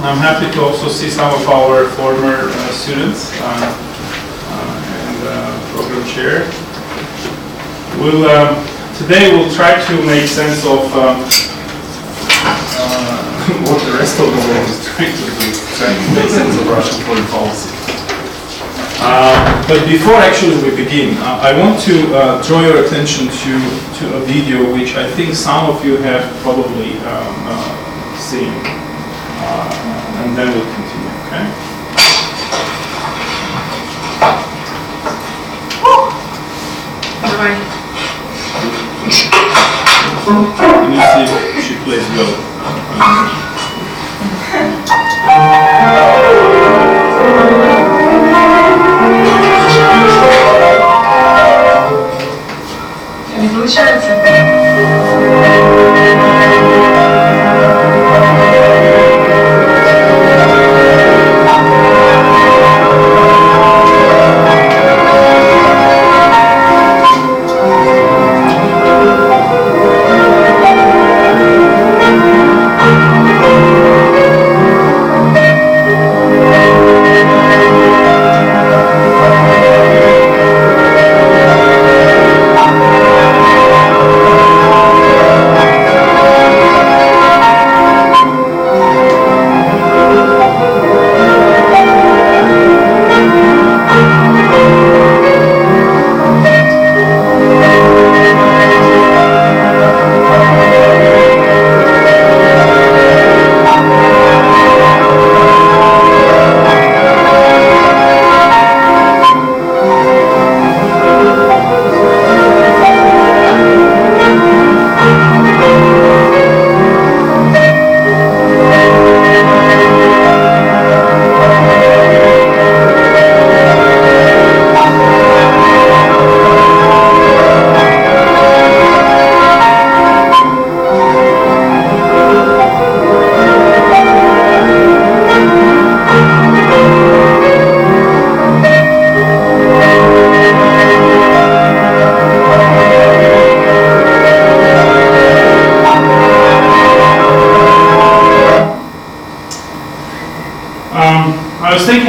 I'm happy to also see some of our former students and program chair. Today we'll try to make sense of what the rest of the world is trying to do, trying to make sense of Russian foreign policy. But before actually we begin, I want to draw your attention to a video which I think some of you have probably seen, and then we'll continue, okay? Can you see if she plays well? Не получается.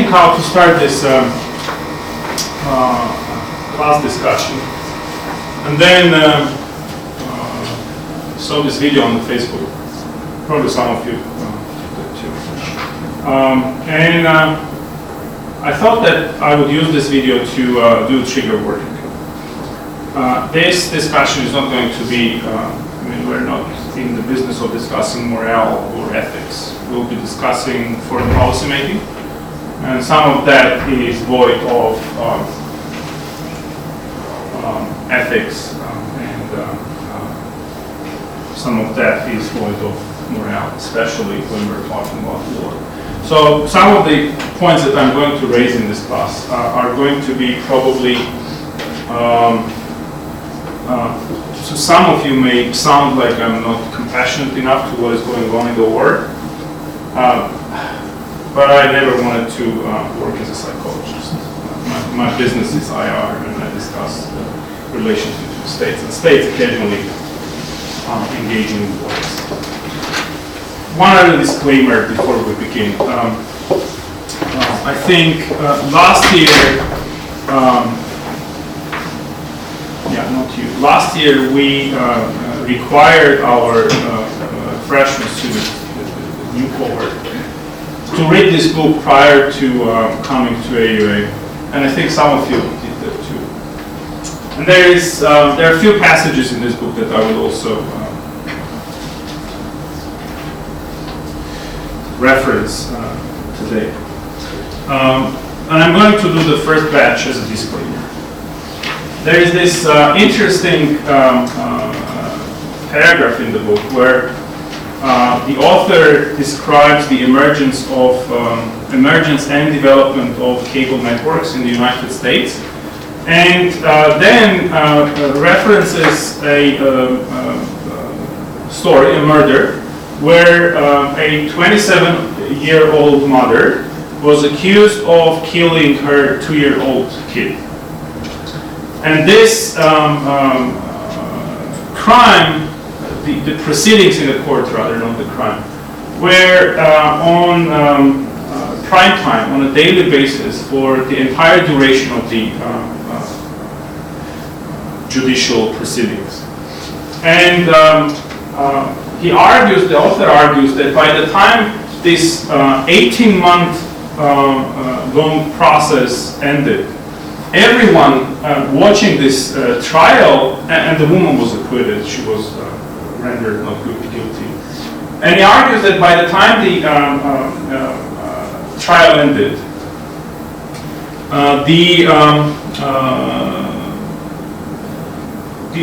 How to start this class discussion, and then saw this video on the Facebook. Probably some of you did too. And I thought that I would use this video to do trigger warning. This discussion is not going to be. I mean, we're not in the business of discussing morale or ethics. We'll be discussing foreign policy making. And some of that is void of ethics, and some of that is void of morale, especially when we're talking about war. So some of the points that I'm going to raise in this class are going to be probably, so some of you may sound like I'm not compassionate enough to what is going on in the war. But I never wanted to work as a psychologist. My business is IR, and I discuss the relations between states, and states occasionally engaging in wars. One other disclaimer before we begin. I think last year, last year we required our freshman students, the new cohort, to read this book prior to coming to AUA, and I think some of you did that too. And there are a few passages in this book that I will also reference today. And I'm going to do the first batch as a disclaimer. There is this interesting paragraph in the book where the author describes the emergence and development of cable networks in the United States, and then references a story, a murder, where a 27-year-old mother was accused of killing her 2-year-old kid. And this crime, the proceedings in the court, rather, not the crime, were on prime time on a daily basis for the entire duration of the judicial proceedings. And he argues, the author argues, that by the time this 18-month long process ended, everyone watching this trial, and the woman was acquitted, she was rendered not guilty. And he argues that by the time the trial ended, the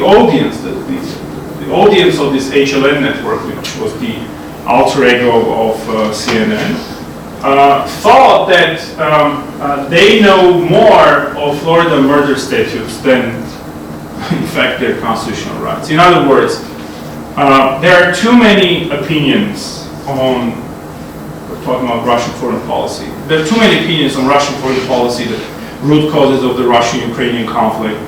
audience, the audience of this HLN network, which was the alter ego of CNN, thought that they know more of Florida murder statutes than, in fact, their constitutional rights. In other words, there are too many opinions on, we're talking about Russian foreign policy, there are too many opinions on Russian foreign policy, the root causes of the Russian-Ukrainian conflict.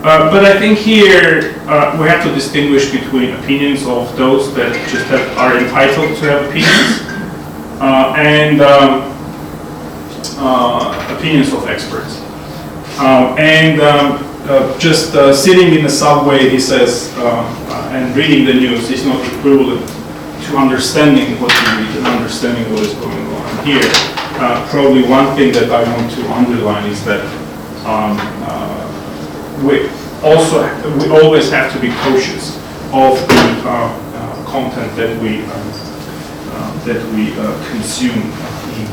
But I think here we have to distinguish between opinions of those that just are entitled to have opinions and opinions of experts. Just sitting in the subway, he says, and reading the news is not equivalent to understanding what you read and understanding what is going on. Here, probably one thing that I want to underline is that we always have to be cautious of the content that we consume in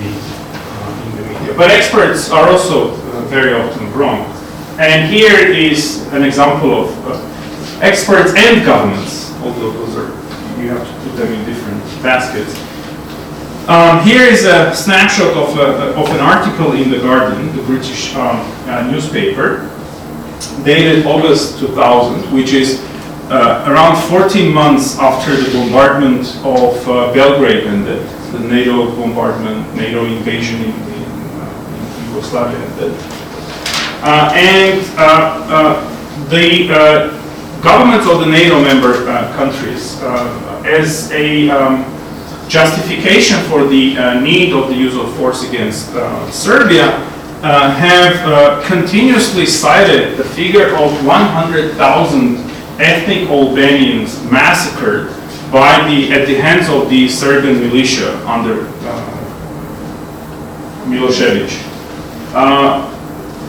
the media. But experts are also very often wrong. And here is an example of experts and governments, although those are, you have to put them in different baskets. Here is a snapshot of an article in The Guardian, the British newspaper, dated August 2000, which is around 14 months after the bombardment of Belgrade ended, the NATO bombardment, NATO invasion in Yugoslavia ended. The governments of the NATO member countries, as a justification for the need of the use of force against Serbia, have continuously cited the figure of 100,000 ethnic Albanians massacred at the hands of the Serbian militia under Milosevic.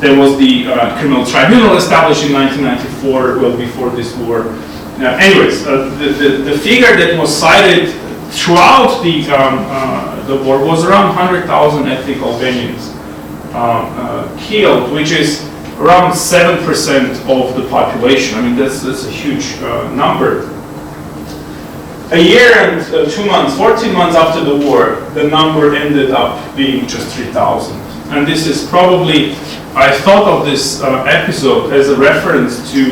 There was the criminal tribunal established in 1994, well before this war. Anyways, the figure that was cited throughout the war was around 100,000 ethnic Albanians killed, which is around 7% of the population. I mean, that's a huge number. A year and 2 months, 14 months after the war, the number ended up being just 3,000. And this is probably, I thought of this episode as a reference to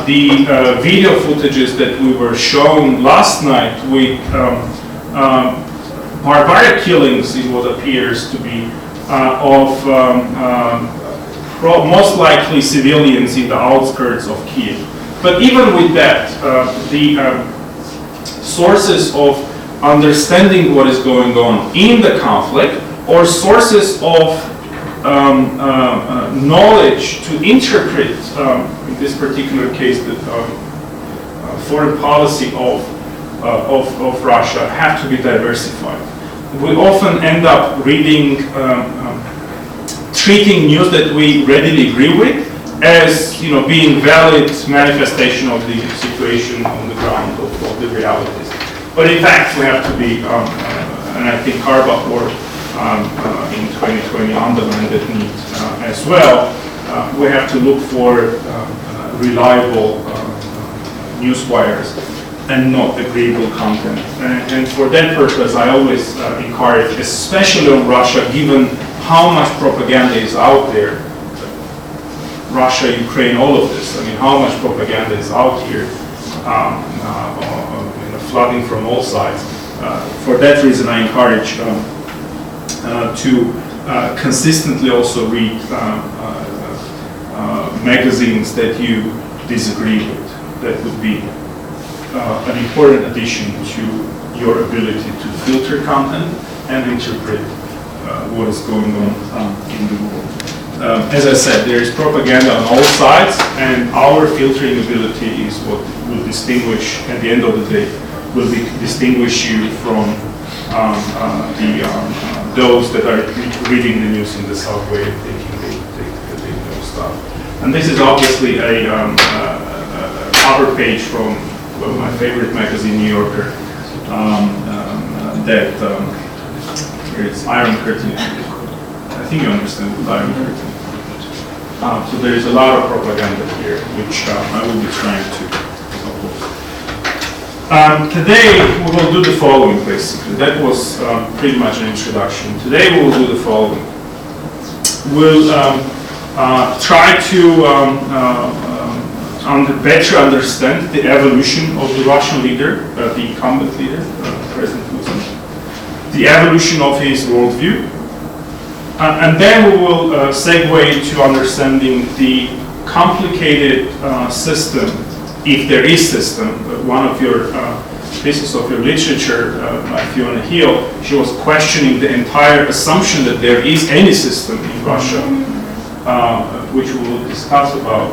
the video footages that we were shown last night with barbaric killings, in what appears to be, of most likely civilians in the outskirts of Kiev. But even with that, the sources of understanding what is going on in the conflict, or sources of knowledge to interpret, in this particular case, the foreign policy of Russia, have to be diversified. We often end up reading, treating news that we readily agree with as being valid manifestation of the situation on the ground of the realities. But in fact, we have to be, and I think Karbach or in 2020 underlined that need as well. We have to look for reliable news wires and not agreeable content. And for that purpose, I always encourage, especially on Russia, given how much propaganda is out there, Russia, Ukraine, all of this. I mean, how much propaganda is out here, flooding from all sides. For that reason, I encourage to consistently also read magazines that you disagree with. That would be an important addition to your ability to filter content and interpret what is going on in the world. As I said, there is propaganda on all sides, and our filtering ability is what will distinguish, at the end of the day, distinguish you from those that are reading the news in the subway and thinking they know stuff. And this is obviously a cover page from my favorite magazine, New Yorker, that it's Iron Curtain. I think you understand what Iron Curtain. So there is a lot of propaganda here, which I will be trying to oppose. Today we will do the following, basically. That was pretty much an introduction. Today we will do the following. We'll try to better understand the evolution of the Russian leader, the incumbent leader, President Putin, the evolution of his worldview, and then we will segue to understanding the complicated system, if there is system. One of your pieces of your literature, by Fiona Hill, she was questioning the entire assumption that there is any system in Russia, which we will discuss about.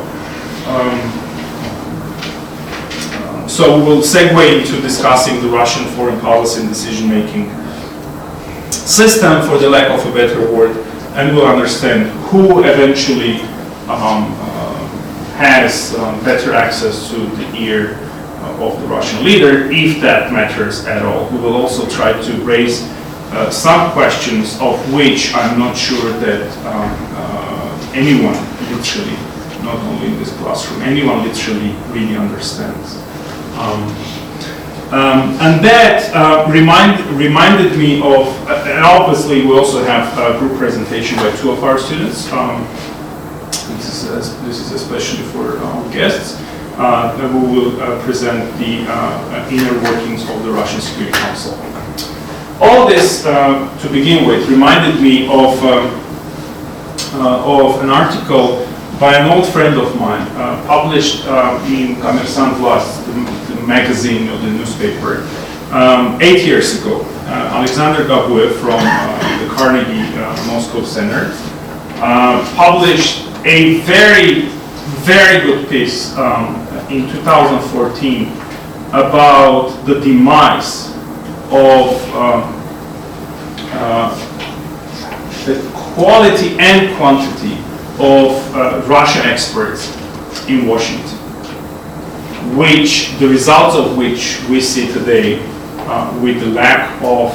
So we will segue into discussing the Russian foreign policy and decision-making system, for the lack of a better word, and we'll understand who eventually has better access to the ear of the Russian leader, if that matters at all. We will also try to raise some questions of which I'm not sure that anyone literally, not only in this classroom, anyone literally really understands. And that reminded me of, and obviously we also have a group presentation by two of our students. This is especially for our guests. We will present the inner workings of the Russian Security Council. All this, to begin with, reminded me of an article by an old friend of mine, published in Kommersant Vlast, the magazine or the newspaper, 8 years ago. Alexander Gabuev from the Carnegie Moscow Center published a very, very good piece in 2014 about the demise of the quality and quantity of Russian experts in Washington, the results of which we see today with the lack of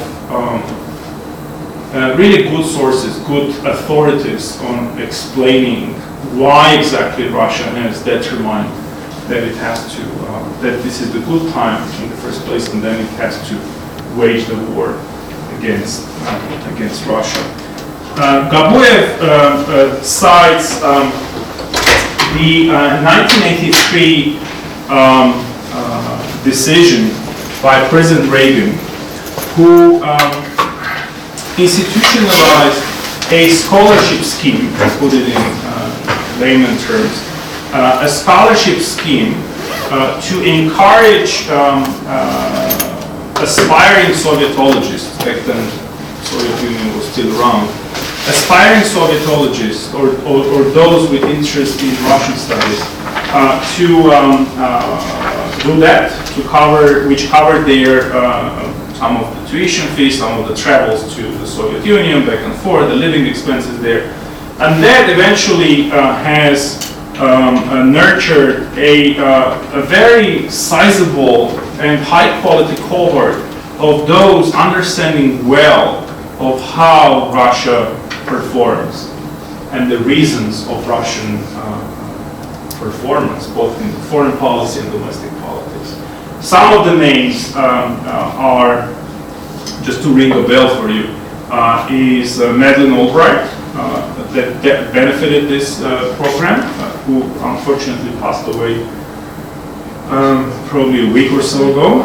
really good sources, good authorities on explaining why exactly Russia has determined that it has to, that this is the good time in the first place, and then it has to wage the war against Russia. Gabuev cites the 1983 decision by President Reagan, who institutionalized a scholarship scheme, to put it in layman terms, a scholarship scheme to encourage aspiring Sovietologists. Back then, the Soviet Union was still around. Aspiring Sovietologists or those with interest in Russian studies to do that, which covered their some of the tuition fees, some of the travels to the Soviet Union, back and forth, the living expenses there, and that eventually has nurtured a very sizable and high-quality cohort of those understanding well of how Russia performs and the reasons of Russian performance, both in foreign policy and domestic politics. Some of the names are, just to ring a bell for you, is Madeleine Albright, that benefited this program, who unfortunately passed away probably a week or so ago.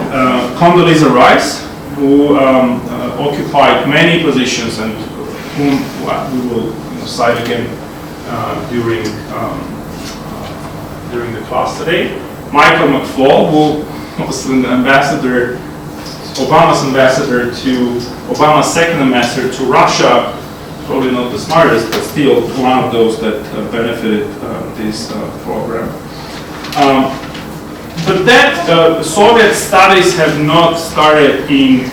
Condoleezza Rice, who occupied many positions and whom we will cite again during the class today. Michael McFaul, who was an ambassador Obama's second ambassador to Russia, probably not the smartest, but still one of those that benefited this program. But that Soviet studies have not started in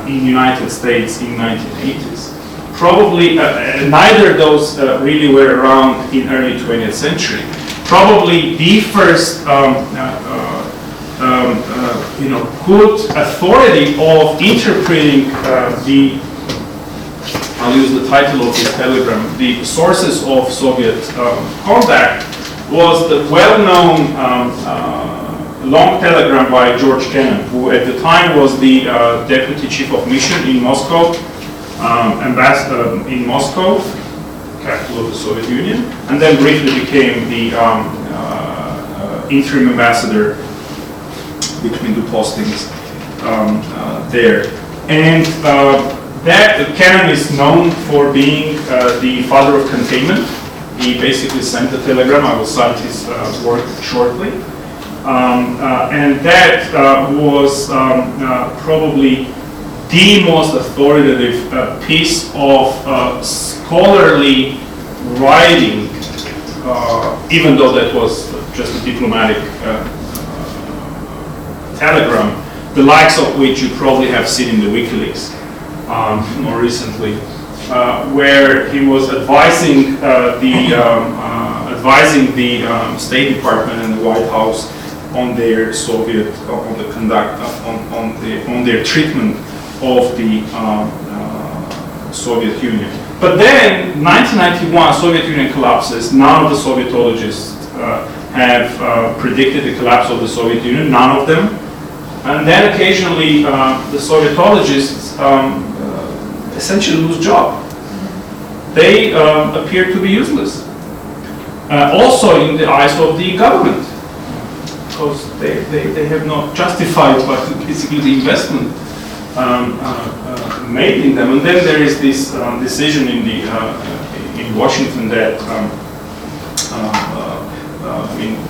United States in 1980s. Probably neither of those really were around in early 20th century. Probably the first good authority of interpreting I'll use the title of this telegram, the sources of Soviet contact, was the well-known long telegram by George Kennan, who at the time was the deputy chief of mission in Moscow, ambassador in Moscow, capital of the Soviet Union, and then briefly became the interim ambassador between the postings there. And that Kennan is known for being the father of containment. He basically sent a telegram. I will cite his work shortly. And that was probably the most authoritative piece of scholarly writing, even though that was just a diplomatic telegram, the likes of which you probably have seen in the WikiLeaks more recently, where he was advising the State Department and the White House on their Soviet, on the conduct, on their treatment of the Soviet Union. But then, 1991, Soviet Union collapses. None of the Sovietologists have predicted the collapse of the Soviet Union. None of them. And then occasionally, the Sovietologists essentially lose job. They appear to be useless. Also in the eyes of the government, because they have not justified basically the investment made in them. And then there is this decision in Washington that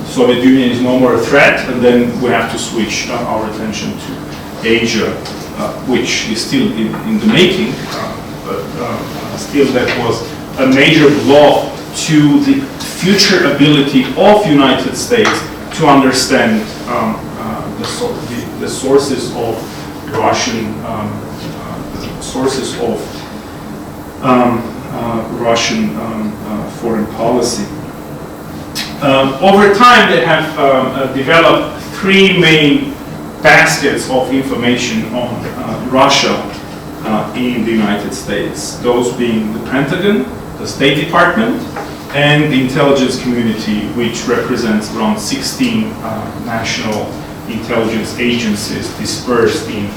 Soviet Union is no more a threat, and then we have to switch our attention to Asia, which is still in the making, but still that was a major blow to the future ability of United States to understand the sources of Russian foreign policy. Over time, they have developed three main baskets of information on Russia in the United States. Those being the Pentagon, the State Department, and the intelligence community, which represents around 16 national intelligence agencies dispersed in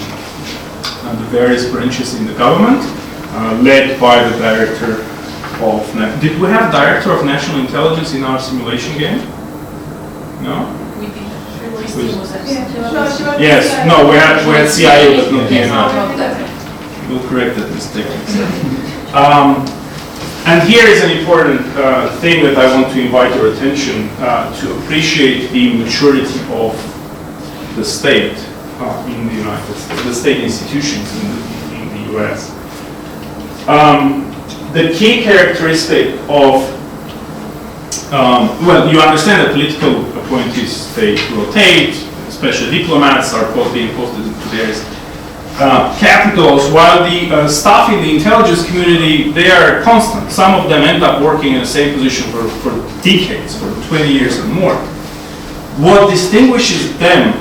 the various branches in the government, led by the director of... Did we have director of national intelligence in our simulation game? No? We did. Yes, no, we had CIA, but not DNI. We'll correct that mistake. And here is an important thing that I want to invite your attention to appreciate the maturity of the state in the United States, the state institutions in the US. The key characteristic of, well, you understand that political appointees, they rotate, special diplomats are being posted into various capitals, while the staff in the intelligence community, they are constant. Some of them end up working in the same position for decades, for 20 years or more. What distinguishes them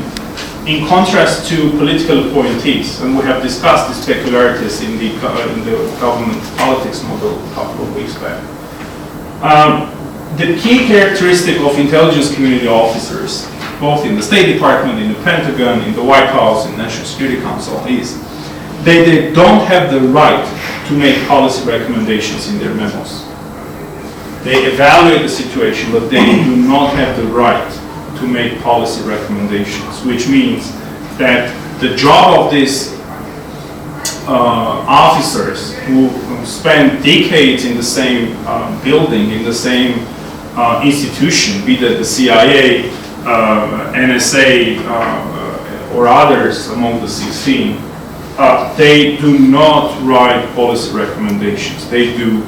in contrast to political appointees, and we have discussed these peculiarities in the government politics model a couple of weeks back. The key characteristic of intelligence community officers, both in the State Department, in the Pentagon, in the White House, in the National Security Council, is they don't have the right to make policy recommendations in their memos. They evaluate the situation, but they do not have the right to make policy recommendations, which means that the job of these officers who spend decades in the same building, in the same institution, be that the CIA, NSA, or others among the 16, they do not write policy recommendations. They do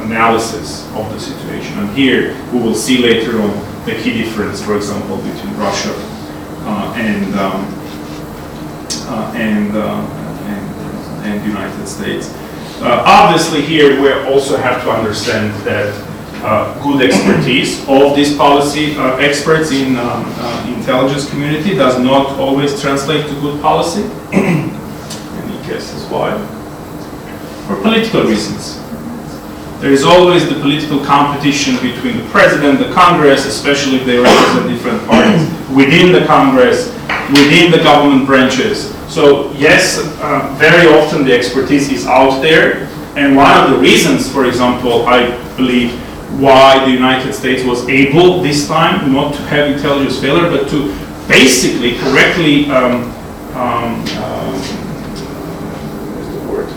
analysis of the situation. And here we will see later on the key difference, for example, between Russia and the United States. Obviously, here we also have to understand that good expertise of these policy experts in intelligence community does not always translate to good policy. Any guesses why? For political reasons. There is always the political competition between the president, the Congress, especially if they represent different parties, within the Congress, within the government branches. So yes, very often the expertise is out there, and one of the reasons, for example, I believe, why the United States was able this time not to have intelligence failure, but to basically correctly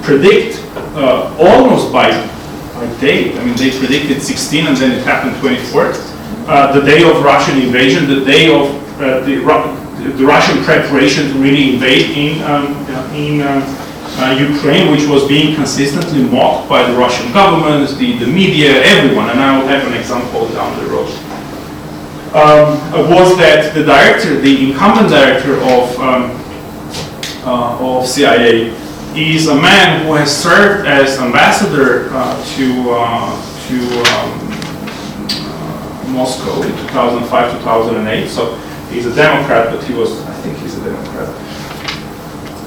predict almost by date. I mean, they predicted 16 and then it happened 24th. The day of Russian invasion, the day of the Russian preparation to really invade in Ukraine, which was being consistently mocked by the Russian government, the media, everyone, and I will have an example down the road, was that the director, the incumbent director of CIA, is a man who has served as ambassador to Moscow in 2005-2008. So he's a Democrat, but I think he's a Democrat,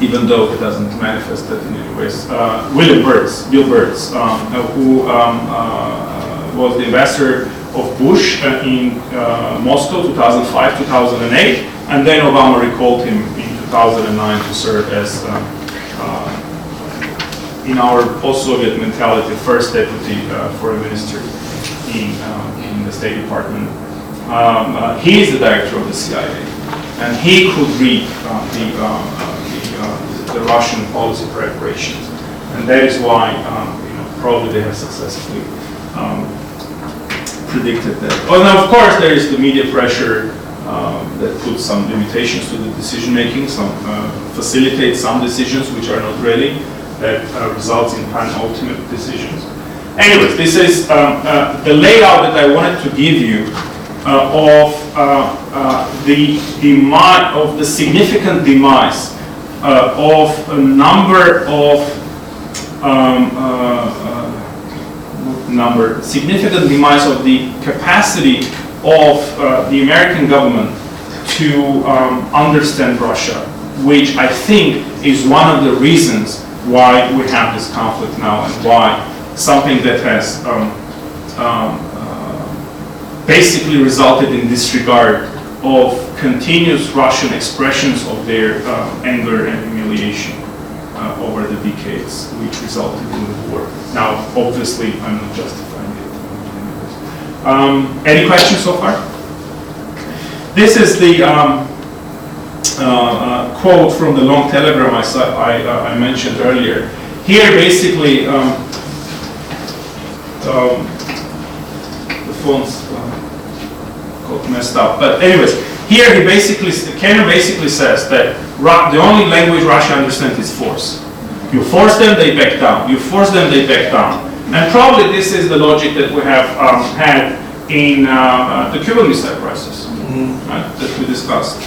even though he doesn't manifest that in any ways. Bill Birds, who was the ambassador of Bush in Moscow 2005-2008, and then Obama recalled him in 2009 to serve as in our post-Soviet mentality, first deputy foreign minister in the State Department. He is the director of the CIA, and he could read the Russian policy preparations, and that is why probably they have successfully predicted that. Oh, now of course there is the media pressure that puts some limitations to the decision making, some facilitates some decisions which are not ready, that results in penultimate decisions. Anyways, this is the layout that I wanted to give you of the significant demise of a number of significant demise of the capacity of the American government to understand Russia, which I think is one of the reasons why we have this conflict now, and why something that has basically resulted in disregard of continuous Russian expressions of their anger and humiliation over the decades, which resulted in the war. Now, obviously, I'm not justifying it. Any questions so far? This is the quote from the long telegram I mentioned earlier. Here, basically, the phone's got messed up. But anyways, here Kenner basically says that the only language Russia understands is force. You force them, they back down. You force them, they back down. And probably this is the logic that we have had in the Cuban Missile Crisis, right, that we discussed.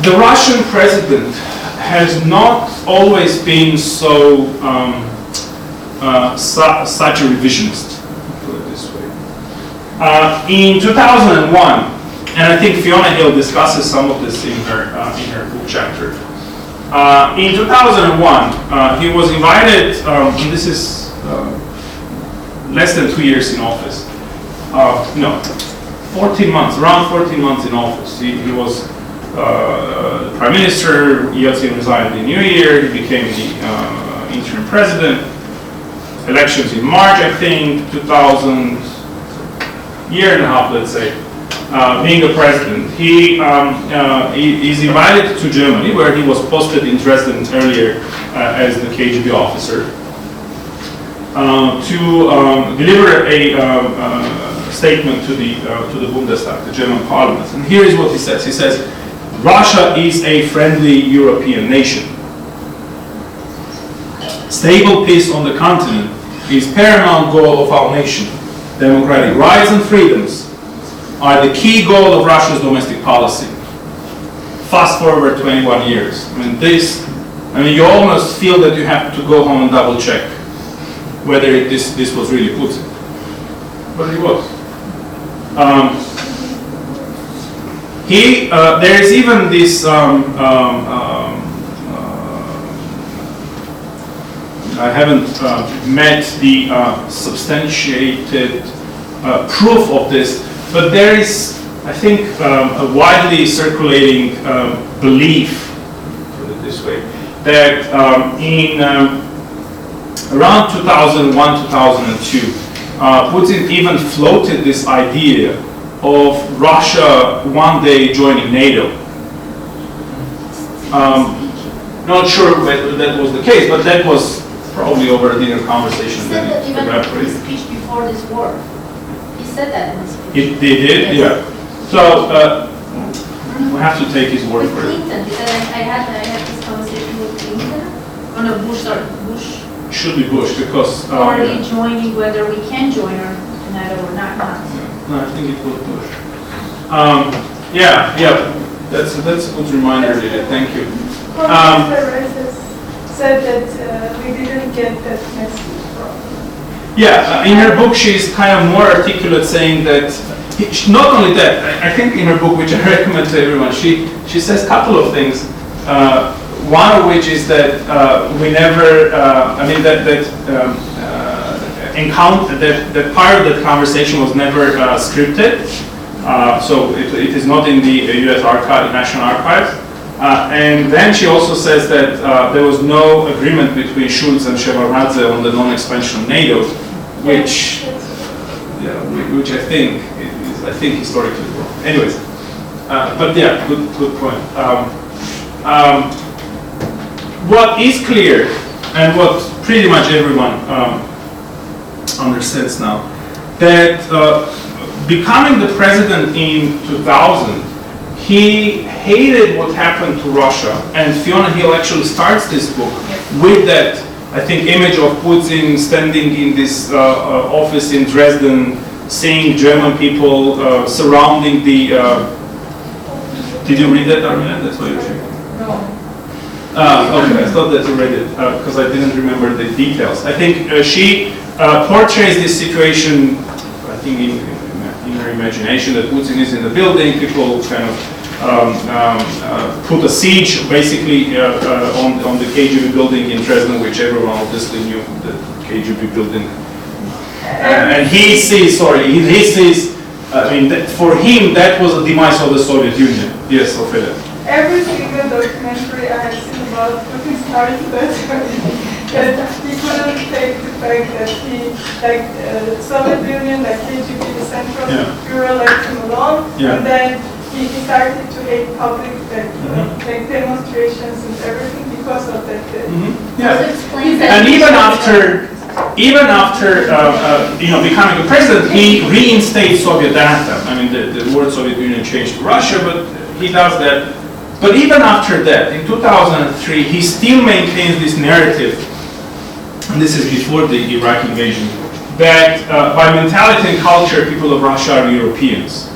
The Russian president has not always been so such a revisionist, put it this way. In 2001, and I think Fiona Hill discusses some of this in her book chapter. In 2001, he was invited, and this is less than 2 years in office. 14 months, around 14 months in office. He was prime minister. Yeltsin resigned in New Year. He became the interim president. Elections in March, I think, 2000, year and a half, let's say. Being a president, he is invited to Germany, where he was posted in Dresden earlier as the KGB officer, to deliver a statement to the Bundestag, the German parliament. And here is what he says. He says, Russia is a friendly European nation. Stable peace on the continent is paramount goal of our nation. Democratic rights and freedoms are the key goal of Russia's domestic policy. Fast forward 21 years. You almost feel that you have to go home and double check whether this was really Putin. But it was. There is even this, I haven't met the substantiated proof of this, but there is, I think, a widely circulating belief, put it this way, that in around 2001, 2002, Putin even floated this idea of Russia one day joining NATO. Not sure whether that was the case, but that was probably over a dinner conversation. He said that even in his speech before this war. He said that in his speech. They did? Yes. Yeah. So, we have to take his word With for it. Clinton, because I had this conversation with Clinton. Oh no, Bush. Should be Bush, because... Already joining, whether we can join or NATO or not. No, I think it was Bush. Yeah, that's a good reminder, Lydia. Thank you. Said that we didn't get that message from. Yeah, in her book she's kind of more articulate, saying that, not only that, I think in her book, which I recommend to everyone, she says a couple of things. One of which is that we never, that part of that conversation was never scripted. So it is not in the U.S. National Archives. And then she also says that there was no agreement between Schulz and Shevardnadze on the non-expansion of NATO, which I think is historically wrong. Anyways, but yeah, good point. What is clear, and what pretty much everyone understands now, that becoming the president in 2000, he hated what happened to Russia, and Fiona Hill actually starts this book with that, I think, image of Putin standing in this office in Dresden, seeing German people surrounding the... did you read that, Armina? That's what you're saying? No. Okay, I thought that you read it, because I didn't remember the details. I think she portrays this situation, I think in her imagination, that Putin is in the building, people kind of put a siege basically on the KGB building in Dresden, which everyone obviously knew, the KGB building. And he sees, for him that was the demise of the Soviet Union. Yes, Ophelia. Every single documentary I have seen about Putin started that he couldn't take the fact that he, the Soviet Union, KGB, the Central Bureau left him alone, and then he started to hate public, demonstrations and everything because of that. And even after becoming a president, he reinstates Soviet data. The word Soviet Union changed to Russia, but he does that. But even after that, in 2003, he still maintains this narrative, and this is before the Iraq invasion, that by mentality and culture, people of Russia are Europeans.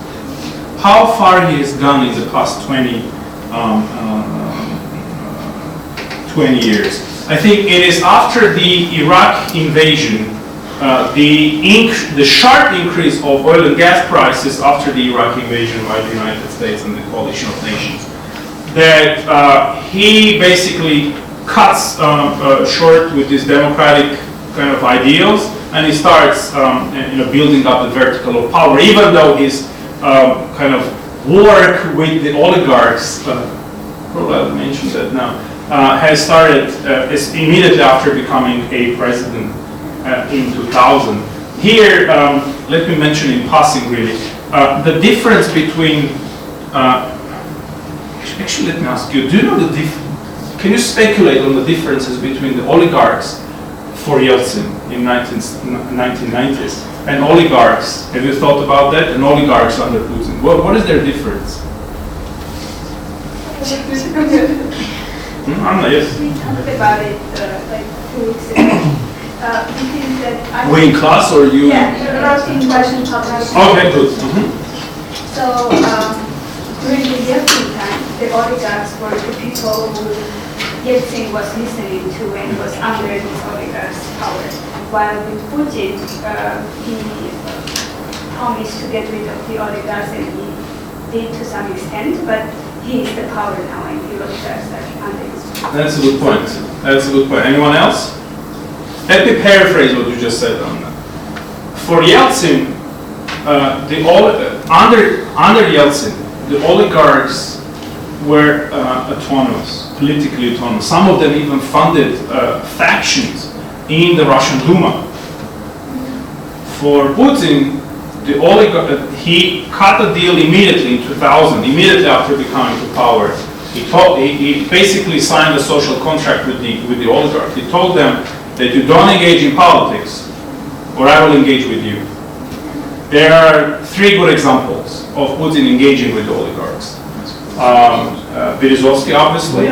How far he has gone in the past 20 years. I think it is after the Iraq invasion, the sharp increase of oil and gas prices after the Iraq invasion by the United States and the coalition of nations, that he basically cuts short with these democratic kind of ideals, and he starts building up the vertical of power, even though his kind of work with the oligarchs, probably I'll mention that now, has started immediately after becoming a president in 2000. Here, let me mention in passing really, the difference between, actually let me ask you, do you know can you speculate on the differences between the oligarchs for Yeltsin in 1990s and oligarchs, have you thought about that, and oligarchs under Putin? What is their difference? Anna, yes. We talked about it like 2 weeks ago. We think that We in class or you? Yeah, you're not in Russian publishing. Okay, good. So during the Yeltsin time, the oligarchs were the people who Yeltsin was listening to and was under these oligarchs' power. While with Putin, he promised to get rid of the oligarchs, and he did to some extent, but he is the power now, and the oligarchs are under his power. That's a good point. That's a good point. Anyone else? Let me paraphrase what you just said on that. For Yeltsin, under Yeltsin, the oligarchs were autonomous, politically autonomous. Some of them even funded factions in the Russian Duma. For Putin, the he cut a deal immediately in 2000, immediately after becoming to power. He basically signed a social contract with the oligarchs. He told them that you don't engage in politics, or I will engage with you. There are 3 good examples of Putin engaging with the oligarchs. Berezovsky, obviously.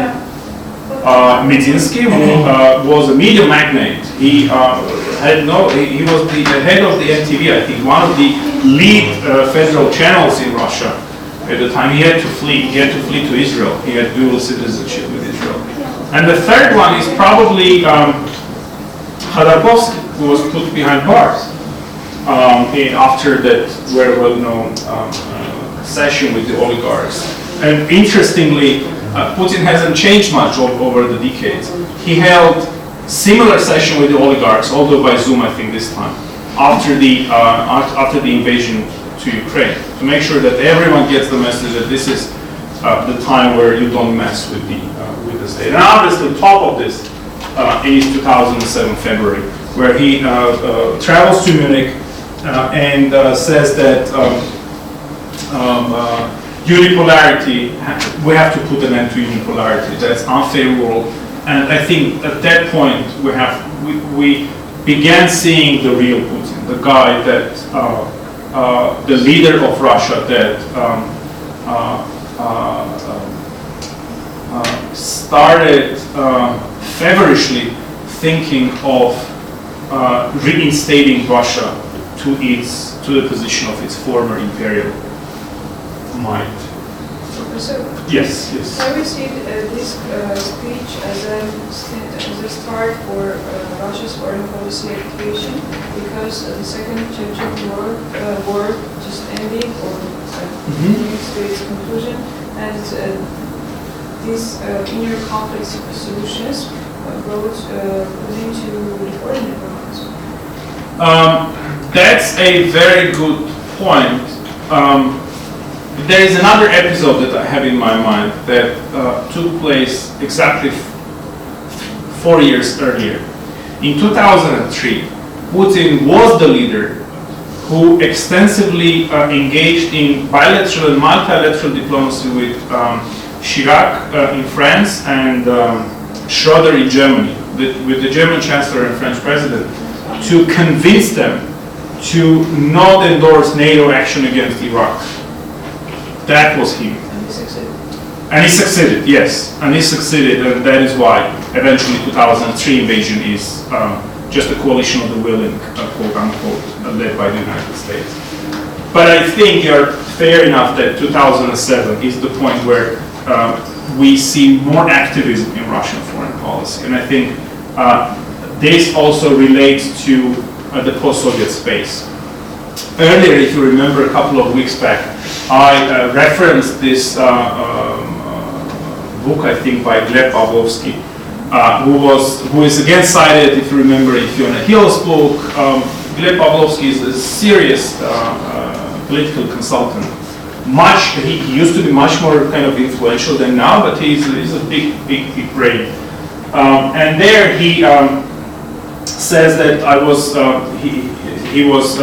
Medinsky, who was a media magnate. He he was the head of the MTV, I think, one of the lead federal channels in Russia at the time. He had to flee. He had to flee to Israel. He had dual citizenship with Israel. And the third one is probably Khodorkovsky, who was put behind bars after that very well-known session with the oligarchs. And interestingly, Putin hasn't changed much over the decades. He held similar session with the oligarchs, although by Zoom, I think this time, after the invasion to Ukraine, to make sure that everyone gets the message that this is the time where you don't mess with the state. And obviously, top of this is 2007 February, where he travels to Munich and says that unipolarity, we have to put an end to unipolarity. That's unfavorable. And I think at that point we began seeing the real Putin, the guy that the leader of Russia that started feverishly thinking of reinstating Russia to the position of its former imperial might. Professor? Yes, yes. I would see this speech as a start for Russia's foreign policy activation, because the second Chechen war just ended, or coming to its conclusion, and these inner conflict solutions brought Putin to the foreign diplomacy. That's a very good point. There is another episode that I have in my mind that took place exactly 4 years earlier. In 2003, Putin was the leader who extensively engaged in bilateral and multilateral diplomacy with Chirac in France and Schroeder in Germany, with the German Chancellor and French President, to convince them to not endorse NATO action against Iraq. That was him. And he succeeded. And he succeeded, yes. And he succeeded, and that is why eventually 2003 invasion is just a coalition of the willing, quote unquote, led by the United States. But I think you're fair enough that 2007 is the point where we see more activism in Russian foreign policy. And I think this also relates to the post-Soviet space. Earlier, if you remember, a couple of weeks back, I referenced this book, I think, by Gleb Pavlovsky, who is again cited, if you remember, in Fiona Hill's book. Gleb Pavlovsky is a serious political consultant. He used to be much more kind of influential than now, but he's a big brain. And there he says that he was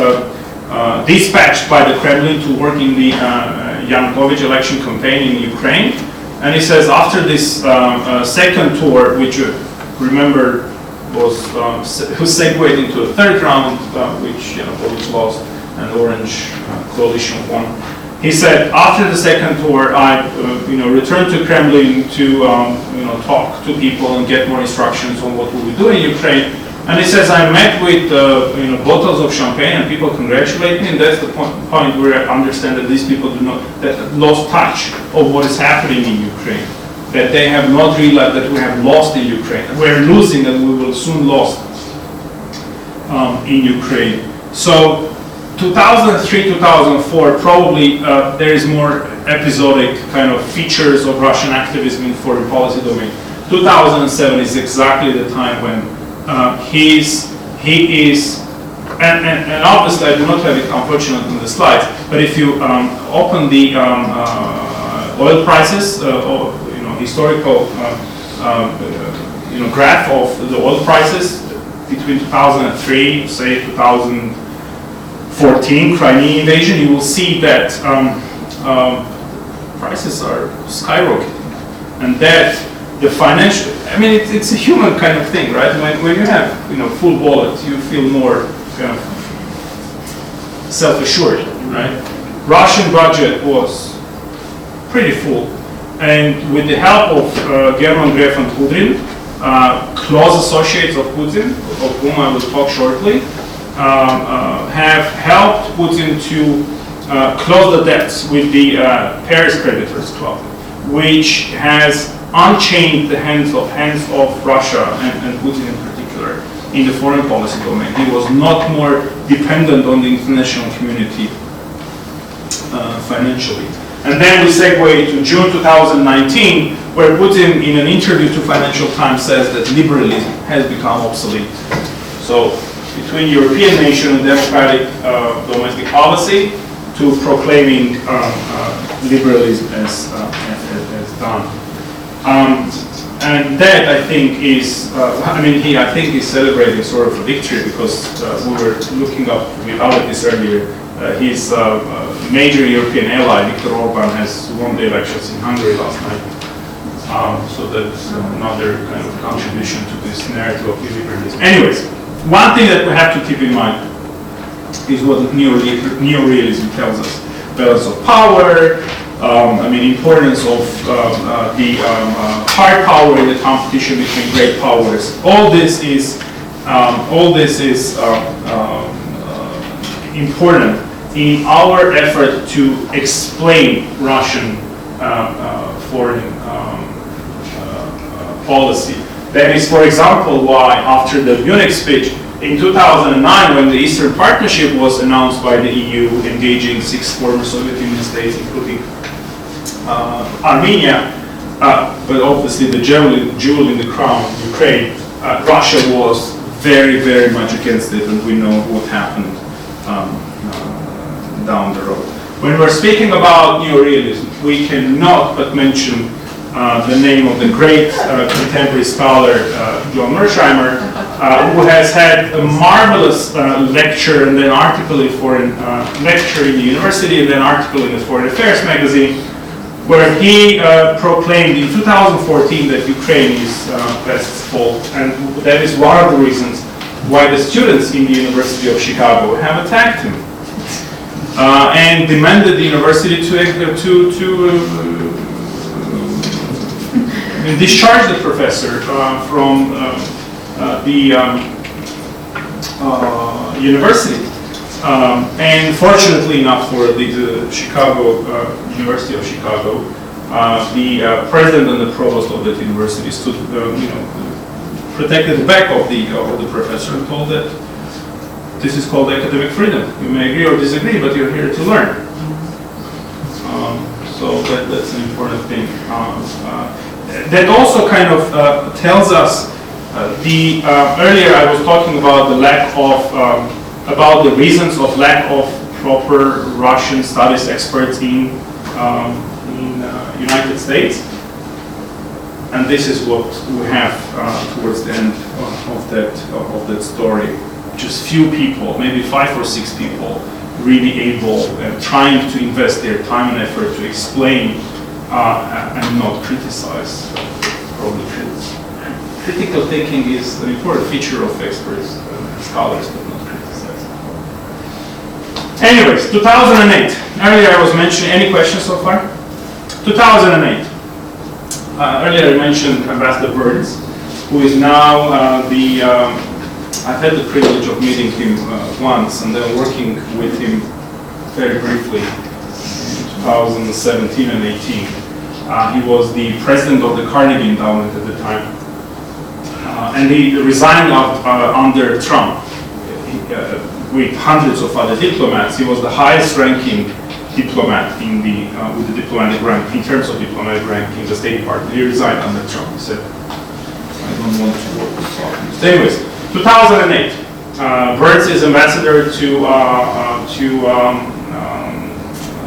dispatched by the Kremlin to work in the Yanukovych election campaign in Ukraine. And he says after this second tour, which you remember was segued into a third round, which Yanukovych lost and Orange coalition won. He said, after the second tour, I returned to Kremlin to talk to people and get more instructions on what we will do in Ukraine. And he says, I met with bottles of champagne and people congratulate me, and that's the point where I understand that these people that lost touch of what is happening in Ukraine, that they have not realized that we have lost in Ukraine, we're losing and we will soon lose in Ukraine. So 2003, 2004, probably there is more episodic kind of features of Russian activism in foreign policy domain. 2007 is exactly the time when he is, and obviously I do not have it unfortunately on the slides, but if you open the oil prices, or historical graph of the oil prices between 2003, say 2014, Crimean invasion, you will see that prices are skyrocketing, and that the financial, I mean, it's a human kind of thing, right? When you have, full wallet, you feel more kind of self-assured, right? Russian budget was pretty full, and with the help of German Gref and Kudrin, close associates of Putin, of whom I will talk shortly, have helped Putin to close the debts with the Paris Creditors Club, which has unchained the hands of Russia and Putin in particular in the foreign policy domain. He was not more dependent on the international community financially. And then we segue to June 2019, where Putin, in an interview to Financial Times, says that liberalism has become obsolete. So between European nation and democratic domestic policy to proclaiming liberalism as done. And that, I think, is, I think he's celebrating sort of a victory, because we were looking up without this earlier. His major European ally, Viktor Orban, has won the elections in Hungary last night. So that's another kind of contribution to this narrative of illiberalism. Anyways, one thing that we have to keep in mind is what neorealism tells us. Balance of power, importance of the hard power in the competition between great powers. All this is important in our effort to explain Russian foreign policy. That is, for example, why after the Munich speech in 2009, when the Eastern Partnership was announced by the EU, engaging 6 former Soviet Union states, including Armenia, but obviously the jewel in the crown, Ukraine, Russia was very, very much against it, and we know what happened down the road. When we're speaking about neorealism, we cannot but mention the name of the great contemporary scholar, John Mersheimer, who has had a marvelous lecture and then article in foreign lecture in the university and then article in the Foreign Affairs magazine, where he proclaimed in 2014 that Ukraine is West's fault, and that is one of the reasons why the students in the University of Chicago have attacked him and demanded the university to discharge the professor from the university. And fortunately enough for the Chicago University of Chicago, the president and the provost of that university stood, protected the back of the professor and told that this is called academic freedom. You may agree or disagree, but you're here to learn. So that's an important thing. That also kind of tells us earlier I was talking about the lack of about the reasons of lack of proper Russian studies experts in United States, and this is what we have towards the end of that story. Just few people, maybe 5 or 6 people, really able and trying to invest their time and effort to explain and not criticize. Probably critical thinking is an important feature of experts and scholars, but not criticize. Anyways, 2008. Earlier I was mentioning, any questions so far? 2008. Earlier I mentioned Ambassador Burns, who is now I've had the privilege of meeting him once and then working with him very briefly in 2017 and 18. He was the president of the Carnegie Endowment at the time. And he resigned under Trump with hundreds of other diplomats. He was the highest ranking diplomat in with the diplomatic rank, in terms of diplomatic rank in the State Department. He resigned under Trump. He said, I don't want to work with foreigners. Anyways, 2008, Burns is ambassador to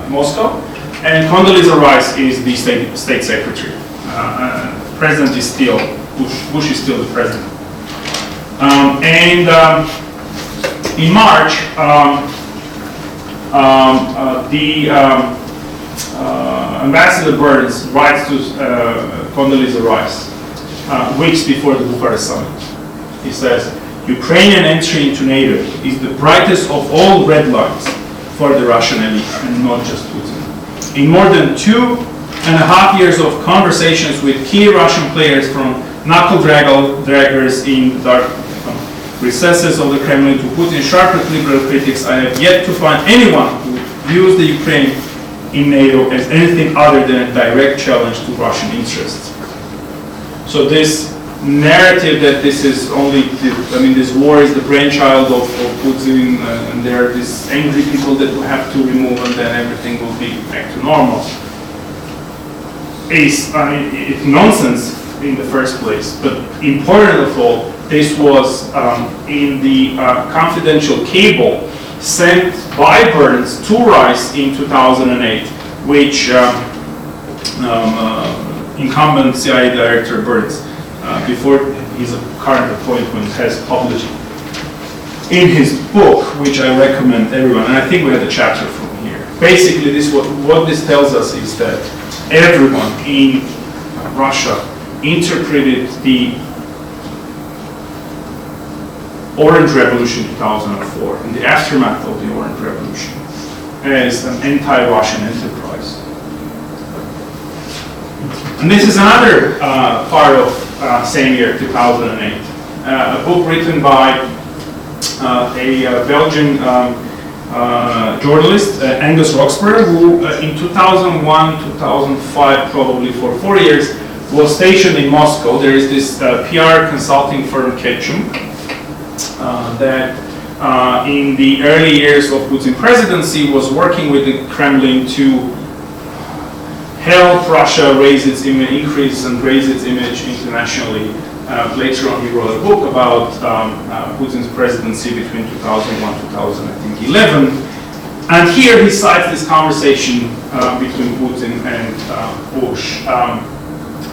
Moscow, and Condoleezza Rice is the state secretary. President is still, Bush is still the president. In March, Ambassador Burns writes to Condoleezza Rice weeks before the Bucharest summit. He says, Ukrainian entry into NATO is the brightest of all red lines for the Russian elite, and not just Putin. In more than 2.5 years of conversations with key Russian players, from knuckle-draggers in dark recesses of the Kremlin to Putin's sharpest liberal critics, I have yet to find anyone who views the Ukraine in NATO as anything other than a direct challenge to Russian interests. So this narrative that this is only, this war is the brainchild of Putin, and there are these angry people that we have to remove, and then everything will be back to normal, is it's nonsense in the first place. But important of all, this was in the confidential cable sent by Burns to Rice in 2008, which incumbent CIA Director Burns, before his current appointment, has published in his book, which I recommend everyone, and I think we had a chapter from here. Basically, what this tells us is that everyone in Russia interpreted the Orange Revolution 2004 and the aftermath of the Orange Revolution as an anti-Russian enterprise. And this is another part of same year, 2008, a book written by a Belgian journalist, Angus Roxburgh, who in 2001, 2005, probably for 4 years, was stationed in Moscow. There is this PR consulting firm, Ketchum, that in the early years of Putin's presidency was working with the Kremlin to help Russia raise its image, increase and raise its image internationally. Later on, he wrote a book about Putin's presidency between 2001 and 2011. And here he cites this conversation between Putin and Bush.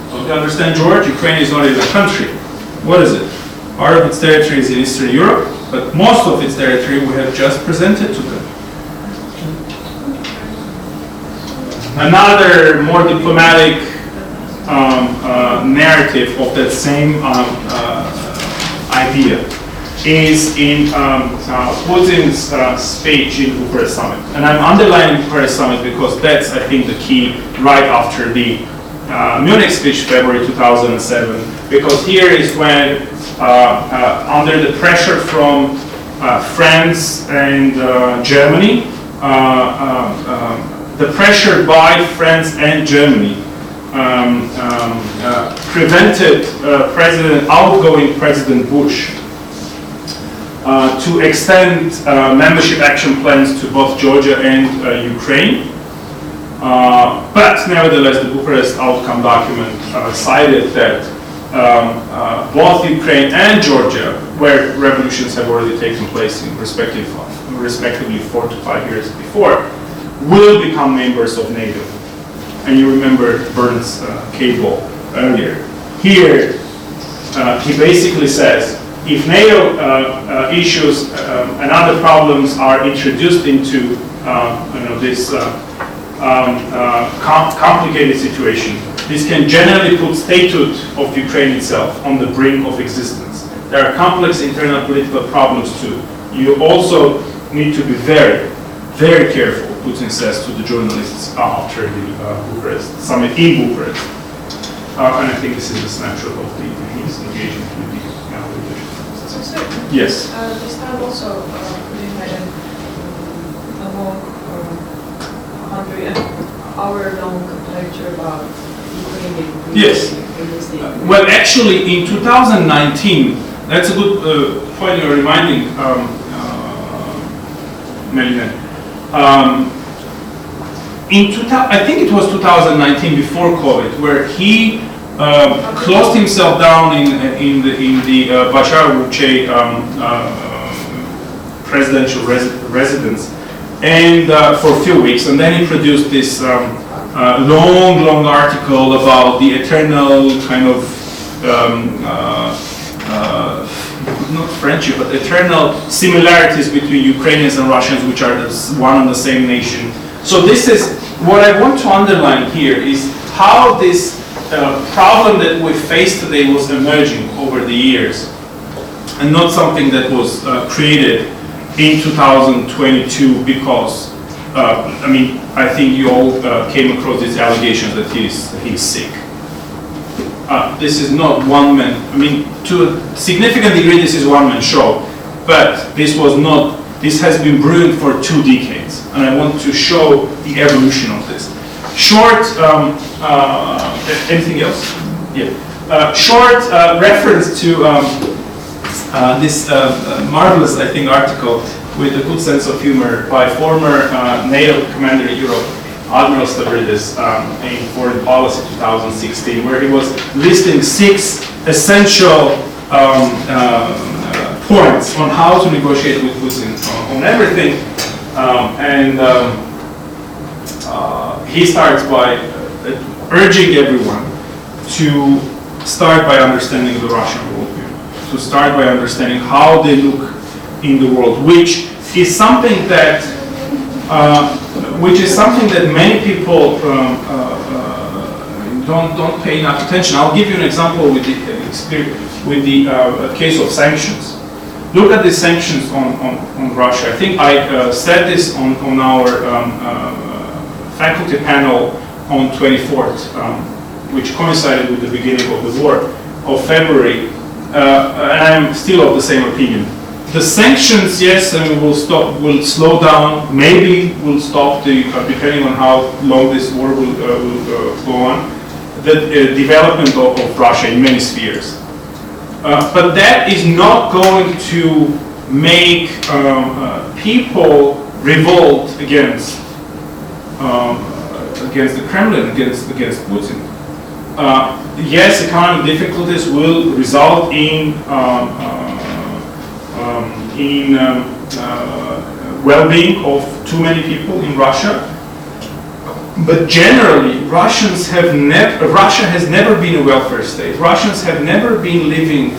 So to understand George, Ukraine is not even a country. What is it? Part of its territory is in Eastern Europe, but most of its territory we have just presented to them. Another more diplomatic narrative of that same idea is in Putin's speech in Bucharest Summit. And I'm underlining Bucharest Summit because that's, I think, the key right after the Munich speech, February 2007, because here is when, under the pressure from France and Germany, the pressure by France and Germany prevented outgoing President Bush to extend membership action plans to both Georgia and Ukraine. But nevertheless, the Bucharest outcome document cited that both Ukraine and Georgia, where revolutions have already taken place in respectively 4 to 5 years before, will become members of NATO. And you remember Burns' cable earlier. Here, he basically says, if NATO issues and other problems are introduced into this complicated situation, this can generally put statehood of Ukraine itself on the brink of existence. There are complex internal political problems too. You also need to be very very careful, Putin says to the journalists after the Bucharest summit in Bucharest. And I think this is a snapshot of his engagement with the yes. This time also we had a long, 100-hour-long lecture about Ukrainian. Yes. Well, actually, in 2019, that's a good point you're reminding, Melina. I think it was 2019 before COVID, where he closed himself down in the Bachar-Burchey presidential residence, and for a few weeks, and then he produced this long article about the eternal kind of not friendship, but eternal similarities between Ukrainians and Russians, which are one and the same nation. So this is what I want to underline here, is how this problem that we face today was emerging over the years, and not something that was created in 2022 because, I mean, I think you all came across these allegations that he's sick. This is not one man, I mean, to a significant degree this is one man show, but this has been brewing for 2 decades, and I want to show the evolution of this. Short, anything else? Yeah. Short reference to this marvelous, I think, article with a good sense of humor by former NATO commander in Europe, Admiral Stavridis, in Foreign Policy 2016, where he was listing 6 essential points on how to negotiate with Putin on everything, he starts by urging everyone to start by understanding the Russian worldview, to start by understanding how they look in the world, which is something that many people don't pay enough attention. I'll give you an example with the case of sanctions. Look at the sanctions on Russia. I think I said this on our faculty panel on 24th, which coincided with the beginning of the war of February, and I'm still of the same opinion. The sanctions, yes, will slow down, maybe will stop, depending on how long this war will go on, the development of Russia in many spheres. But that is not going to make people revolt against the Kremlin, against Putin. Yes, economic difficulties will result in well-being of too many people in Russia. But generally, Russia has never been a welfare state. Russians have never been living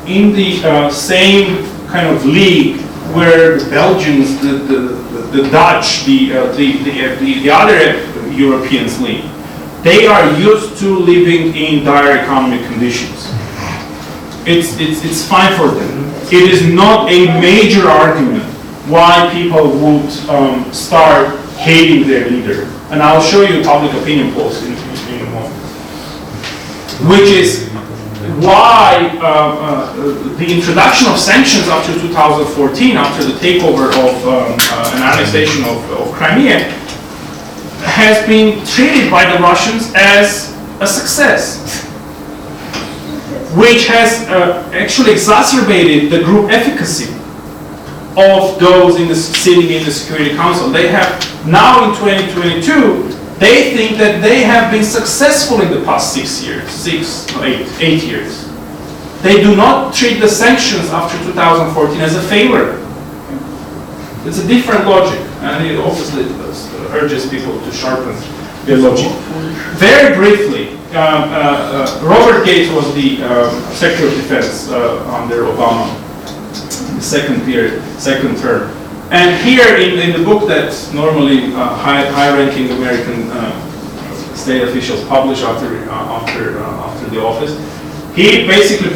in the same kind of league where the Belgians, the Dutch, the other Europeans live. They are used to living in dire economic conditions. It's fine for them. It is not a major argument why people would start hating their leader. And I'll show you public opinion polls in a moment. Which is why the introduction of sanctions after 2014, after the takeover of an annexation of Crimea, has been treated by the Russians as a success, which has actually exacerbated the group efficacy of those sitting in the Security Council. They have now in 2022, they think that they have been successful in the past 8 years. They do not treat the sanctions after 2014 as a failure. It's a different logic, and it obviously urges people to sharpen their logic. Very briefly, Robert Gates was the Secretary of Defense under Obama, the second term. And here in the book that normally high-ranking American state officials publish after the office, he basically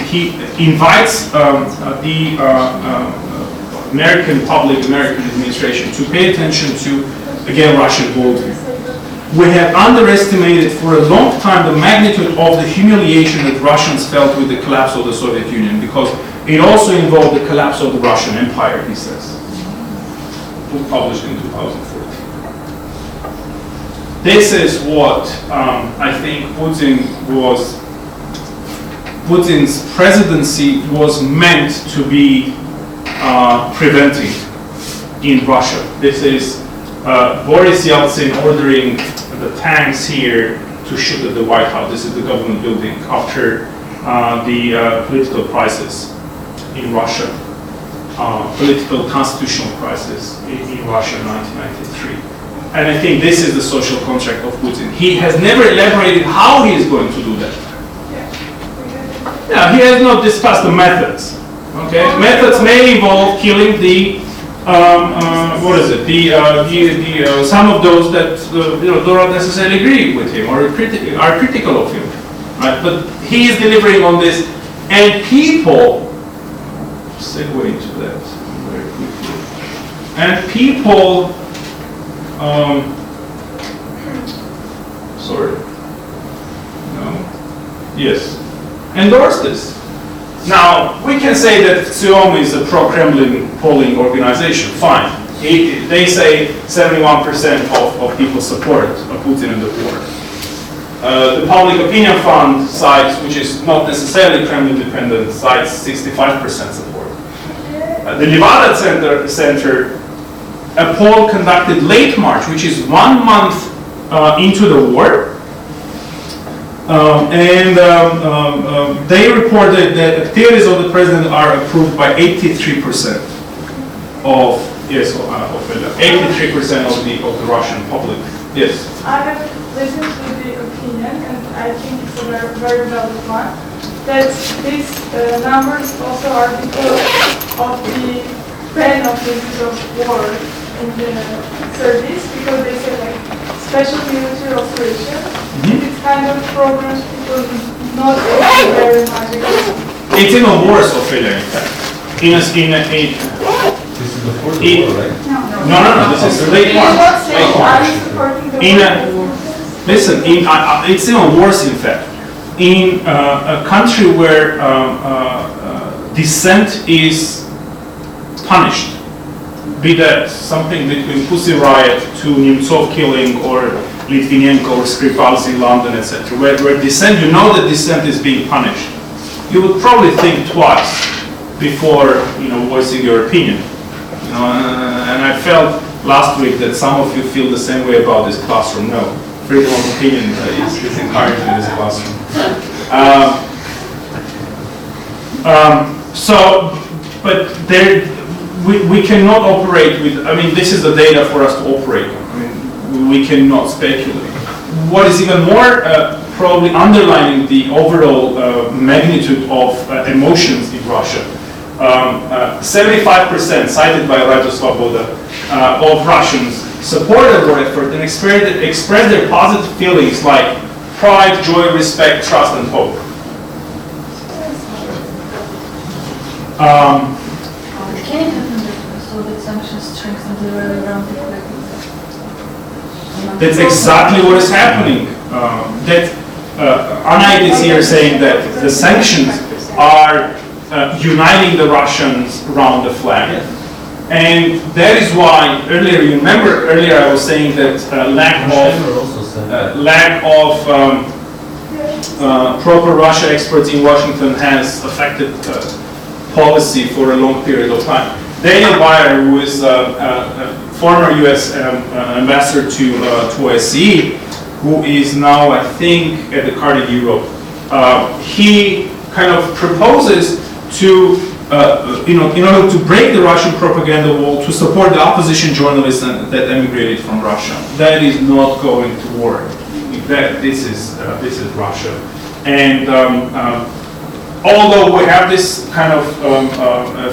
he invites the American public, American administration to pay attention to, again, Russian worldview. We have underestimated for a long time the magnitude of the humiliation that Russians felt with the collapse of the Soviet Union, because it also involved the collapse of the Russian Empire, he says. Published in 2014. This is what I think Putin's presidency was meant to be preventing in Russia. This is Boris Yeltsin ordering the tanks here to shoot at the White House. This is the government building after the political crisis in Russia, political constitutional crisis in Russia in 1993. And I think this is the social contract of Putin. He has never elaborated how he is going to do that. Yeah, he has not discussed the methods. Okay, methods may involve killing the some of those that do not necessarily agree with him or are critical of him, right? But he is delivering on this, and people segue into that very quickly. And people, endorse this. Now, we can say that Xiaomi is a pro-Kremlin polling organization, fine. They say 71% of people support Putin in the war. The Public Opinion Fund cites, which is not necessarily Kremlin-dependent, cites 65% support. The Levada Center, a poll conducted late March, which is 1 month into the war, they reported that activities of the president are approved by 83% of 83% of the Russian public. Yes. I have listened to the opinion, and I think it's a very, very valid one. That these numbers also are because of the ban of the use of war in the service, because they say like special military operation. These kind of programs people not very much. It's even worse, Ophelia, in fact. This is the fourth war, right? No, this is late March. Listen, it's even worse, in fact. In a country where dissent is punished, be that something between Pussy Riot to Nemtsov killing or Litvinenko or Skripals in London, etc., where dissent, you know that dissent is being punished, you would probably think twice before voicing your opinion. And I felt last week that some of you feel the same way about this classroom. No, freedom of opinion is encouraged in this classroom. But we cannot operate with. I mean, this is the data for us to operate on. I mean, we cannot speculate. What is even more probably underlining the overall magnitude of emotions in Russia. 75% cited by Radio Svoboda of Russians support the war effort and express their positive feelings like pride, joy, respect, trust, and hope. Can it happen that Soviet sanctions strengthen the way around the That's exactly what is happening. Anait is here saying that the sanctions are uniting the Russians around the flag. And that is why earlier I was saying that lack of proper Russia experts in Washington has affected policy for a long period of time. Daniel Bayer, who is former U.S. ambassador to OSCE, who is now, I think, at the Carnegie Europe, he kind of proposes to, in order to break the Russian propaganda wall, to support the opposition journalists that emigrated from Russia. That is not going to work. This is Russia, and although we have this kind of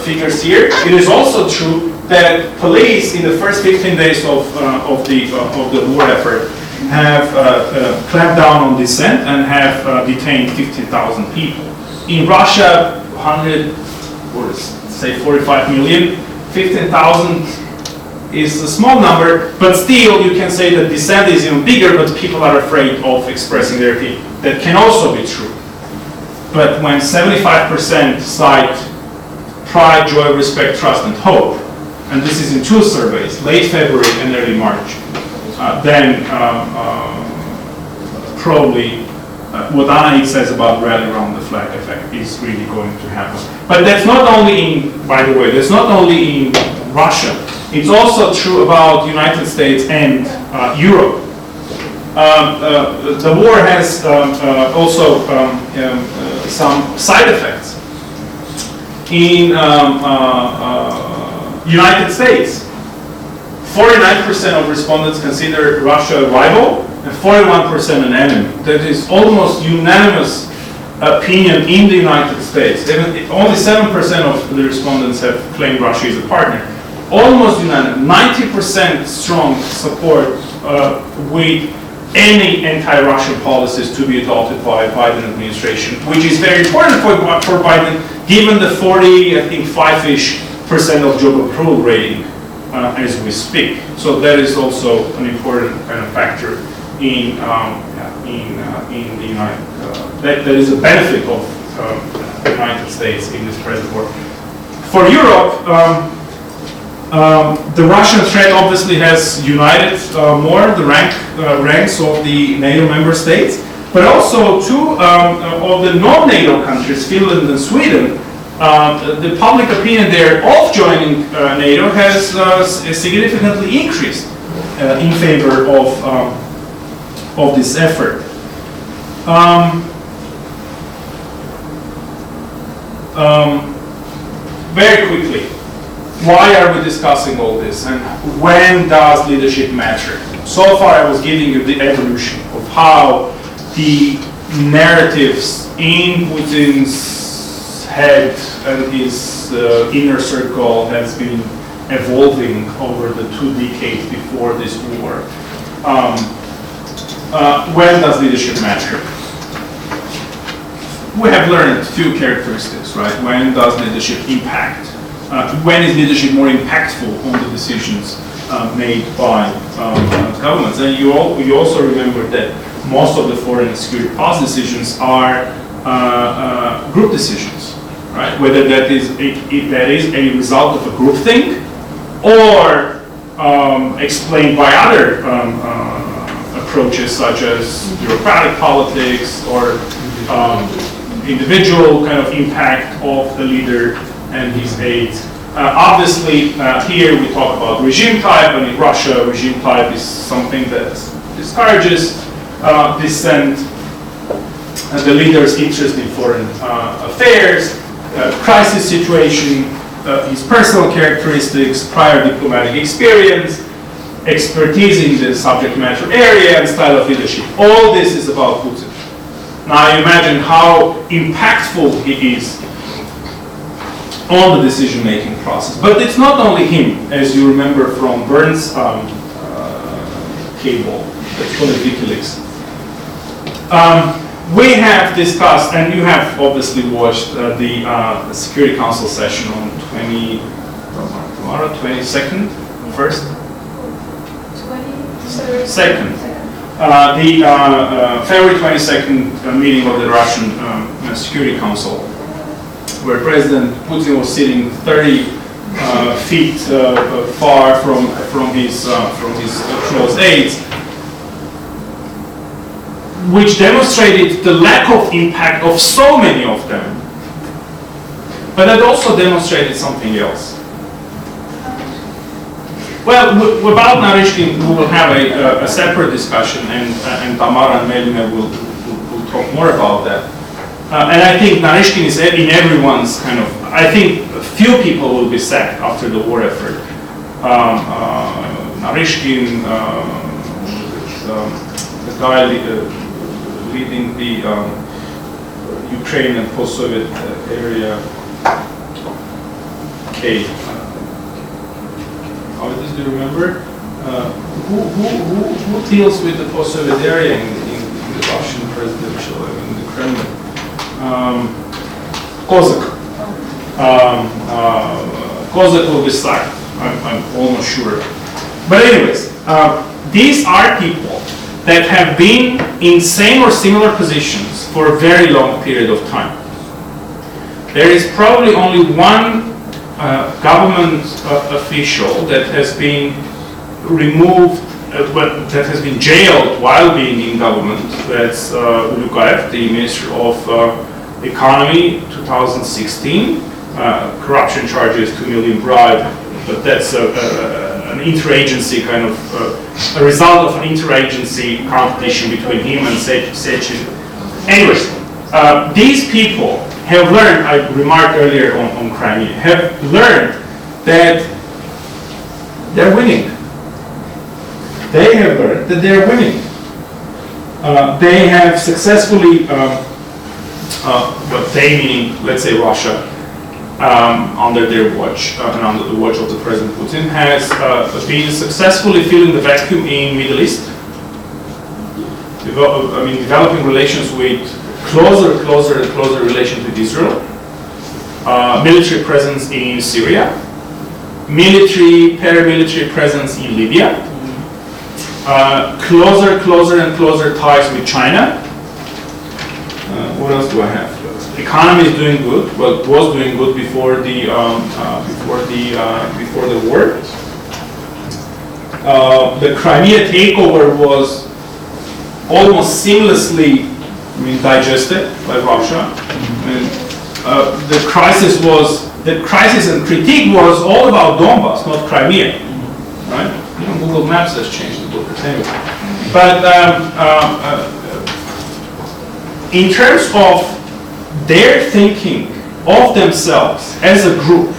figures here, it is also true that police in the first 15 days of the war effort have clamped down on dissent and have detained 50,000 people. In Russia, 45 million, 15,000 is a small number, but still you can say that dissent is even bigger, but people are afraid of expressing their opinion. That can also be true. But when 75% cite pride, joy, respect, trust, and hope, and this is in 2 surveys, late February and early March, then probably what Anna says about rally around the flag effect is really going to happen. But that's not only in, by the way, that's not only in Russia. It's also true about the United States and Europe. The war has also some side effects. In United States, 49% of respondents consider Russia a rival and 41% an enemy. That is almost unanimous opinion in the United States. Only 7% of the respondents have claimed Russia as a partner. Almost unanimous, 90% strong support with any anti-Russian policies to be adopted by Biden administration, which is very important for Biden, given the 45-ish% of job approval rating as we speak. So that is also an important kind of factor in the United. That is a benefit of the United States in this present war. For Europe, the Russian threat obviously has united more the ranks of the NATO member states, but also 2 of the non-NATO countries, Finland and Sweden. The public opinion there of joining NATO has significantly increased in favor of this effort. Very quickly, why are we discussing all this, and when does leadership matter? So far I was giving you the evolution of how the narratives in Putin's head and his inner circle has been evolving over the 2 decades before this war. When does leadership matter? We have learned a few characteristics, right? When does leadership impact? When is leadership more impactful on the decisions made by governments? And you also remember that most of the foreign and security policy decisions are group decisions, right? Whether that is a result of a group thing or explained by other approaches such as bureaucratic politics or individual kind of impact of the leader and his aides. Obviously, here we talk about regime type, and in Russia, regime type is something that discourages dissent, the leader's interest in foreign affairs, crisis situation, his personal characteristics, prior diplomatic experience, expertise in the subject matter area, and style of leadership. All this is about Putin. Now imagine how impactful he is on the decision-making process. But it's not only him, as you remember from Burns' cable, that's called WikiLeaks. We have discussed, and you have obviously watched the Security Council session on 22nd, first? 22nd. The February 22nd meeting of the Russian Security Council, where President Putin was sitting 30 feet far from his close aides, which demonstrated the lack of impact of so many of them. But it also demonstrated something else. Well, about Naryshkin, we will have a separate discussion, and Tamara and Melina will talk more about that. And I think Naryshkin is in everyone's kind of, I think few people will be sacked after the war effort. Naryshkin, the guy leading the Ukraine and post-Soviet area, how it is, do you remember? Who deals with the post-Soviet area in the Russian presidential, in the Kremlin? Kozak. Kozak will be sacked. I'm almost sure. But anyways, these are people that have been in same or similar positions for a very long period of time. There is probably only one government official that has been removed, that has been jailed while being in government. That's Lukaev, the Minister of Economy, 2016. Corruption charges, 2 million bribe, but that's an interagency kind of, a result of an interagency competition between him and Sechin. Anyways, these people have learned, I remarked earlier on Crimea, have learned that they're winning. They have learned that they're winning. They have successfully, but they meaning, let's say Russia, under their watch and under the watch of the President Putin, has been successfully filling the vacuum in Middle East. Developing relations with closer relations with Israel. Military presence in Syria. Paramilitary presence in Libya. Closer and closer ties with China. What else do I have? Economy is doing good. Well, it was doing good before the war. The Crimea takeover was almost seamlessly, digested by Russia. The crisis and critique was all about Donbass, not Crimea, right? Google Maps has changed the book. But in terms of their thinking of themselves as a group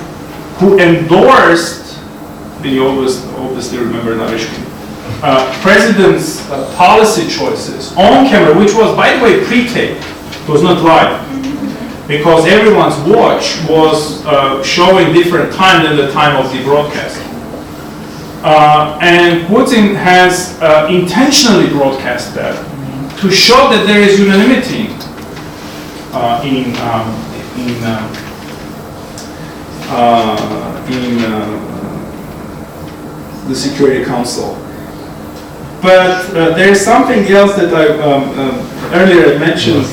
who endorsed, you obviously remember Narishkin, president's policy choices on camera, which was, by the way, pre-taped, it was not live, because everyone's watch was showing different time than the time of the broadcast. And Putin has intentionally broadcast that to show that there is unanimity in the Security Council. But there is something else that I earlier mentioned,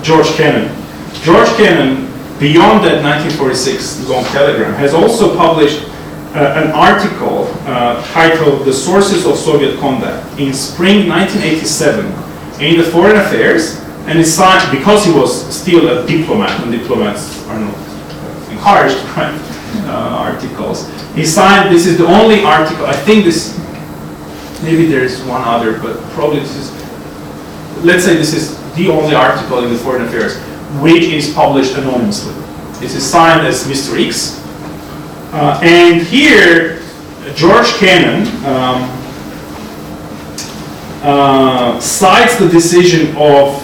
George Kennan. George Kennan, beyond that 1946 long telegram, has also published an article titled "The Sources of Soviet Conduct" in spring 1987 in the Foreign Affairs, and it's signed because he was still a diplomat, and diplomats are not encouraged to write articles. He signed. This is the only article. I think this. Maybe there is one other, but probably this is. Let's say this is the only article in the Foreign Affairs which is published anonymously. This is signed as Mr. X. And here, George Kennan cites the decision of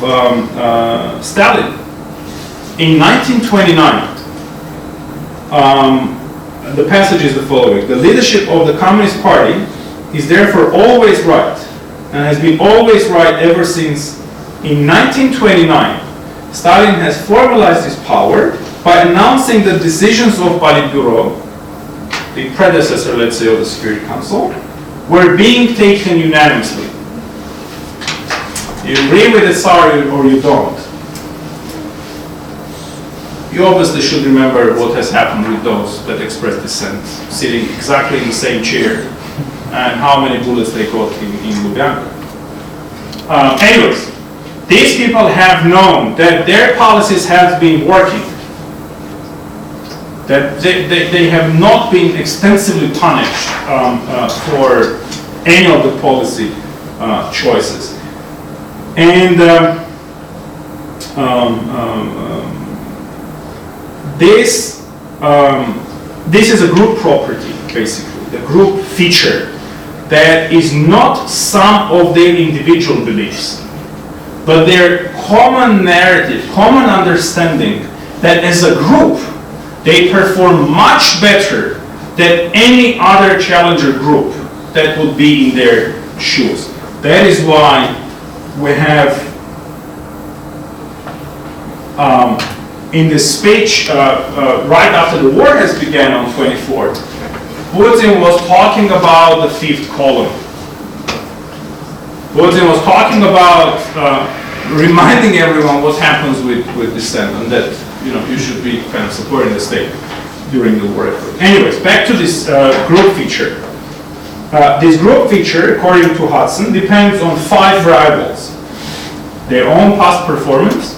Stalin in 1929. The passage is the following: "The leadership of the Communist Party is therefore always right, and has been always right ever since. In 1929, Stalin has formalized his power by announcing the decisions of Politburo, the predecessor, let's say, of the Security Council, were being taken unanimously." You agree with the Tsar or you don't? You obviously should remember what has happened with those that expressed dissent, sitting exactly in the same chair, and how many bullets they got in Lubyanka. Anyways, these people have known that their policies have been working, that they have not been extensively punished for any of the policy choices. And this is a group property, basically, the group feature that is not some of their individual beliefs, but their common narrative, common understanding that as a group they perform much better than any other challenger group that would be in their shoes. That is why we have in the speech right after the war has begun on 24th, Putin was talking about the fifth column. Putin was talking about reminding everyone what happens with dissent, and that you should be kind of supporting the state during the war effort. Anyways, back to this group feature. This group feature, according to Hudson, depends on 5 variables: their own past performance,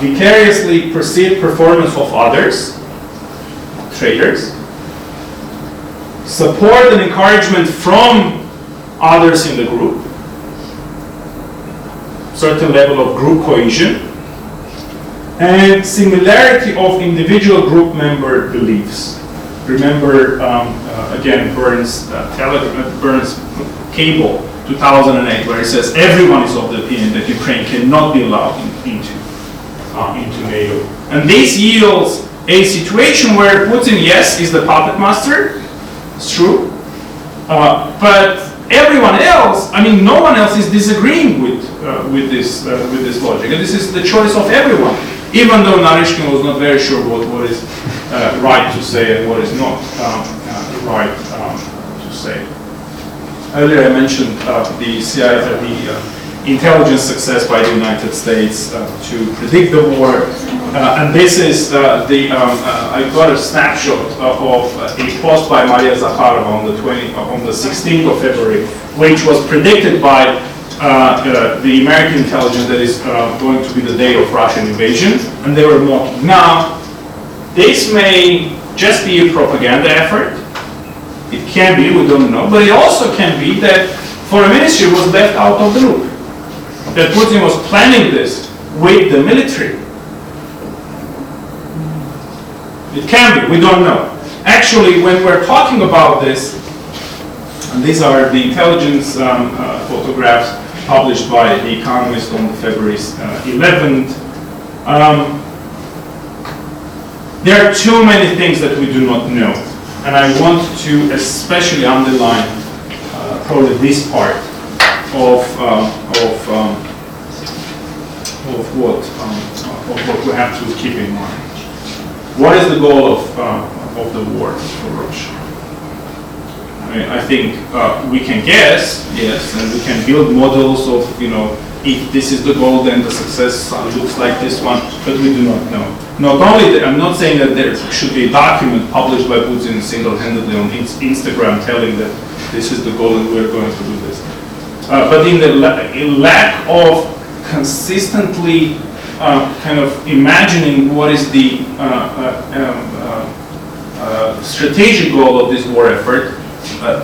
vicariously perceived performance of others, traders, support and encouragement from others in the group, certain level of group cohesion, and similarity of individual group member beliefs. Remember, again, Burns' cable, 2008, where it says everyone is of the opinion that Ukraine cannot be allowed into NATO. And this yields a situation where Putin, yes, is the puppet master, it's true, but everyone else, no one else is disagreeing with this logic, and this is the choice of everyone. Even though Narishkin was not very sure what is right to say and what is not right to say. Earlier I mentioned the CIA, the intelligence success by the United States to predict the war, and this is I got a snapshot of a post by Maria Zakharova on the 16th of February, which was predicted by the American intelligence that is going to be the day of Russian invasion, and they were mocking. Now, this may just be a propaganda effort. It can be, we don't know, but it also can be that foreign ministry was left out of the loop. That Putin was planning this with the military. It can be, we don't know. Actually, when we're talking about this, and these are the intelligence photographs published by The Economist on February 11th. There are too many things that we do not know, and I want to especially underline probably this part of what we have to keep in mind. What is the goal of the war for Russia? I think we can guess, yes, and we can build models of, if this is the goal, then the success looks like this one, but we do not know. Not only that, I'm not saying that there should be a document published by Putin single-handedly on Instagram telling that this is the goal and we're going to do this. But in the lack of consistently kind of imagining what is the strategic goal of this war effort,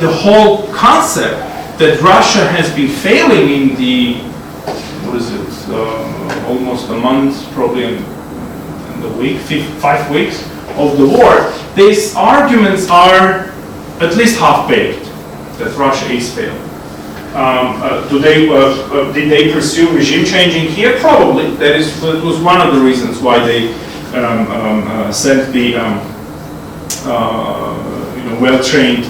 the whole concept that Russia has been failing in the, almost a month, probably in the week, 5 weeks of the war, these arguments are at least half-baked, that Russia is failing. Did they pursue regime changing here? Probably. That was one of the reasons why they sent the well-trained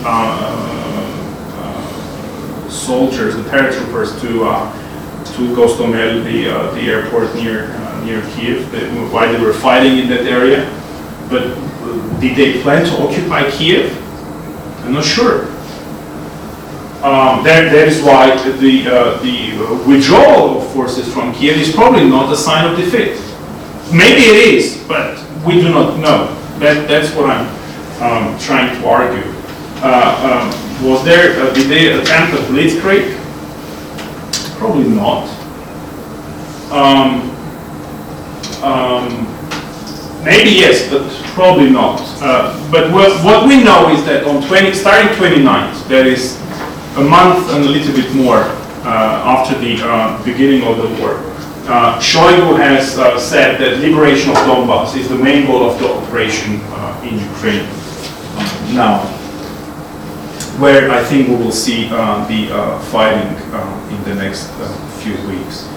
soldiers, the paratroopers, to Gostomel, the airport near Kiev, why they were fighting in that area. But did they plan to occupy Kiev? I'm not sure. That is why the withdrawal of forces from Kiev is probably not a sign of defeat. Maybe it is, but we do not know. That's what I'm trying to argue. Did they attempt a blitzkrieg? Probably not. Maybe yes, but probably not. But what we know is that starting 29th, that is a month and a little bit more after the beginning of the war, Shoigu has said that liberation of Donbass is the main goal of the operation in Ukraine now, where I think we will see the fighting in the next few weeks.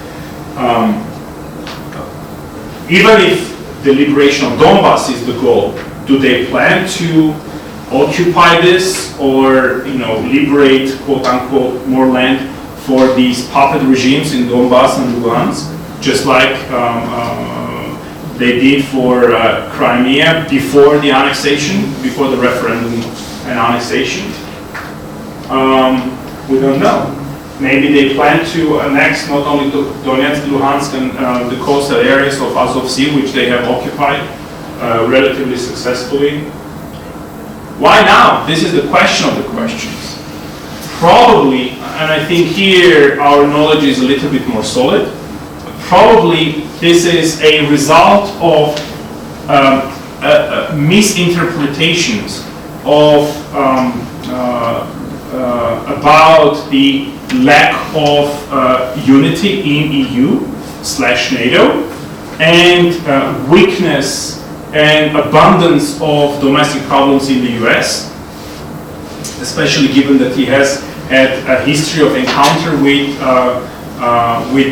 Even if the liberation of Donbass is the goal, do they plan to occupy this or liberate, quote unquote, more land for these puppet regimes in Donbass and Lugansk? just like they did for Crimea before the annexation, before the referendum and annexation. We don't know. Maybe they plan to annex not only Donetsk, Luhansk, and the coastal areas of Azov Sea, which they have occupied relatively successfully. Why now? This is the question of the questions. Probably, and I think here our knowledge is a little bit more solid, probably this is a result of misinterpretations of about the lack of unity in EU/NATO and weakness and abundance of domestic problems in the US, especially given that he has had a history of encounter with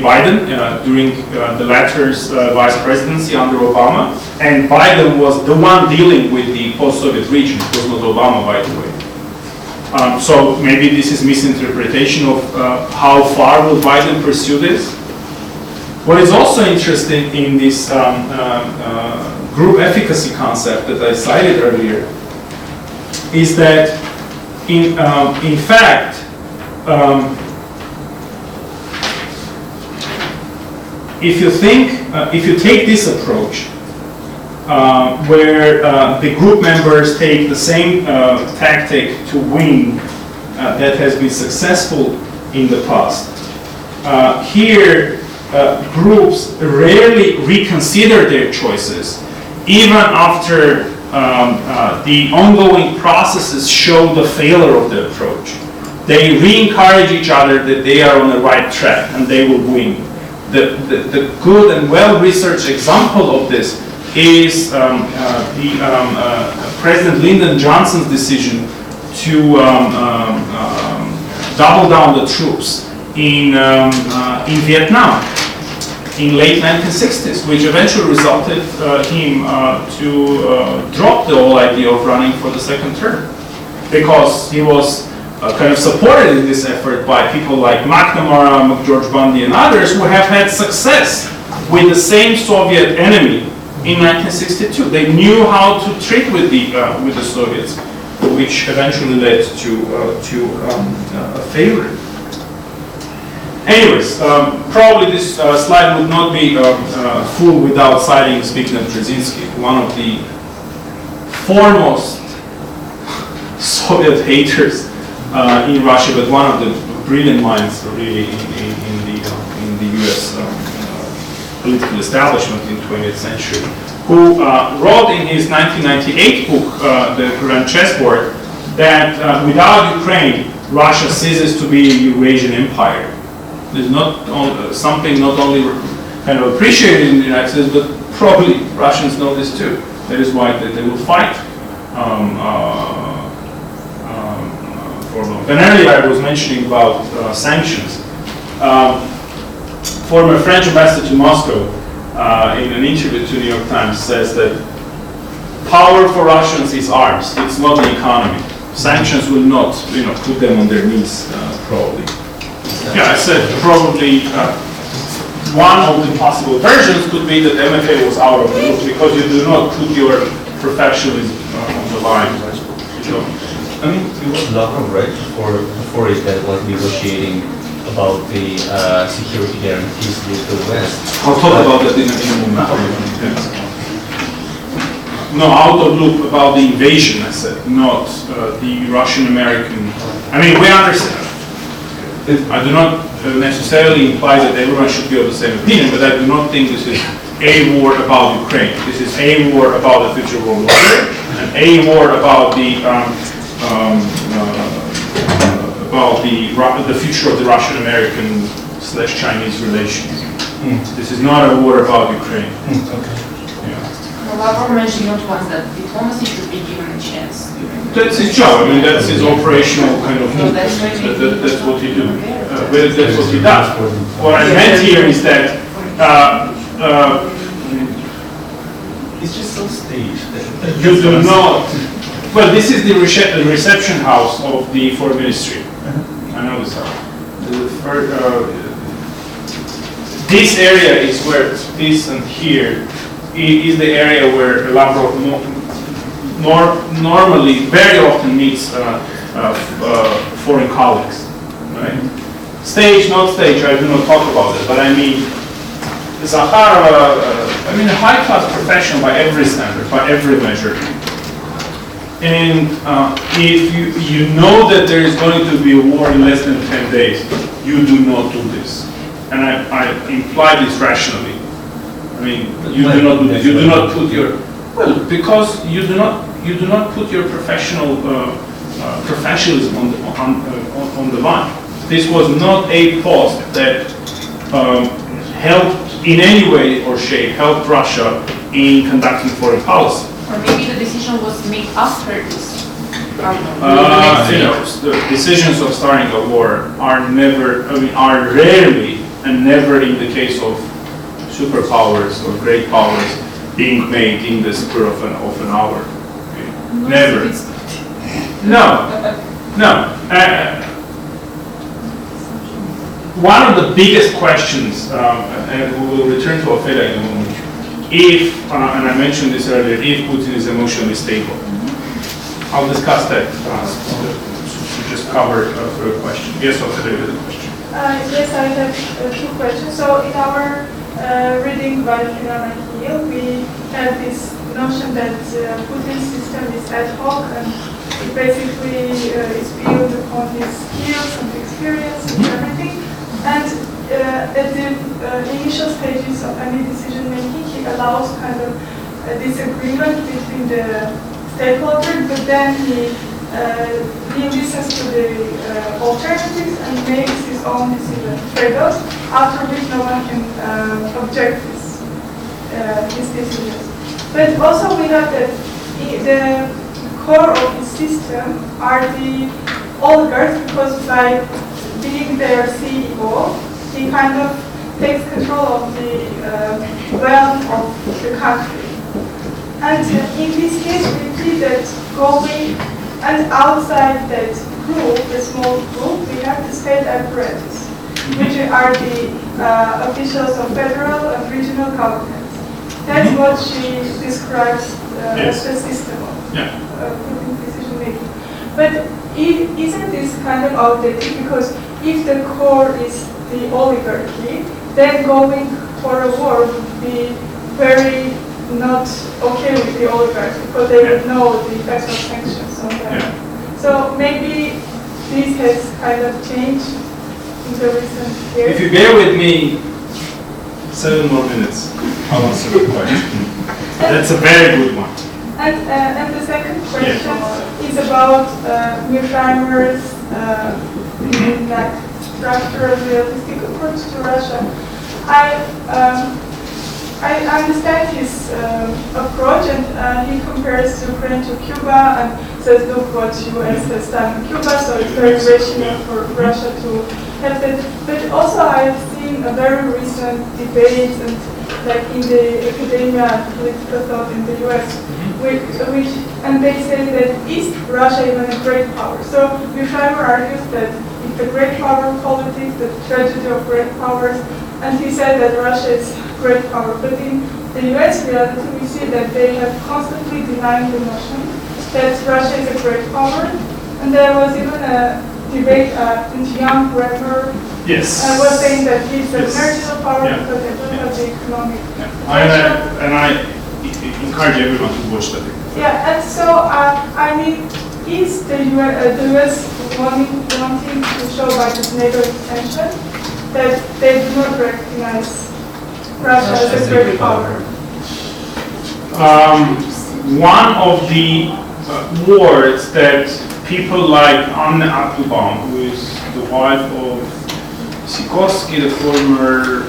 Biden during the latter's vice presidency under Obama, and Biden was the one dealing with the post-Soviet region. It was not Obama, by the way. So maybe this is misinterpretation of how far will Biden pursue this. What is also interesting in this group efficacy concept that I cited earlier is that in fact if you take this approach where the group members take the same tactic to win that has been successful in the past. Here, groups rarely reconsider their choices, even after the ongoing processes show the failure of the approach. They re-encourage each other that they are on the right track and they will win. The good and well-researched example of this is President Lyndon Johnson's decision to double down the troops in Vietnam in late 1960s, which eventually resulted him to drop the whole idea of running for the second term, because he was kind of supported in this effort by people like McNamara, McGeorge Bundy, and others who have had success with the same Soviet enemy in 1962. They knew how to trick with the Soviets, which eventually led to a failure. Anyways, probably this slide would not be full without citing Zbigniew Brzezinski, one of the foremost Soviet haters in Russia, but one of the brilliant minds really in the U.S. Political establishment in the 20th century, who wrote in his 1998 book, The Grand Chessboard, that without Ukraine, Russia ceases to be a Eurasian empire. It's not something not only kind of appreciated in the United States, but probably Russians know this too. That is why they will fight for long. And earlier I was mentioning about sanctions. Former French ambassador to Moscow, in an interview to New York Times, says that power for Russians is arms. It's not the economy. Sanctions will not, put them on their knees, probably. Yeah, I said probably one of the possible versions could be that MFA was out of the loop because you do not put your professionalism on the line. I mean, it was Lavrov, right, before it that was negotiating about the security guarantees with the West. I'll talk about that in a moment. No, out of loop about the invasion, I said, not the Russian-American. I mean, we understand. I do not necessarily imply that everyone should be of the same opinion, but I do not think this is a war about Ukraine. This is a war about the future world order, and a war about the future of the Russian-American/Chinese relations. This is not a war about Ukraine. Okay. Lavrov mentioned not once that diplomacy should be given a chance. That's his job. I mean, that's his operational kind of move. That's what he do. That's what he does. What I meant here is that it's just so staged. you do not. Well, this is the reception house of the foreign ministry. I know this house. this area is where this and here is the area where Lavrov normally, very often meets foreign colleagues, right? Stage, not stage, I do not talk about it, but I mean, Zakharova, I mean, a high-class professional by every standard, by every measure. And if you know that there is going to be a war in less than 10 days, you do not do this. And I imply this rationally. I mean, you do not do this. You do not put your, well, because you do not put your professionalism on the line. This was not a post that helped in any way or shape helped Russia in conducting foreign policy. Or maybe the decision was made after this. The decisions of starting a war are rarely and never in the case of superpowers or great powers being made in the spur of an hour. Okay. Never. No. One of the biggest questions, and we will return to Ophelia in a moment, if, and I mentioned this earlier, if Putin is emotionally stable. I'll discuss that to just cover for a question. Yes, Ophelia, with a question. Yes, I have two questions. So in our reading by Fiona Hill, we have this notion that Putin's system is ad hoc and it basically is built upon his skills and experience and everything. And at the initial stages of any decision making, he allows kind of a disagreement between the stakeholders, but then he listens to the alternatives and makes his own decision trade-offs, after which no one can object his decisions. But also we have that the core of the system are the oligarchs, because by being their CEO, he kind of takes control of the wealth of the country. And in this case, we see that going and outside that group, the small group, we have the state apparatus, which are the officials of federal and regional governments. That's what she describes as the system of decision making. But isn't this kind of outdated? Because if the core is the oligarchy, then going for a war would be very not okay with the oligarchy, because they would know the effects of sanctions on them. So maybe this has kind of changed in the recent years. If you bear with me 7 more minutes, I'll answer the question. That's a very good one. And the second question is about Misheimer's structural realistic approach to Russia. I understand his approach, and he compares Ukraine to Cuba and says, look what US has done in Cuba, so it's very rational for Russia to have that. But also I've seen a very recent debate and like in the academia and political thought in the US, and they say that is Russia even a great power? So Misheimer argues that it's a great power politics, the tragedy of great powers, and he said that Russia is great power. But in the US reality, we see that they have constantly denied the notion that Russia is a great power. And there was even a debate in Young Rapper was saying that he's a marginal power because they don't have the economic. And I encourage everyone to watch that. Yeah, and so I mean, is the US wanting to show by this NATO extension that they do not recognize Russia as a great power? One of the words that people like Anne Applebaum, who is the wife of Sikorski, the former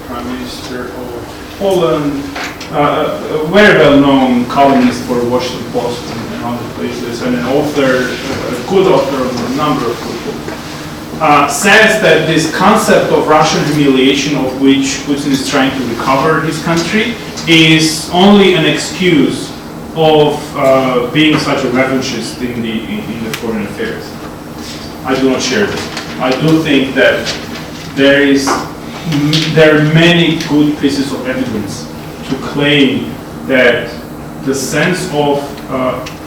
Prime Minister of Poland, a very well-known columnist for Washington Post and other places, and an author, a good author on a number of books, says that this concept of Russian humiliation, of which Putin is trying to recover his country, is only an excuse of being such a revanchist in the foreign affairs. I do not share this. I do think that there is there are many good pieces of evidence to claim that the sense of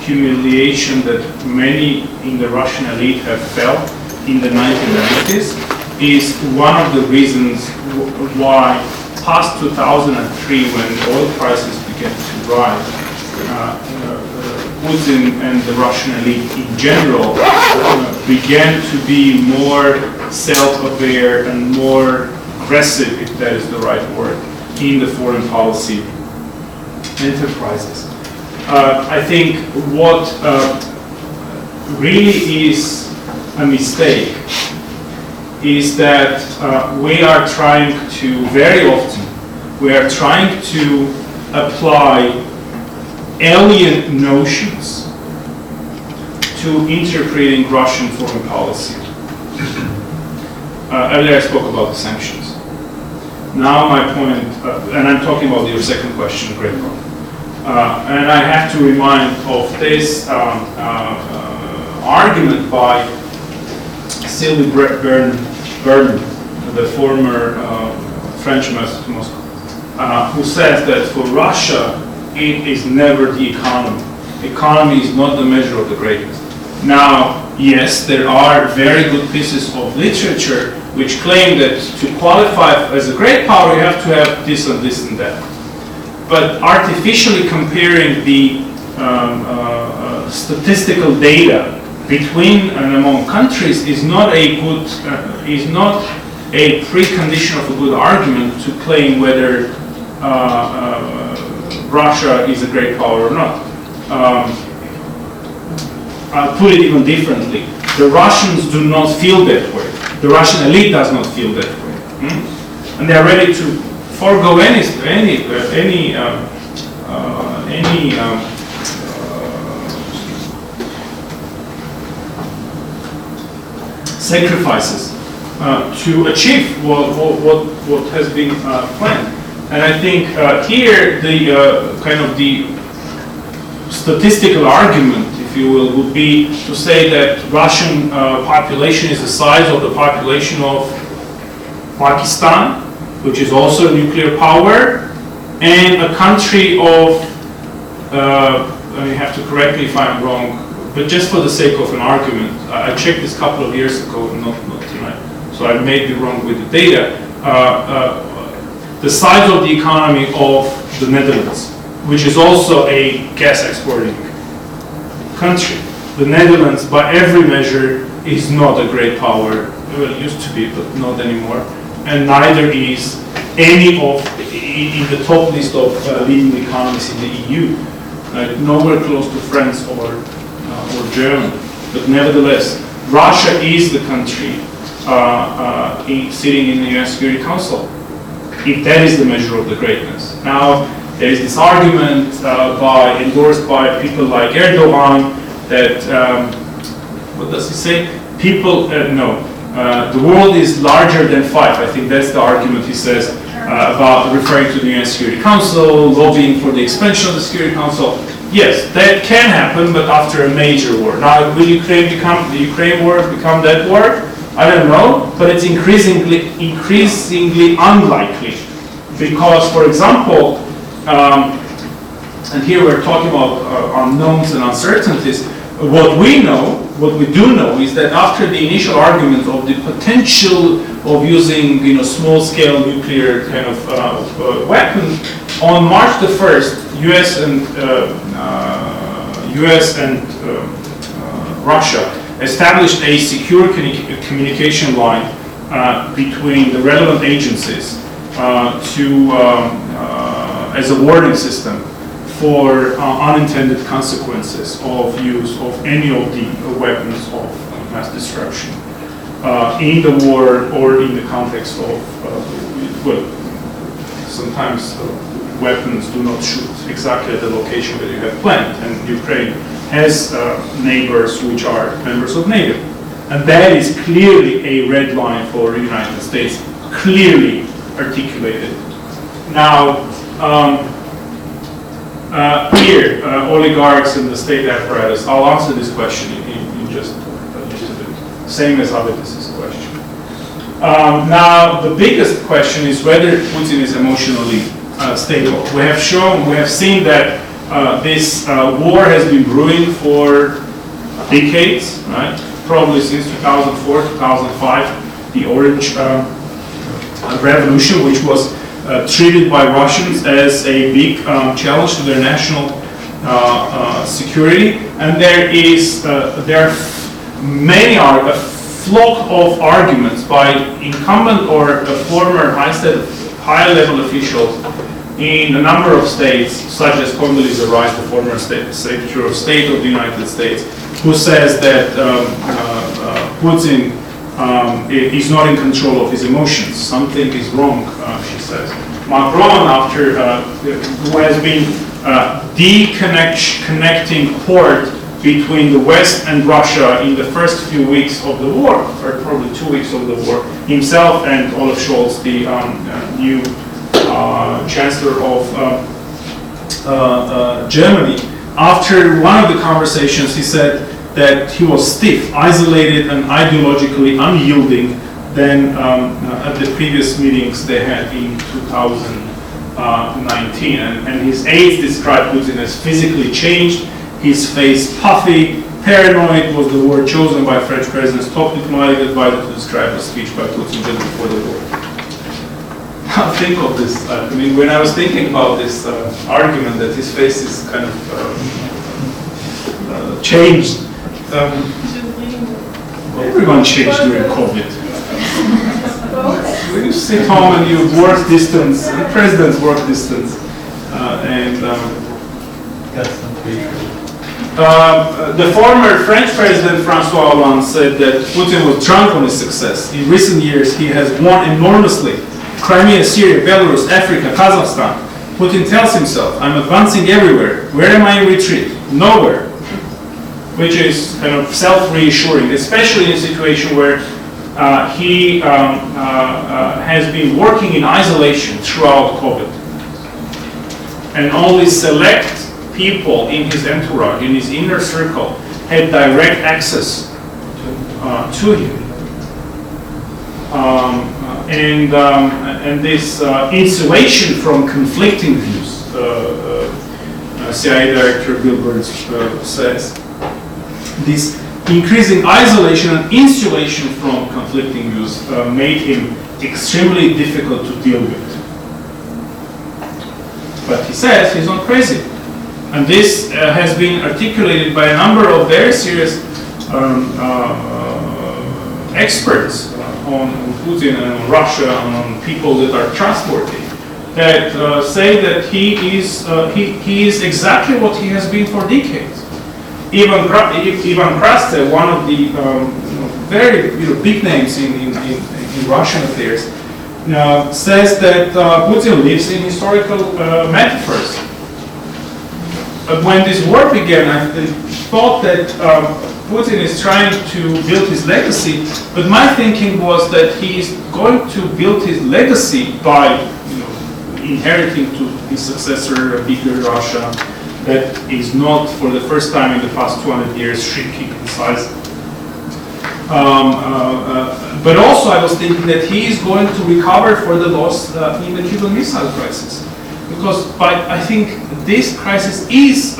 humiliation that many in the Russian elite have felt in the 1990s is one of the reasons why past 2003, when oil prices began to rise, Putin and the Russian elite in general began to be more self-aware and more aggressive, if that is the right word, in the foreign policy enterprises. I think what really is a mistake is that we are trying to, very often, we are trying to apply alien notions to interpreting Russian foreign policy. Earlier I spoke about the sanctions. Now my point, and I'm talking about your second question, great one. And I have to remind of this argument by Sylvie Bern, the former French ambassador to Moscow, who says that for Russia, it is never the economy. Economy is not the measure of the greatness. Now, yes, there are very good pieces of literature which claim that to qualify as a great power, you have to have this and this and that. But artificially comparing the statistical data between and among countries is not a good, is not a precondition of a good argument to claim whether Russia is a great power or not. I'll put it even differently. The Russians do not feel that way. The Russian elite does not feel that way, and they are ready to forego any sacrifices to achieve what has been planned. And I think here the kind of the statistical argument, if you will, would be to say that Russian population is the size of the population of Pakistan, which is also a nuclear power, and a country of, you have to correct me if I'm wrong, but just for the sake of an argument, I checked this a couple of years ago, not tonight, so I may be wrong with the data, the size of the economy of the Netherlands, which is also a gas exporting country. The Netherlands, by every measure, is not a great power. Well, it used to be, but not anymore. And neither is any of in the top list of leading economies in the EU. Nowhere close to France or Germany. But nevertheless, Russia is the country sitting in the UN Security Council, if that is the measure of the greatness. Now, there is this argument endorsed by people like Erdogan that, what does he say? People, the world is larger than five. I think that's the argument he says about referring to the UN Security Council, lobbying for the expansion of the Security Council. Yes, that can happen, but after a major war. Now, will the Ukraine war become that war? I don't know, but it's increasingly unlikely. Because, for example, and here we're talking about unknowns and uncertainties, what we do know is that after the initial argument of the potential of using, small-scale nuclear kind of weapons, on March the 1st, US and Russia established a secure communication line between the relevant agencies as a warning system for unintended consequences of use of any of the weapons of mass destruction in the war or in the context of, sometimes weapons do not shoot exactly at the location that you have planned, and Ukraine has neighbors which are members of NATO. And that is clearly a red line for the United States, clearly articulated. Now, here, oligarchs and the state apparatus, I'll answer this question in just a little bit, same as Avitis's question. Now, the biggest question is whether Putin is emotionally stable. We have seen that this war has been brewing for decades, right? Probably since 2004, 2005, the Orange Revolution, which was treated by Russians as a big challenge to their national security, and there are many a flock of arguments by incumbent or former high-level officials in a number of states, such as Condoleezza Rice, the former Secretary of State of the United States, who says that Putin is not in control of his emotions. Something is wrong, she says. Macron, who has been connecting port between the West and Russia in the first few weeks of the war, or probably 2 weeks of the war, himself and Olaf Scholz, the new Chancellor of Germany. After one of the conversations, he said that he was stiff, isolated, and ideologically unyielding than at the previous meetings they had in 2019. And his aides described Putin as physically changed, his face puffy, paranoid was the word chosen by French President's top diplomatic advisor to describe the speech by Putin just before the war. Now think of this. I mean, when I was thinking about this argument that his face is kind of changed, everyone changed during COVID. When you sit home and you work distance, and presidents work distance, the former French President François Hollande said that Putin was drunk on his success. In recent years, he has won enormously. Crimea, Syria, Belarus, Africa, Kazakhstan. Putin tells himself, I'm advancing everywhere. Where am I in retreat? Nowhere. Which is kind of self-reassuring, especially in a situation where he has been working in isolation throughout COVID. And only select people in his entourage, in his inner circle, had direct access to him. And this insulation from conflicting views, CIA Director Bill Burns says, this increasing isolation and insulation from conflicting views made him extremely difficult to deal with. But he says he's not crazy. And this has been articulated by a number of very serious experts on Putin and on Russia and on people that are trustworthy, that say that he is exactly what he has been for decades. Ivan Krastev, one of the very big names in Russian affairs, says that Putin lives in historical metaphors. When this war began, I thought that Putin is trying to build his legacy, but my thinking was that he is going to build his legacy by inheriting to his successor a bigger Russia that is not, for the first time in the past 200 years, shrinking in size. But also I was thinking that he is going to recover for the loss in the Cuban Missile Crisis. Because I think this crisis is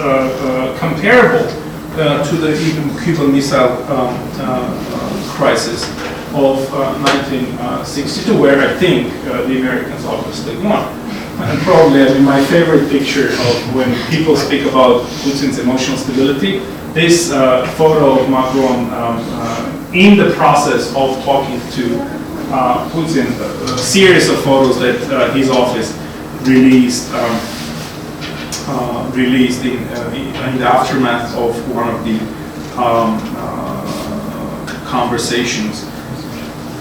comparable to the Cuban Missile Crisis of 1962, where I think the Americans obviously won. And probably my favorite picture of when people speak about Putin's emotional stability, this photo of Macron in the process of talking to Putin, a series of photos that his office released in the aftermath of one of the conversations.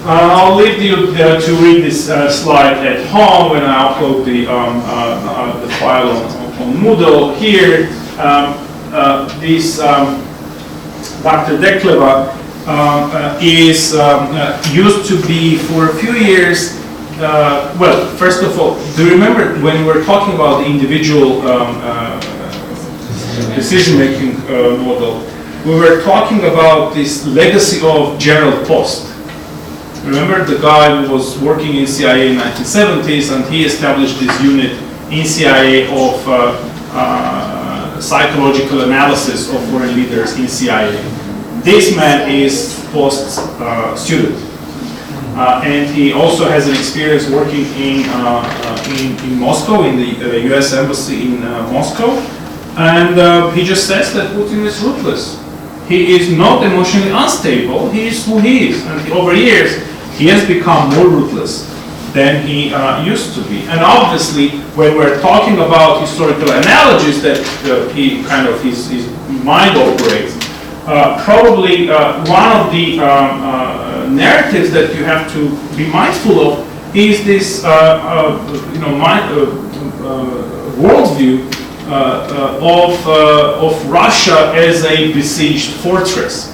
I'll leave you to read this slide at home when I upload the file on Moodle. Here, this Dr. Dekleva is used to be for a few years. Well, first of all, do you remember when we were talking about the individual decision-making model? We were talking about this legacy of Gerald Post. Remember the guy who was working in CIA in 1970s, and he established this unit in CIA of psychological analysis of foreign leaders in CIA. This man is post-student. And he also has an experience working in Moscow, in the US Embassy in Moscow. And he just says that Putin is ruthless. He is not emotionally unstable, he is who he is. And over years, he has become more ruthless than he used to be. And obviously, when we're talking about historical analogies that he kind of, his mind operates, probably one of the narratives that you have to be mindful of is this worldview of Russia as a besieged fortress.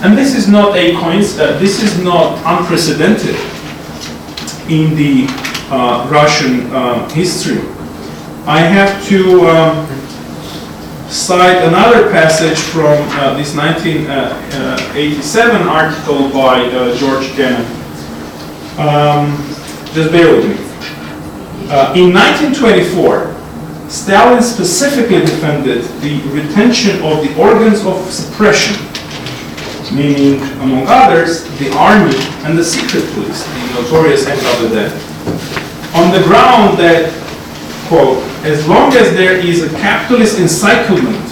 And this is not a coincidence. This is not unprecedented in the Russian history. I have to cite another passage from this 1987 article by George Kennan. Just bear with me. In 1924, Stalin specifically defended the retention of the organs of suppression, meaning, among others, the army and the secret police, the notorious NKVD, on the ground that, quote, as long as there is a capitalist encirclement,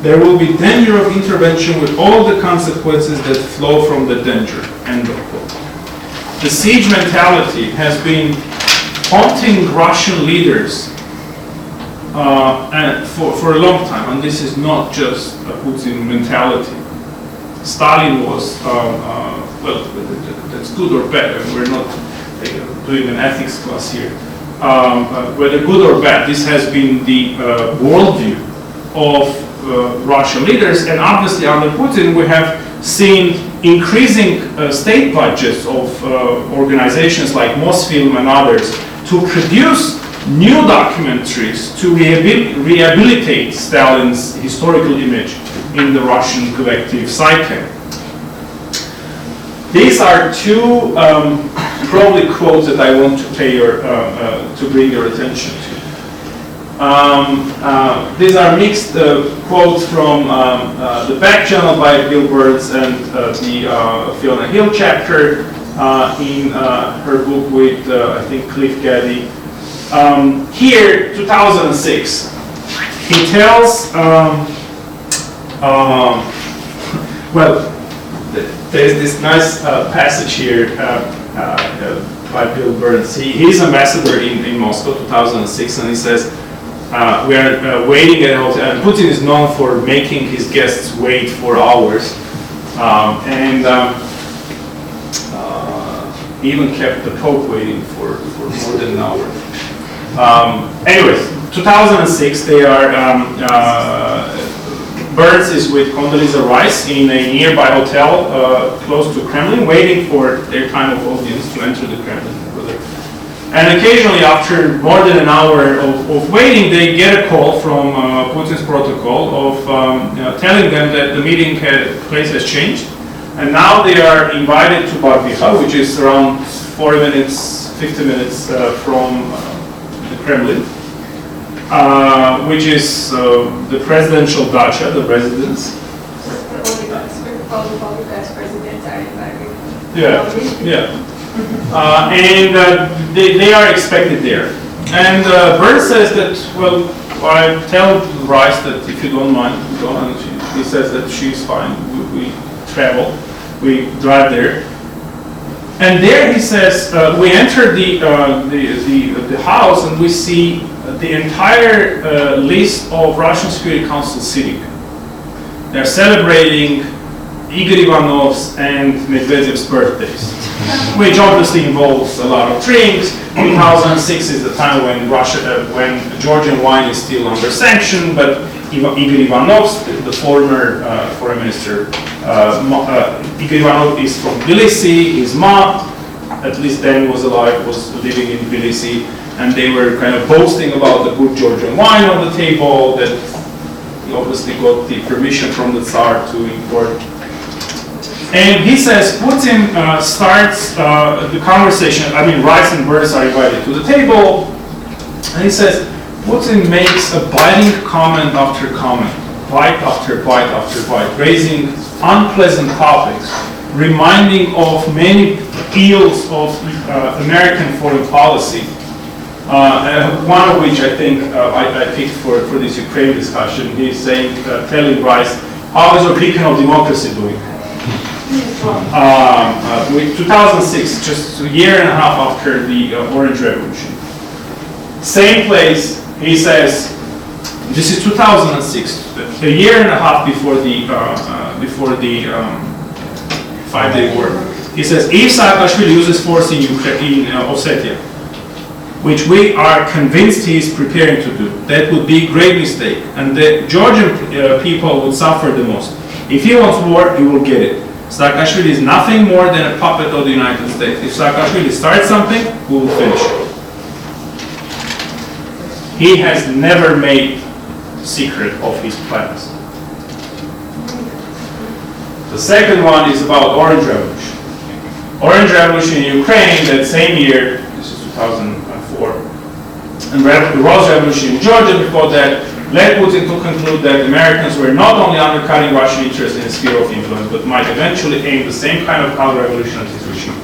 there will be danger of intervention with all the consequences that flow from the danger, end of quote. The siege mentality has been haunting Russian leaders and for a long time, and this is not just a Putin mentality. Stalin was, well, that's good or bad, and we're not doing an ethics class here. Whether good or bad, this has been the worldview of Russian leaders, and obviously under Putin we have seen increasing state budgets of organizations like Mosfilm and others to produce new documentaries to rehabilitate Stalin's historical image in the Russian collective psyche. These are two probably quotes that I want to pay to bring your attention to. These are mixed quotes from the back channel by Bill Burns and the Fiona Hill chapter in her book with, I think, Cliff Gaddy. Here, 2006, he tells, well, there's this nice passage here by Bill Burns. He's ambassador in Moscow, 2006, and he says, we are waiting at a hotel, and Putin is known for making his guests wait for hours, and he even kept the Pope waiting for more than an hour. Anyways, 2006, they are, Burns is with Condoleezza Rice in a nearby hotel close to Kremlin, waiting for their time of audience to enter the Kremlin. And occasionally, after more than an hour of waiting, they get a call from Putin's protocol of telling them that the meeting place has changed, and now they are invited to Barvicha, which is around 40 minutes, 50 minutes from the Kremlin, which is the presidential dacha, the residence. All the oligarchs presidents are invited. Yeah. And they are expected there. And Burns says that, well, I tell Rice that if you don't mind, go, and he says that she's fine. We travel, we drive there. And there he says, we enter the house and we see the entire list of Russian Security Council sitting. They're celebrating Igor Ivanov's and Medvedev's birthdays, which obviously involves a lot of drinks. 2006 is the time when when Georgian wine is still under sanction, but Igor Ivanov's, the former foreign minister, Igor Ivanov is from Tbilisi. His mom, at least then was alive, was living in Tbilisi, and they were kind of boasting about the good Georgian wine on the table that he obviously got the permission from the Tsar to import. And he says Putin starts the conversation. I mean, rice and birds are invited to the table, and he says Putin makes a biting comment after comment, bite after bite after bite, raising unpleasant topics, reminding of many ills of American foreign policy. One of which I think I picked for this Ukraine discussion. He's saying, telling Rice, how is your beacon of democracy doing? With 2006, just a year and a half after the Orange Revolution. Same place, he says, this is 2006, a year and a half before the 5-day war. He says, if Saakashvili uses force in Ossetia, which we are convinced he is preparing to do, that would be a great mistake, and the Georgian people would suffer the most. If he wants war, he will get it. Saakashvili is nothing more than a puppet of the United States. If Saakashvili starts something, we will finish it. He has never made secret of his plans. The second one is about Orange Revolution. Orange Revolution in Ukraine that same year, this is 2004, and the Rose Revolution in Georgia before that, led Putin to conclude that Americans were not only undercutting Russian interests in the sphere of influence, but might eventually aim the same kind of counter-revolution at his regime.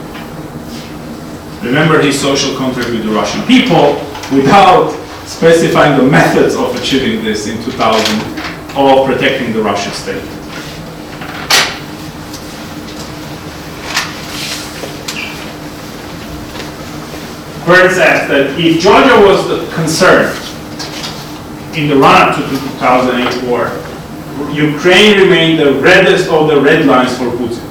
Remember his social contract with the Russian people, without specifying the methods of achieving this in 2000, of protecting the Russian state. Burns asked that if Georgia was the concern in the run-up to the 2008 war, Ukraine remained the reddest of the red lines for Putin.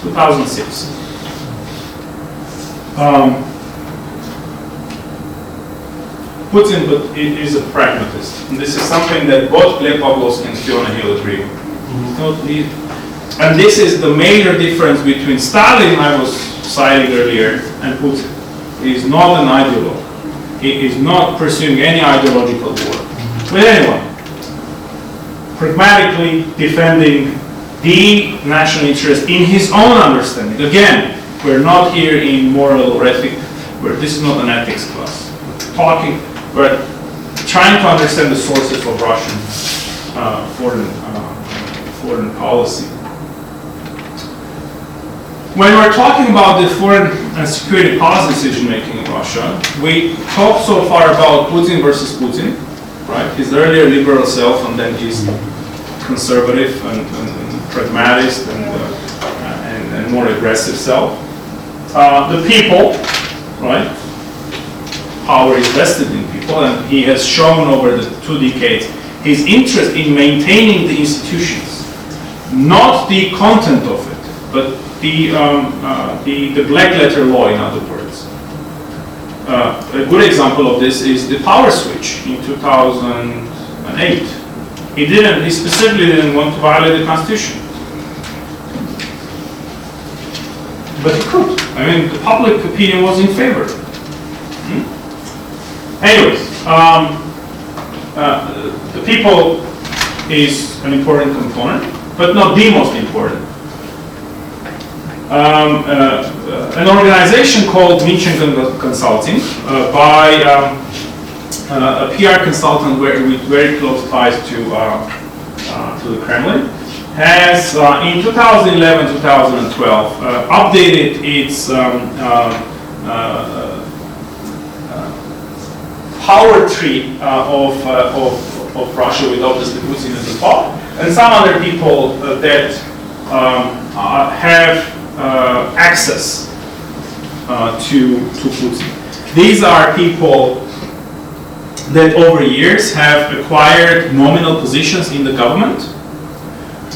2006. Putin is a pragmatist. And this is something that both Gleb Pavlovsky and Fiona Hill agree on. And this is the major difference between Stalin, I was citing earlier, and Putin. He is not an ideologue. He is not pursuing any ideological war with anyone. Pragmatically defending the national interest in his own understanding. Again, we're not here in moral or ethic, this is not an ethics class. We're trying to understand the sources of Russian foreign policy. When we're talking about the foreign and security policy decision making in Russia, we talked so far about Putin versus Putin, right? His earlier liberal self, and then his conservative and pragmatist and more aggressive self. The people, right? Power is vested in people, and he has shown over the 2 decades his interest in maintaining the institutions, not the content of it, but the black letter law, in other words. A good example of this is the power switch in 2008. He specifically didn't want to violate the Constitution. But he could. I mean, the public opinion was in favor. Anyways, the people is an important component, but not the most important. An organization called Minchin Consulting by a PR consultant with very close ties to the Kremlin has in 2011-2012 updated its power tree of Russia, with obviously Putin at the top, and some other people that have access to Putin. These are people that over years have acquired nominal positions in the government,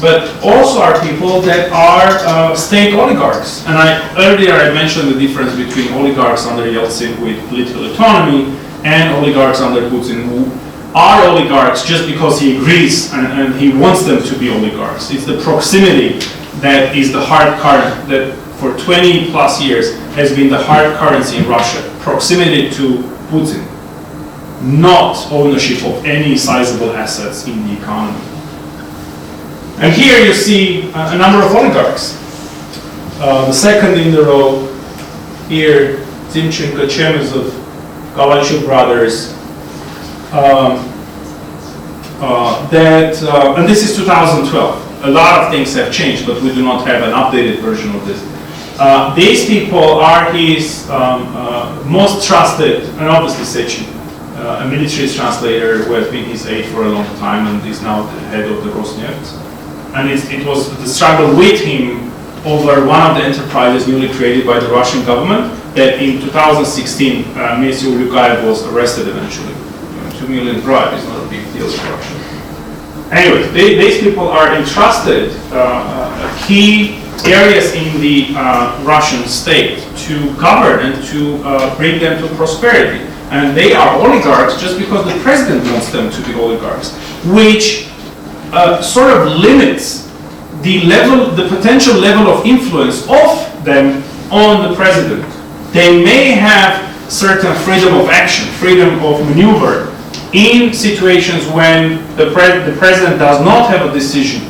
but also are people that are state oligarchs. And earlier I mentioned the difference between oligarchs under Yeltsin with political autonomy and oligarchs under Putin, who are oligarchs just because he agrees and he wants them to be oligarchs. It's the proximity that is the hard current that for 20 plus years has been the hard currency in Russia. Proximity to Putin, not ownership of any sizable assets in the economy. And here you see a number of oligarchs. The second in the row here, Zimchenko, Chemezov, Kovalchuk brothers. And this is 2012. A lot of things have changed, but we do not have an updated version of this. These people are his most trusted, and obviously Sechin, a military translator who has been his aide for a long time and is now the head of the Rosneft. And it was the struggle with him over one of the enterprises newly created by the Russian government that in 2016, Mr. Ulyukayev was arrested eventually. 2 million bribe is not a big deal in Russia. Anyway, these people are entrusted key areas in the Russian state to govern and to bring them to prosperity. And they are oligarchs just because the president wants them to be oligarchs, which sort of limits the potential level of influence of them on the president. They may have certain freedom of action, freedom of maneuver in situations when the president does not have a decision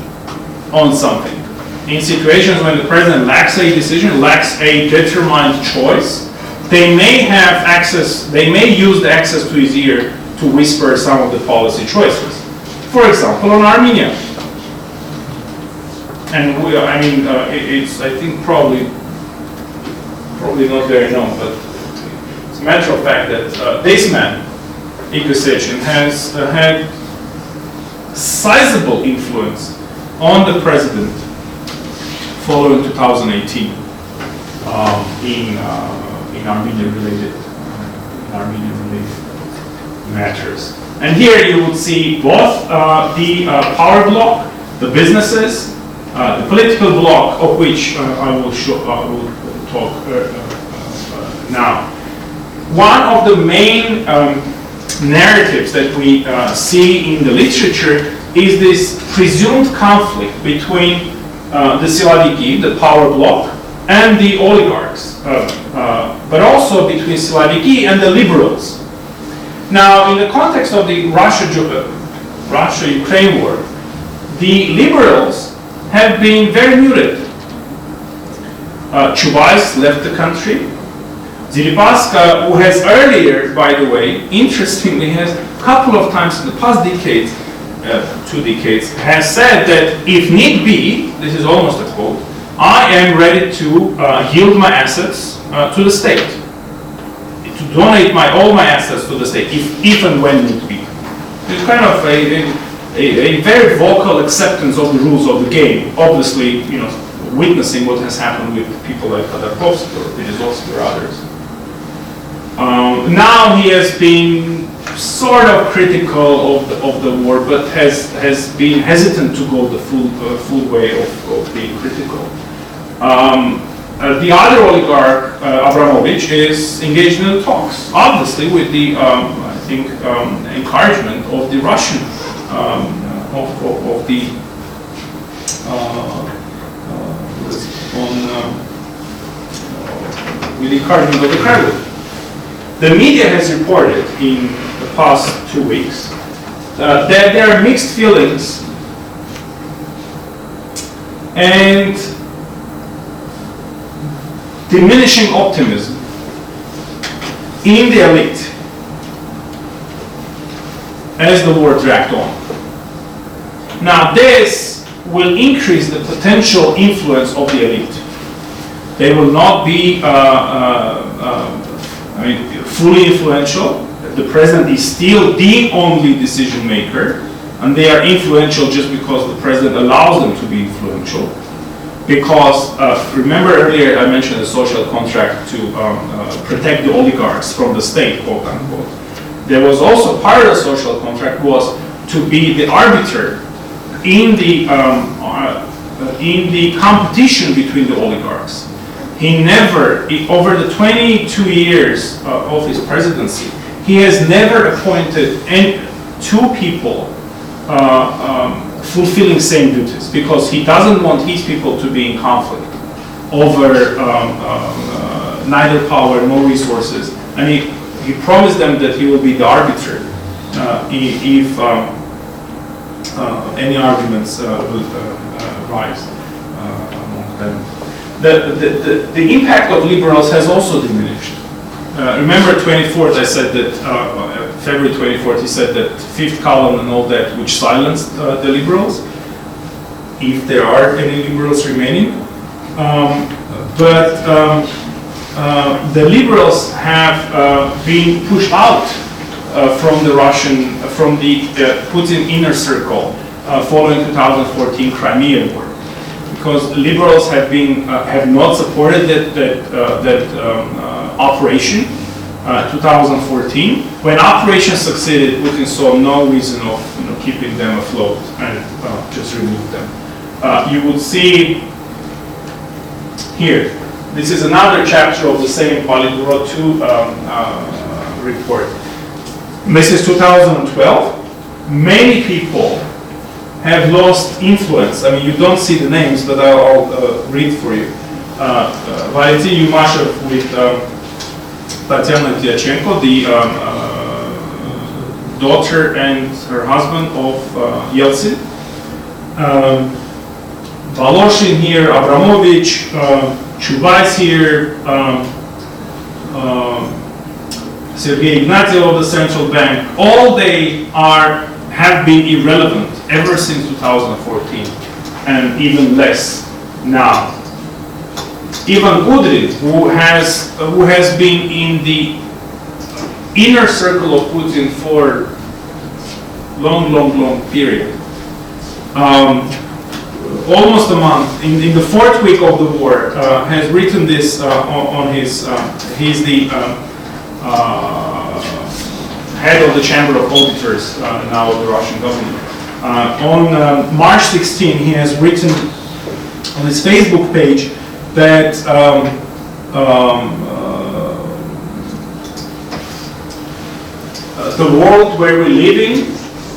on something. In situations when the president lacks a decision, lacks a determined choice, they may have access, they may use the access to his ear to whisper some of the policy choices. For example, on Armenia. And it's, I think, probably not very known, but it's a matter of fact that this man, Igor Sechin, has had sizable influence on the president following 2018 in Armenian-related matters. And here you would see both the power bloc, the businesses, the political bloc, of which I will talk now. One of the main narratives that we see in the literature is this presumed conflict between the Silaviki, the power bloc, and the oligarchs, but also between Silaviki and the liberals. Now, in the context of the Russia-Ukraine war, the liberals have been very muted. Chubais left the country. Deripaska, who has earlier, by the way, interestingly, has a couple of times in the past decades, 2 decades, has said that if need be, this is almost a quote, I am ready to yield my assets to the state, to donate all my assets to the state, if and when need be. It's kind of a very vocal acceptance of the rules of the game. Obviously, witnessing what has happened with people like Khodorkovsky or Berezovsky or others. Now he has been sort of critical of the war, but has been hesitant to go the full way of being critical. The other oligarch, Abramovich, is engaged in the talks, obviously with the, I think, encouragement of the Russian, with the encouragement of the Kremlin. The media has reported in the past 2 weeks that there are mixed feelings and diminishing optimism in the elite as the war dragged on. Now this will increase the potential influence of the elite. They will not be fully influential. The president is still the only decision maker, and they are influential just because the president allows them to be influential. Because, remember earlier I mentioned the social contract to protect the oligarchs from the state, quote unquote. There was also part of the social contract was to be the arbiter in the competition between the oligarchs. He never, over the 22 years of his presidency, he has never appointed two people fulfilling same duties, because he doesn't want his people to be in conflict over neither power nor resources. And he promised them that he will be the arbiter any arguments would rise among them. The impact of liberals has also diminished. Remember 24th, I said that, February 24th, he said that fifth column and all that, which silenced the liberals, if there are any liberals remaining. But the liberals have been pushed out from the Putin inner circle following 2014 Crimea war, because liberals have not supported that operation. 2014, when operation succeeded, Putin saw no reason of keeping them afloat and just removed them. You would see here. This is another chapter of the same Politburo 2 report. This is 2012. Many people have lost influence. I mean, you don't see the names, but I'll read for you. Valentin Yumashev with Tatiana Dyachenko, the daughter and her husband of Yeltsin. Voloshin here, Abramovich, Chubais here, Sergei Ignatiev of the central bank. All they have been irrelevant ever since 2014, and even less now. Ivan Kudrin, who has been in the inner circle of Putin for long period. Almost a month, in the fourth week of the war, has written this on his, he's the head of the Chamber of Auditors now of the Russian government. On March 16, he has written on his Facebook page that the world where we're living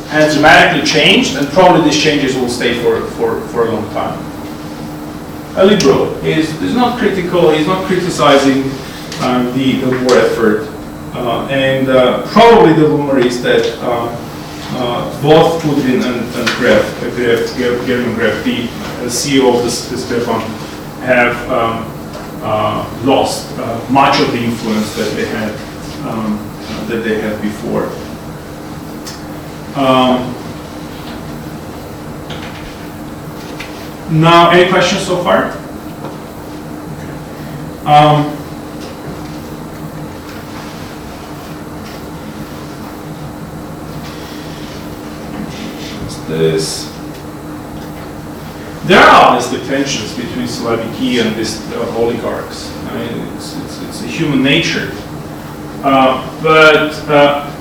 has dramatically changed, and probably these changes will stay for a long time. A liberal is not critical, he's not criticizing the war effort, and probably the rumor is that both Putin and German Gref, the CEO of this Sberbank, have lost much of the influence that they had before. Now, any questions so far? This. There are obviously tensions between Siloviki and these oligarchs. I mean, it's a human nature. But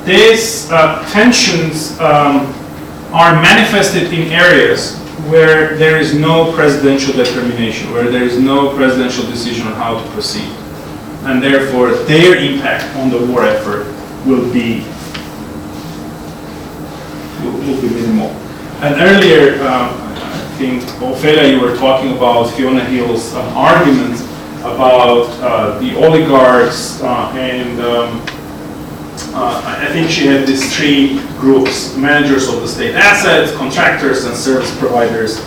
these tensions are manifested in areas where there is no presidential determination, where there is no presidential decision on how to proceed. And therefore, their impact on the war effort will be minimal. And earlier, I think, Ophelia, you were talking about Fiona Hill's argument about the oligarchs and I think she had these three groups: managers of the state assets, contractors, and service providers,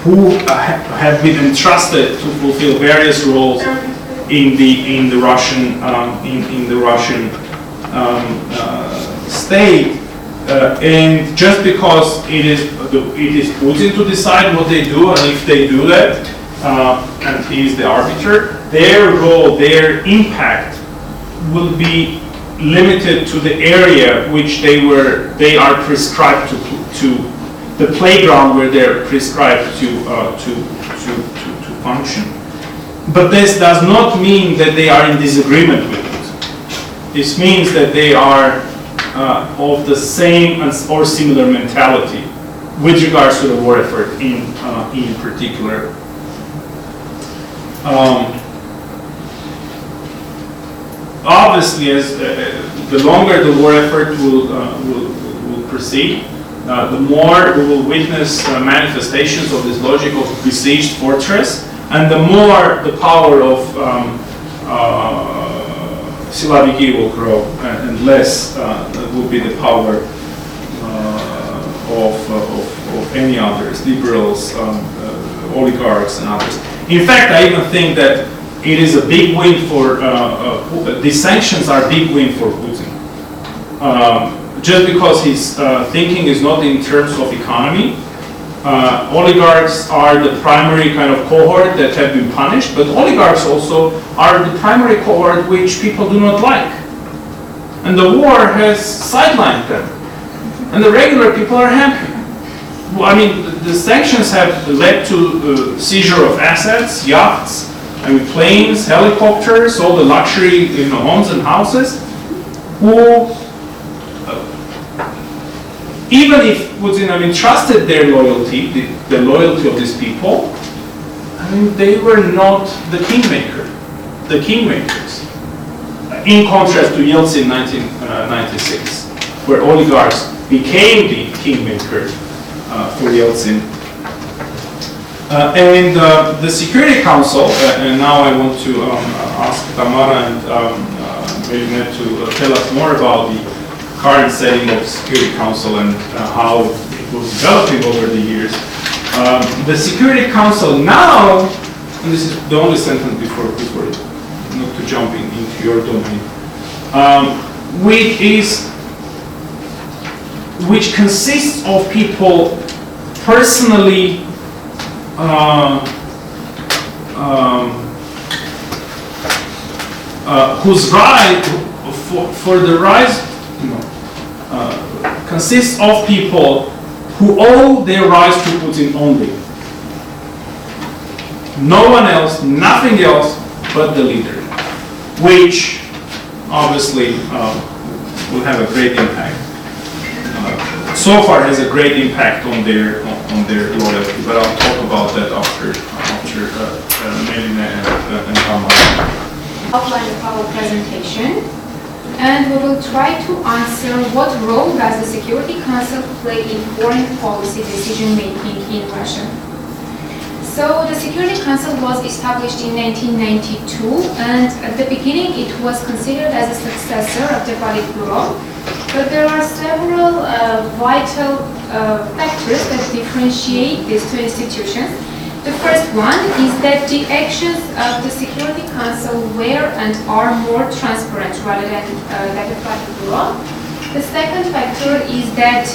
who have been entrusted to fulfill various roles in the Russian state. And just because it is Putin to decide what they do, and if they do that, and he is the arbiter, their role, their impact will be limited to the area which they are prescribed to the playground where they're prescribed to function. But this does not mean that they are in disagreement with it. This means that they are of the same or similar mentality with regards to the war effort in particular. Obviously, as the longer the war effort will proceed, the more we will witness manifestations of this logic of besieged fortress, and the more the power of Siloviki will grow, and less will be the power of any others, liberals, oligarchs, and others. In fact, I even think that it is a big win for, the sanctions are a big win for Putin. Just because his thinking is not in terms of economy. Oligarchs are the primary kind of cohort that have been punished, but oligarchs also are the primary cohort which people do not like. And the war has sidelined them. And the regular people are happy. Well, I mean, the sanctions have led to seizure of assets, yachts, I mean, planes, helicopters, all the luxury, homes and houses. Who, even if Putin, trusted their loyalty, the loyalty of these people, they were not the kingmakers. In contrast to Yeltsin in 1996, where oligarchs became the kingmaker for Yeltsin. And the Security Council, and now I want to ask Tamara and Marinette to tell us more about the current setting of the Security Council and how it was developing over the years. The Security Council now, and this is the only sentence before not to jump into your domain, which consists of people personally whose right for the rise consists of people who owe their rise to Putin only. No one else, nothing else but the leader, which obviously will have a great impact. So far has a great impact on their loyalty, but I'll talk about that after Melina and Tamara. Outline of our presentation, and we will try to answer what role does the Security Council play in foreign policy decision making in Russia. So the Security Council was established in 1992, and at the beginning it was considered as a successor of the Politburo. But there are several vital factors that differentiate these two institutions. The first one is that the actions of the Security Council were and are more transparent rather than that of Politburo. The second factor is that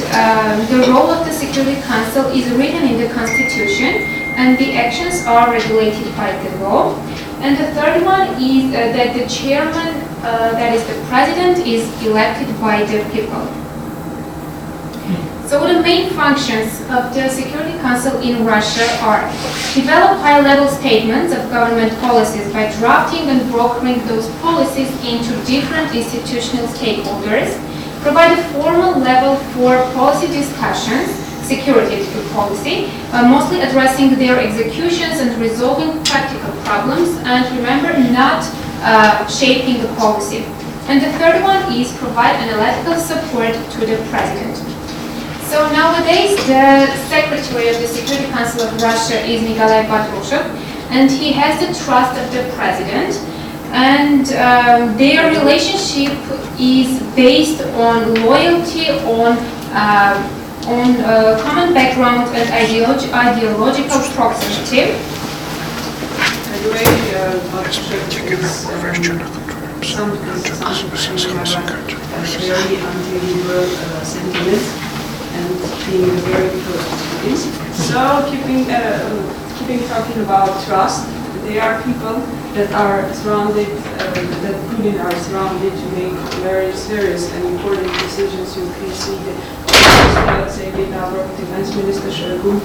the role of the Security Council is written in the Constitution and the actions are regulated by the law. And the third one is that the chairman, that is the president, is elected by the people. So the main functions of the Security Council in Russia are develop high-level statements of government policies by drafting and brokering those policies into different institutional stakeholders, provide a formal level for policy discussions, security policy, mostly addressing their executions and resolving practical problems, and remember, not shaping the policy. And the third one is provide analytical support to the president. So nowadays, the secretary of the Security Council of Russia is Nikolai Patrushev, and he has the trust of the president. And their relationship is based on loyalty, on common background and ideological proximity. By the way, Patrushev is some very anti-liberal sentiments and being very close to this. So keeping talking about trust, they are people that are surrounded, that Putin are surrounded to make very serious and important decisions. You can see that, let's say, with our defense minister Shoigu,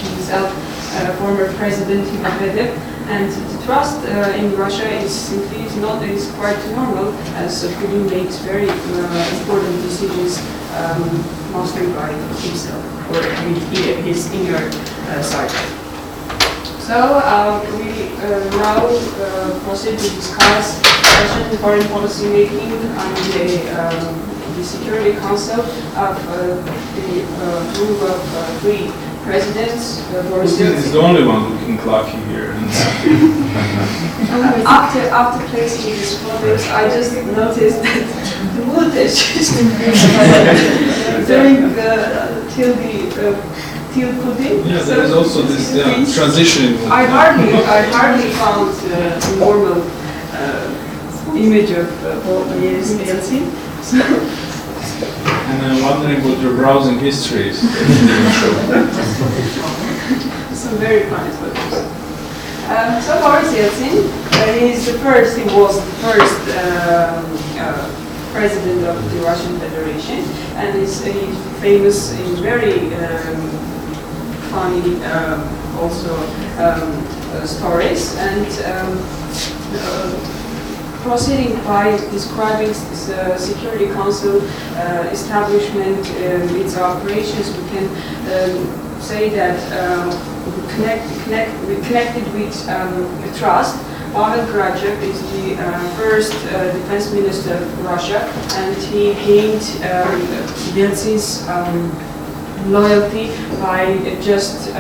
himself, former president Medvedev, and the trust in Russia is quite normal, as Putin makes very important decisions, mostly by himself or with his inner circle. So we now proceed to discuss Russian foreign policy making and the Security Council of the group of three presidents. Putin is the only one looking lucky here. After placing these photos, I just noticed that the mood has just during till Putin. Yeah, there is also this transition. I hardly found a normal image of Yeltsin. And I'm wondering what your browsing history is. Some very funny photos. So Boris Yeltsin, he was the first president of the Russian Federation, and he's famous in very funny also stories, and proceeding by describing the Security Council establishment, its operations, we can say that connected with trust. Pavel Grachev is the first defense minister of Russia, and he gained Yeltsin's loyalty by just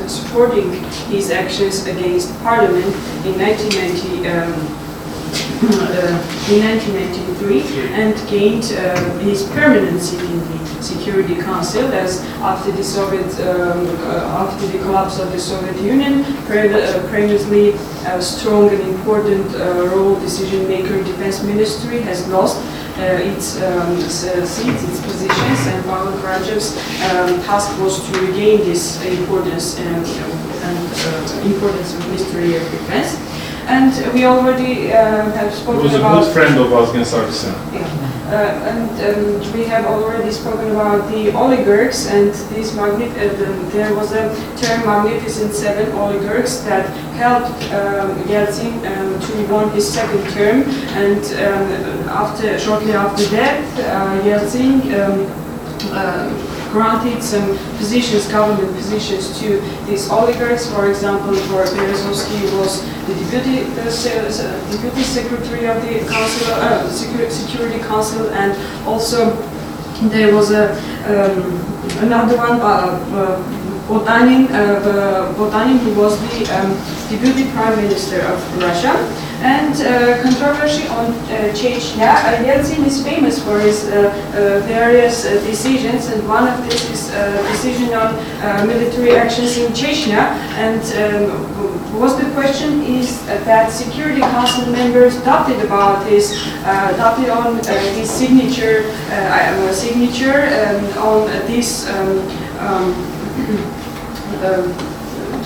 supporting his actions against parliament in 1993, and gained his permanent seat in the Security Council, as after the collapse of the Soviet Union, previously a strong and important role decision-maker defense ministry has lost its seats, its positions, and Pavel Grachev's task was to regain this importance and importance of Ministry of Defense. And we already have spoken about... He was a good friend of Hovhannes Nikoghosyan. And we have already spoken about the oligarchs, and this there was a term Magnificent Seven oligarchs that helped Yeltsin to win his second term, and shortly after that, Yeltsin granted some positions, government positions, to these oligarchs. For example, Berezovsky was the deputy secretary of the council, Security Council, and also there was another one, Botanin, who was the deputy prime minister of Russia. And controversy on Chechnya. Yeltsin is famous for his various decisions, and one of this is decision on military actions in Chechnya. And the question is that Security Council members adopted on his signature on this.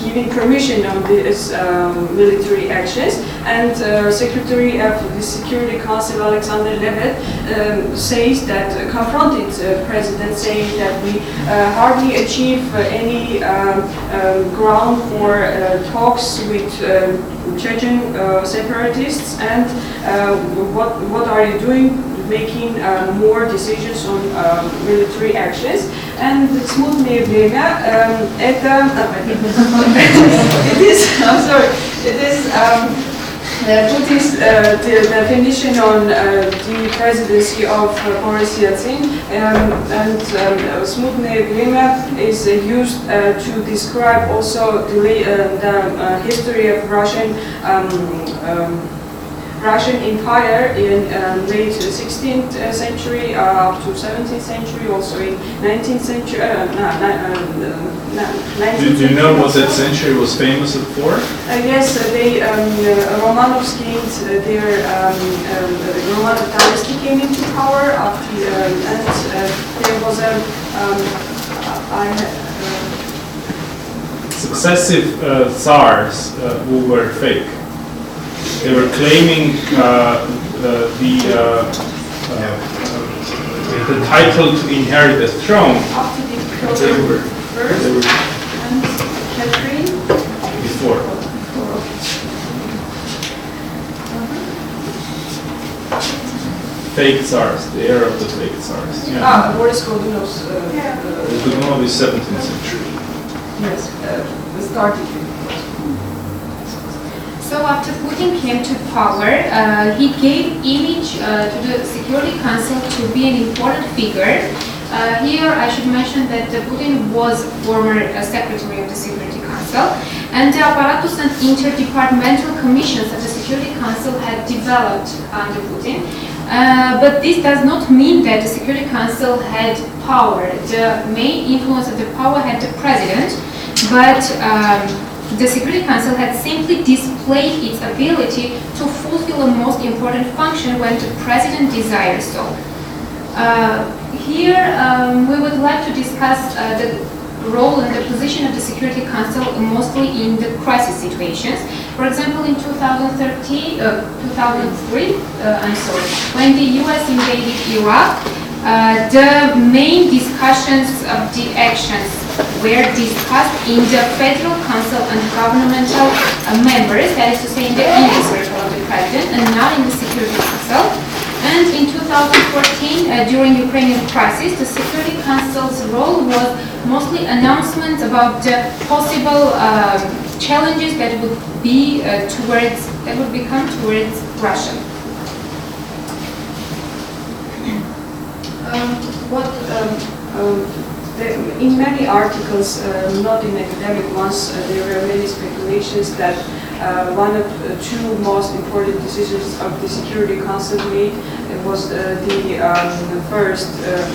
Giving permission on these military actions, and Secretary of the Security Council Alexander Levet says that, confronted President, saying that we hardly achieve any ground for talks with Chechen separatists, and what are you doing? Making more decisions on military actions. And smutne время это Putin's definition on the presidency of Boris Yeltsin, and smutne время is used to describe also the history of Russian Empire in late 16th century up to 17th century, also in 19th century. 19th Do you know what that century was famous for? Yes, Romanovs gained their Romanov dynasty came into power after, and there was successive tsars who were fake. They were claiming the title to inherit the throne. They were and Catherine before. Fake tsars, the era of the fake tsars. Yeah. Boris Godunov's. Godunov is 17th century. Yes, started. So after Putin came to power, he gave image to the Security Council to be an important figure. Here I should mention that Putin was former secretary of the Security Council, and the apparatus and interdepartmental commissions of the Security Council had developed under Putin. But this does not mean that the Security Council had power. The main influence of the power had the president, but the Security Council had simply displayed its ability to fulfill a most important function when the president desires so. Here we would like to discuss the role and the position of the Security Council mostly in the crisis situations. For example, in 2003, when the US invaded Iraq, the main discussions of the actions were discussed in the Federal Council and governmental members, that is to say in the inner circle of the President, and not in the Security Council. And in 2014, during Ukrainian crisis, the Security Council's role was mostly announcements about the possible challenges that would be become towards Russia. In many articles, not in academic ones, there were many speculations that one of the two most important decisions of the Security Council made was the first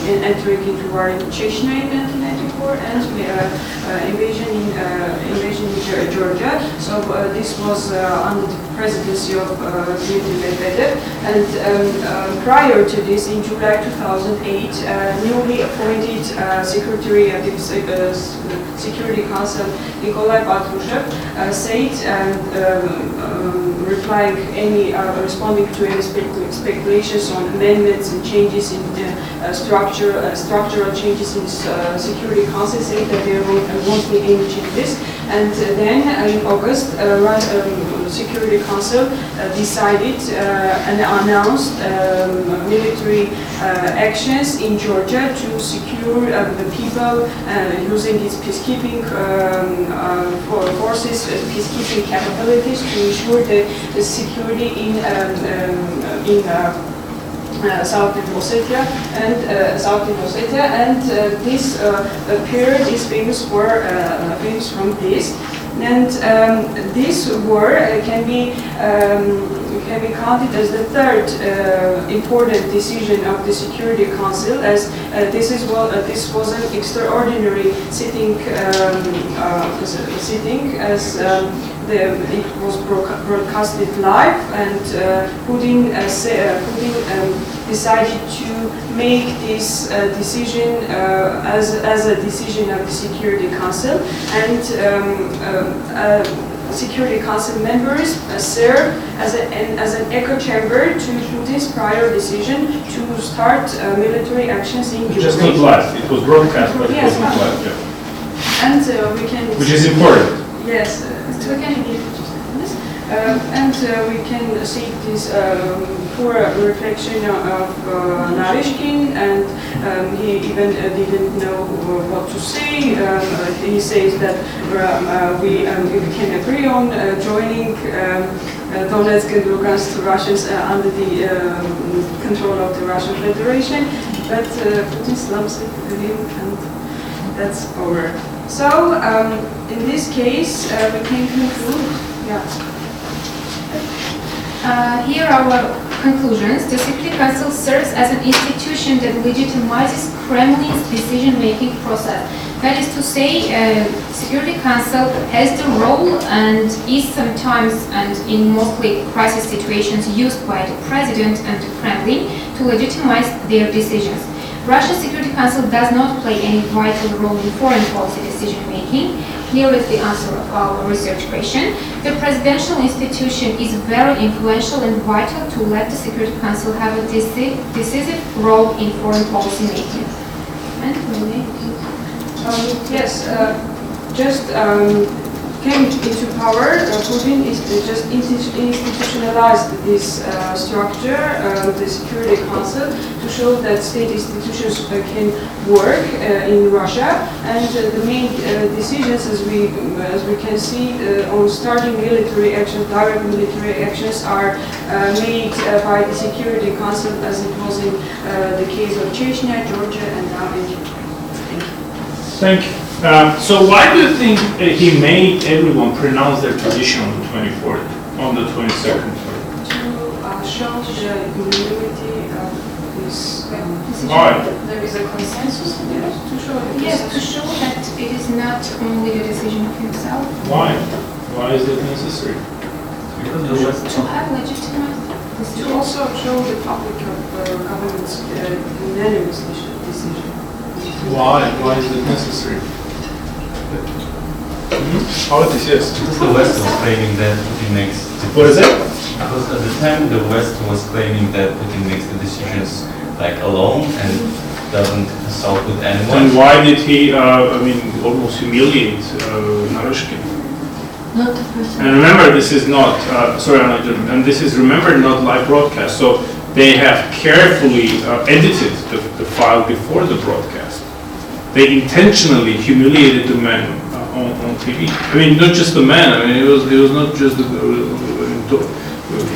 in entering into war in Chechnya in 1994 and invasion in Georgia. So this was under the presidency of Dmitry Medvedev. And prior to this, in July 2008, newly appointed Secretary of the Security Council, Nikolai Patrushev, said, responding to any speculations on amendments and changes in the structural changes in the Security Council, said that there won't be any changes. And then in August, the Security Council decided and announced military actions in Georgia to secure the people using its peacekeeping forces, peacekeeping capabilities to ensure the security in Southern Ossetia and this period is famous from this. And this war can be counted as the third important decision of the Security Council, as this was an extraordinary sitting, as it was broadcasted live, and Putin decided to make this decision as a decision of the Security Council, and Security Council members serve as an echo chamber to Putin's prior decision to start military actions in Ukraine. Just not live. It was broadcast, but it was not live. Yeah. And we can. Which is important. Yes. We can give we can see this poor reflection of Narishkin, and he even didn't know what to say. He says that we can agree on joining Donetsk and Lugansk to Russians under the control of the Russian Federation, but Putin slumps it him, and that's over. So in this case, we can conclude. Yeah. Here are our conclusions. The Security Council serves as an institution that legitimizes Kremlin's decision-making process. That is to say, Security Council has the role and is sometimes, and in mostly crisis situations, used by the President and the Kremlin to legitimize their decisions. Russia's Security Council does not play any vital role in foreign policy decision-making. Here is the answer of our research question. The presidential institution is very influential and vital to let the Security Council have a decisive role in foreign policy making. And yes, just came into power. Putin is just institutionalized this structure, the Security Council, to show that state institutions can work in Russia, and the main decisions, as we can see, on starting military actions, direct military actions, are made by the Security Council, as it was in the case of Chechnya, Georgia, and now in Ukraine. Thank you. So why do you think he made everyone pronounce their position on the 24th, on the 22nd? To show the unanimity of this decision. Why? There is a consensus in it. To show the Yes, to consensus. show that it is not only the decision of himself, Why? Why is that necessary? Because the West to have legitimate To decision. also show the public of government's unanimous decision. Why? Why is that necessary? Politics, yes. Because the West was claiming that Putin makes. What is it? Because at the time the West was claiming that Putin makes the decisions like alone and doesn't consult with And anyone. why did he, almost humiliate Naryshkin? Not the person. And remember, this is not, and this is, remember, not live broadcast. So they have carefully edited the file before the broadcast. They intentionally humiliated the man on TV. I mean, not just the man. I mean, it was not just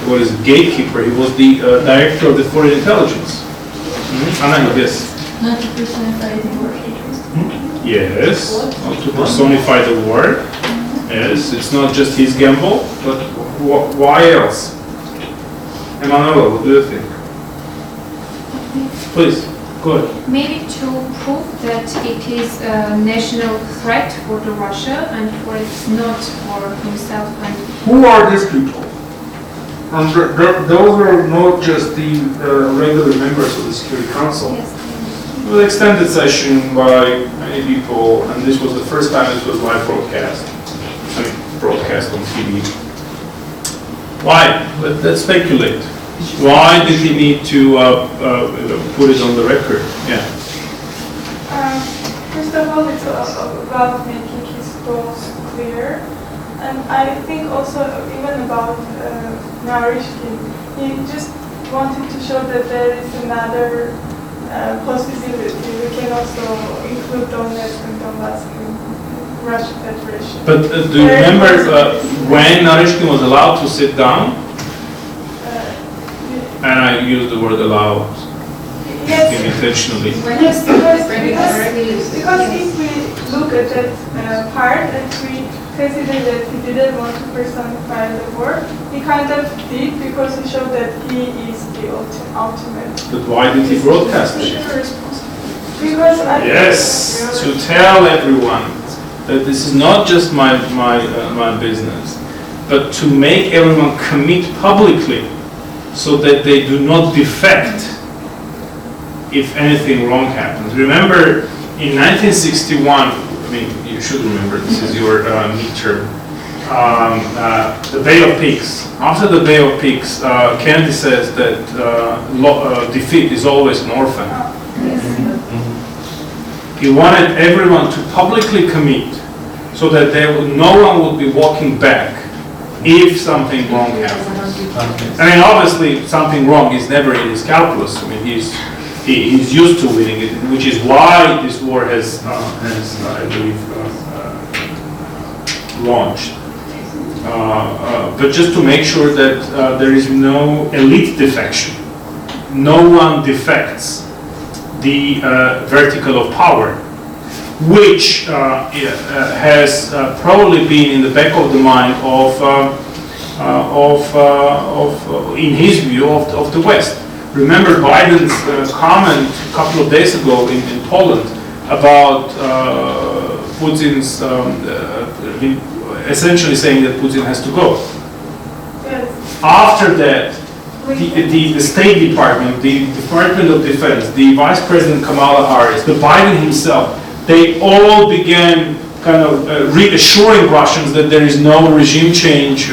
what is it, gatekeeper. He was the director of the foreign intelligence. Anna, yes. Not to personify the war. Yes. Not to personify the war. Yes. It's not just his gamble, but why else? Emanuela, what do you think? Please, go ahead. Maybe to prove that it is a national threat for the Russia and for it's not for himself and Who are these people? And those are not just the regular members of the Security Council. yes, It was an extended session by many people, and this was the first time it was live broadcast. Broadcast on TV. Why? Let's speculate. Why did he need to put it on the record? Yeah. First of all, it's about making his goals clear. And I think also even about Naryshkin, he just wanted to show that there is another possibility. We can also include Donetsk and Donbass in Russian Federation. But do you remember when Naryshkin was allowed to sit down? And I use the word allow Yes. intentionally. Yes, because if we look at that part and we consider that he didn't want to personify the war, he kind of did because he showed that he is the ultimate. But why did he broadcast it? Because I Yes, to tell everyone that this is not just my business, but to make everyone commit publicly so that they do not defect if anything wrong happens. Remember, in 1961, I mean, you should remember, this is your midterm, the Bay of Pigs. After the Bay of Pigs, Kennedy says that defeat is always an orphan. He wanted everyone to publicly commit so that no one would be walking back if something wrong happens. I mean, obviously, something wrong is never in his calculus. I mean, he's used to winning it, which is why this war has I believe, launched. But just to make sure that there is no elite defection, no one defects the vertical of power, which has probably been in the back of the mind in his view, of the West. Remember Biden's comment a couple of days ago in Poland about Putin's essentially saying that Putin has to go. Yes. After that, the State Department, the Department of Defense, the Vice President Kamala Harris, the Biden himself, they all began kind of reassuring Russians that there is no regime change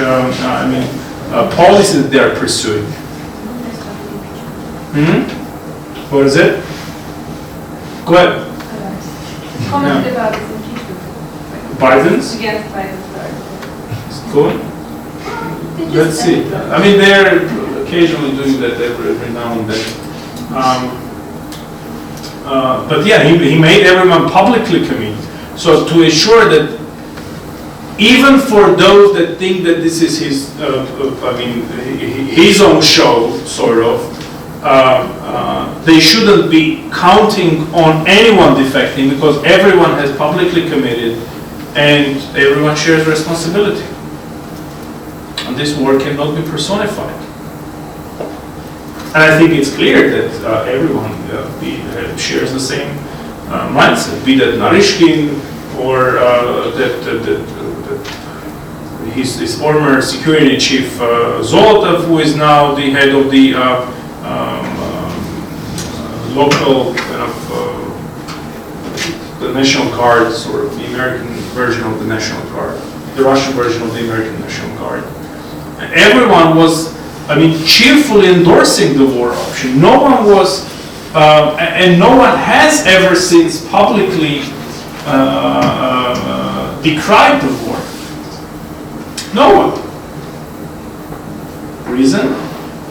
policy that they are pursuing. What is it? Go ahead. Comment Yeah. about this impeachment. Biden's? Against Biden's. Go on. Let's see. I mean, they're occasionally doing that every now and then. But yeah, he made everyone publicly commit. So to ensure that even for those that think that this is his own show, sort of, they shouldn't be counting on anyone defecting because everyone has publicly committed and everyone shares responsibility. And this war cannot be personified. And I think it's clear that everyone shares the same mindset, be that Narishkin or that his former security chief Zolotov, who is now the head of the local kind of the National Guards, or the American version of the National Guard, the Russian version of the American National Guard. And everyone was, cheerfully endorsing the war option. No one was, and no one has ever since publicly decried the war. No one. Reason?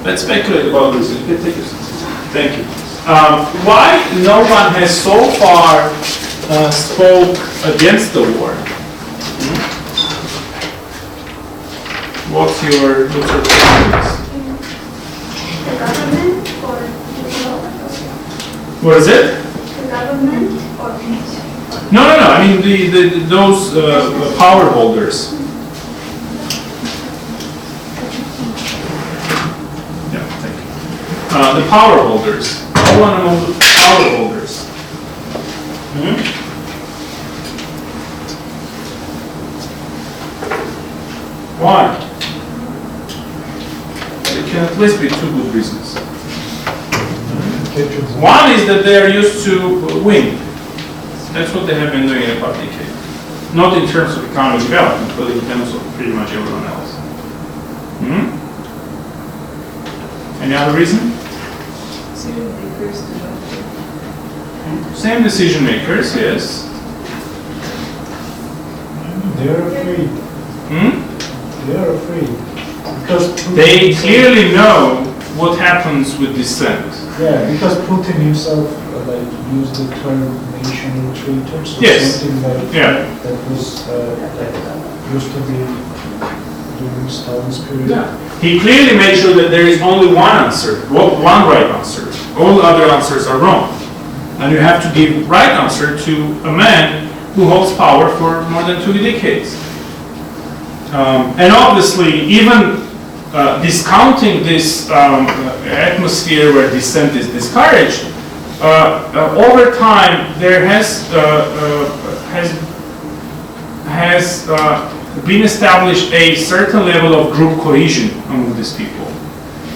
Let's speculate about this. Thank you. Why no one has so far spoke against the war? What's your feelings? The government or people? What is it? The government or people? No. Those power holders. Yeah, thank you. The power holders. One among the power holders. Why? There can at least be two good reasons. One is that they are used to win. That's what they have been doing in a public case. Not in terms of economic development, but in terms of pretty much everyone else. Any other reason? Same decision makers, yes. They're afraid. They're afraid. Because they clearly know what happens with dissent. Yeah, because Putin himself used the term national traitors, or something like that was used to be during Stalin's period. Yeah. He clearly made sure that there is only one answer, one right answer. All other answers are wrong. And you have to give right answer to a man who holds power for more than 2 decades. And obviously, even discounting this atmosphere where dissent is discouraged, over time there has been established a certain level of group cohesion among these people.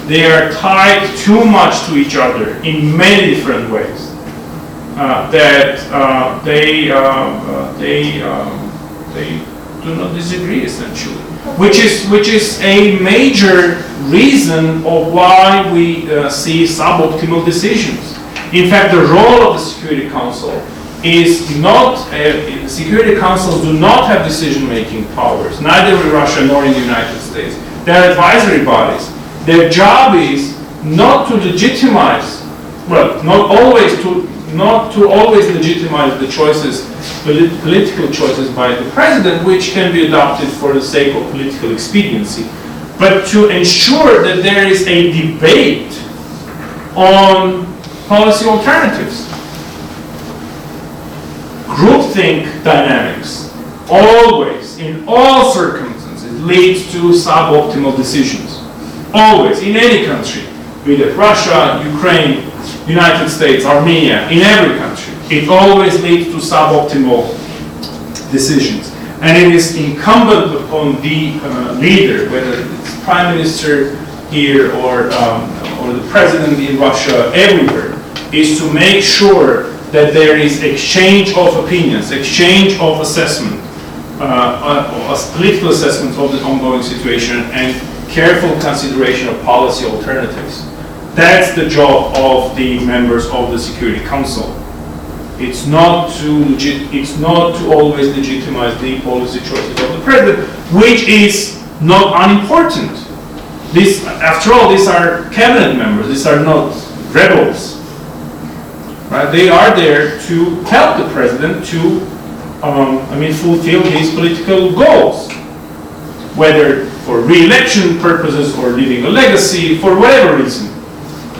They are tied too much to each other in many different ways. They do not disagree, essentially, which is a major reason of why we see suboptimal decisions. In fact, the role of the Security Council is not. Security Councils do not have decision-making powers, neither in Russia nor in the United States. They are advisory bodies. Their job is not to legitimize, not to always legitimize the choices, political choices by the president, which can be adopted for the sake of political expediency, but to ensure that there is a debate on policy alternatives. Groupthink dynamics always, in all circumstances, leads to suboptimal decisions. Always, in any country, be it Russia, Ukraine, United States, Armenia, in every country, it always leads to suboptimal decisions. And it is incumbent upon the leader, whether it's prime minister here or the president in Russia, everywhere, is to make sure that there is exchange of opinions, exchange of assessment, political assessment of the ongoing situation, and careful consideration of policy alternatives. That's the job of the members of the Security Council. It's not to always legitimize the policy choices of the president, which is not unimportant. After all, these are cabinet members. These are not rebels. Right? They are there to help the president to, fulfill his political goals, whether for re-election purposes or leaving a legacy, for whatever reason.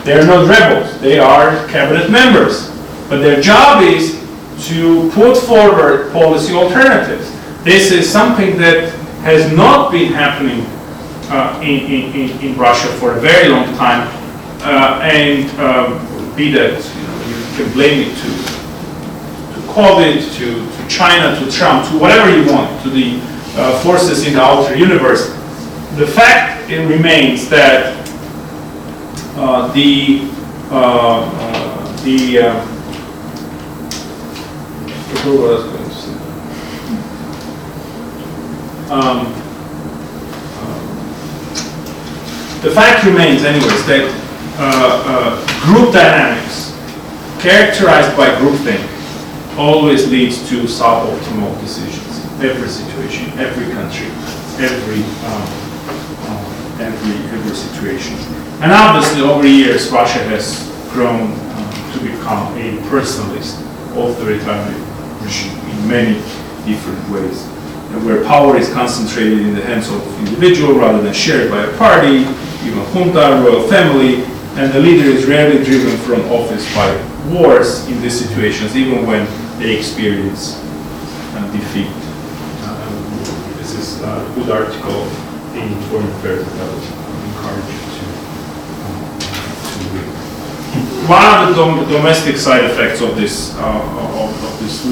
They are not rebels. They are cabinet members. But their job is to put forward policy alternatives. This is something that has not been happening in Russia for a very long time. be that you can blame it to COVID, to China, to Trump, to whatever you want, to the forces in the outer universe. The fact remains that the fact remains, anyways, that group dynamics characterized by groupthink always leads to suboptimal decisions in every situation, every country, every situation. And obviously, over years, Russia has grown to become a personalist, authoritarian regime in many different ways, and where power is concentrated in the hands of individual rather than shared by a party, even junta, royal family, and the leader is rarely driven from office by wars in these situations, even when they experience defeat. This is a good article in Foreign Affairs that I would encourage you to read. One of the domestic side effects of this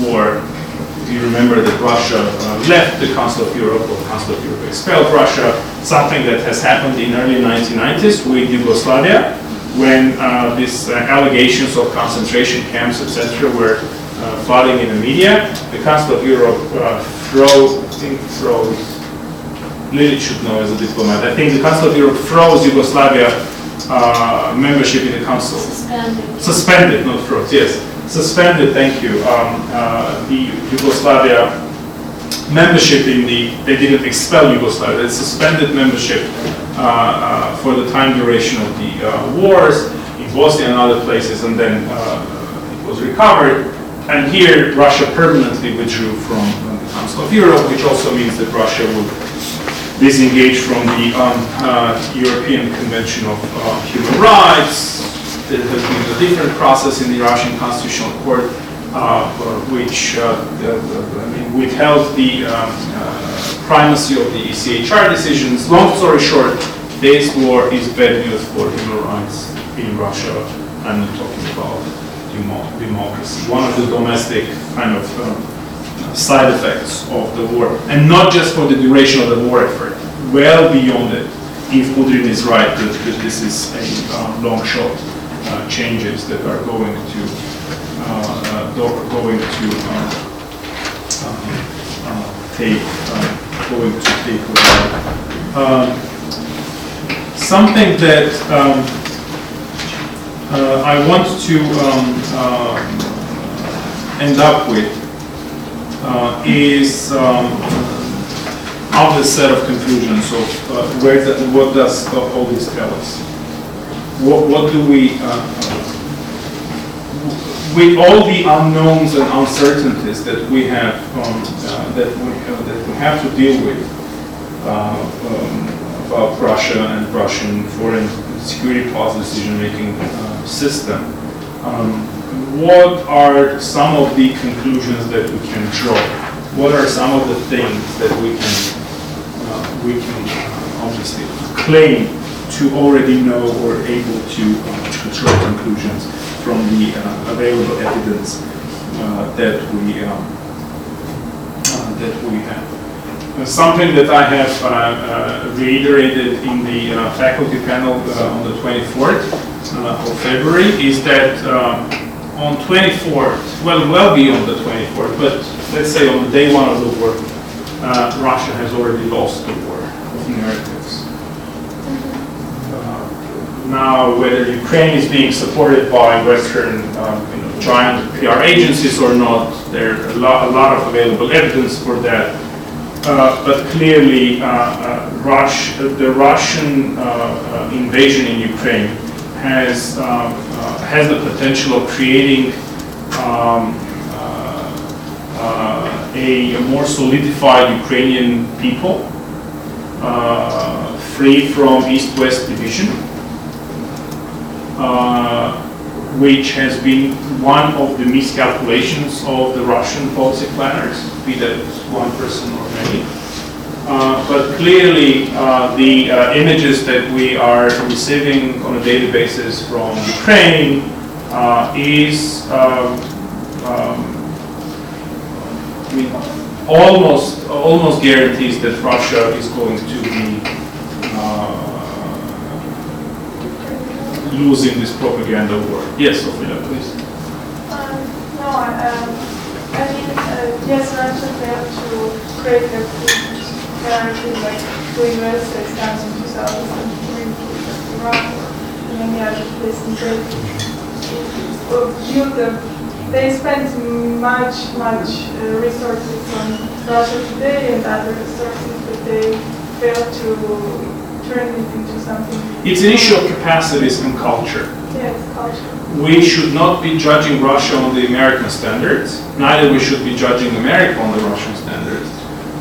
war, if you remember that Russia left the Council of Europe, or the Council of Europe expelled Russia, something that has happened in early 1990s with Yugoslavia, when these allegations of concentration camps, etc., were flooding in the media. The Council of Europe froze, Lily should know as a diplomat, I think the Council of Europe froze Yugoslavia membership in the Council. Suspended, not froze, yes. Suspended, thank you. The Yugoslavia membership they didn't expel Yugoslavia, they suspended membership for the time duration of the wars in Bosnia and other places, and then it was recovered. And here, Russia permanently withdrew from the Council of Europe, which also means that Russia would disengage from the European Convention of Human Rights. There has been a different process in the Russian Constitutional Court, which withheld the primacy of the ECHR decisions. Long story short, this war is bad news for human rights in Russia. I'm not talking about democracy. One of the domestic kind of side effects of the war, and not just for the duration of the war effort, well beyond it, if Putin is right that this is a long shot, changes that are going to take a while. Something that I want to end up with is obvious set of conclusions of what does all this tell us. What do we, with all the unknowns and uncertainties that we have, that we have to deal with about Russia and Russian foreign security policy decision-making system, what are some of the conclusions that we can draw? What are some of the things that we can obviously claim to already know or able to draw conclusions from the available evidence that we have. Something that I have reiterated in the faculty panel on the 24th of February is that on 24th, well beyond the 24th, but let's say on the day one of the war, Russia has already lost the war of narratives. Now, whether Ukraine is being supported by Western giant PR agencies or not, there's a lot of available evidence for that. But clearly, the Russian invasion in Ukraine has the potential of creating a more solidified Ukrainian people, free from East-West division, which has been one of the miscalculations of the Russian policy planners, be that one person or many. But clearly, the images that we are receiving on a daily basis from Ukraine is, I mean, almost guarantees that Russia is going to be losing this propaganda war. Yes, Sofia, please. No, I mean, yes, Russia failed to create a narrative like the US has done in 2003 with Iraq or in any other place in they spent much resources on Russia Today and other resources, but they failed to turn it into something. It's an issue of capacities and culture. Yes, culture. We should not be judging Russia on the American standards, neither we should be judging America on the Russian standards.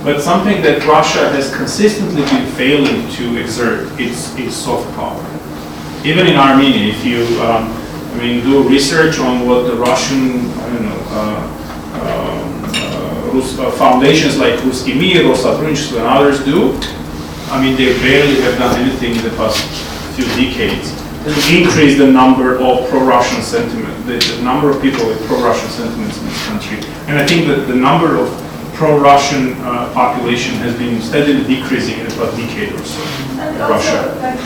But something that Russia has consistently been failing to exert is soft power. Even in Armenia, if you do research on what the Russian, foundations like Ruski Mir, Rosatrunchество and others do, I mean, they barely have done anything in the past few decades to increase the number of pro-Russian sentiment, the number of people with pro-Russian sentiments in this country. And I think that the number of pro-Russian population has been steadily decreasing in about a decade or so and in Russia. Also, like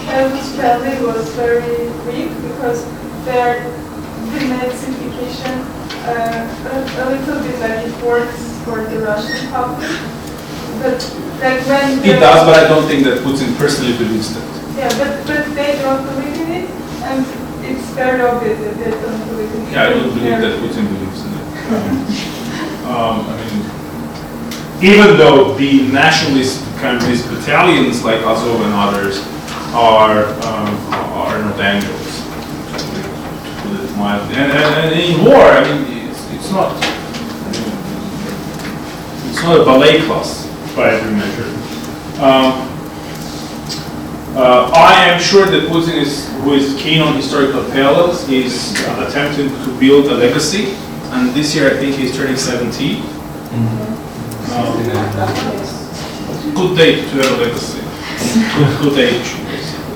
Elvis Presley was very weak because their denazification a little bit like it works for the Russian public. But like when it does, but I don't think that Putin personally believes that. Yeah, but they don't believe in it, and it's very obvious that they don't believe in it. Yeah, I don't believe that Putin believes in it. Even though the nationalist kind of these battalions like Azov and others are not angels, to put it mildly. And in war, I mean, it's not a ballet class by every measure. I am sure that Putin, who is keen on historical parallels, is attempting to build a legacy. And this year, I think he's turning 70. Good date to have a legacy. Good age, basically.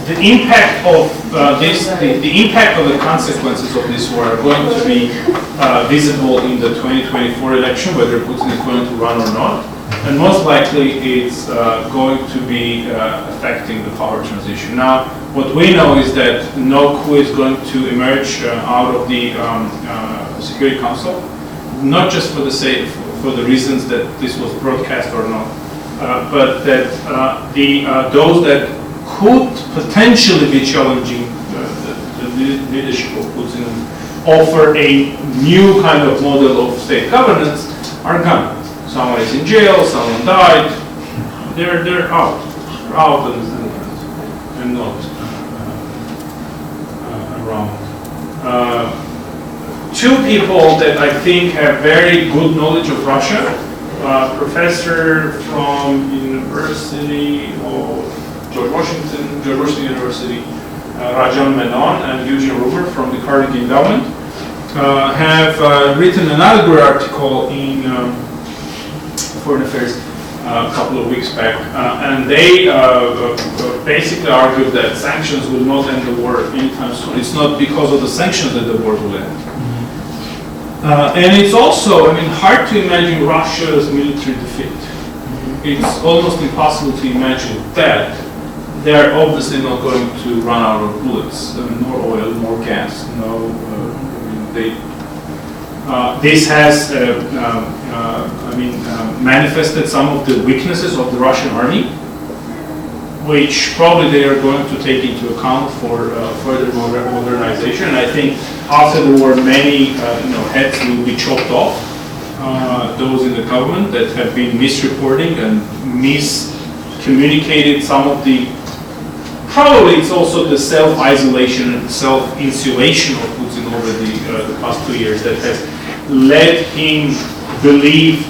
The impact of the impact of the consequences of this war are going to be visible in the 2024 election, whether Putin is going to run or not. And most likely it's going to be affecting the power transition. Now, what we know is that no coup is going to emerge out of the Security Council, not just for the reasons that this was broadcast or not, but that those that could potentially be challenging the leadership of Putin and offer a new kind of model of state governance are gone. Someone is in jail, someone died, they're out and not around. Two people that I think have very good knowledge of Russia, professor from University of George Washington University, Rajan Menon and Eugene Ruber from the Carnegie Endowment, have written another good article in Foreign Affairs a couple of weeks back, and they basically argued that sanctions will not end the war anytime soon. It's not because of the sanctions that the war will end. And it's also, hard to imagine Russia's military defeat. It's almost impossible to imagine that. They're obviously not going to run out of bullets, more oil, more gas. This has, manifested some of the weaknesses of the Russian army, which probably they are going to take into account for further modernization. And I think after the war, many heads will be chopped off. Those in the government that have been misreporting and miscommunicated some of the. Probably it's also the self-isolation and self-insulation of Putin over the past 2 years that has led him believe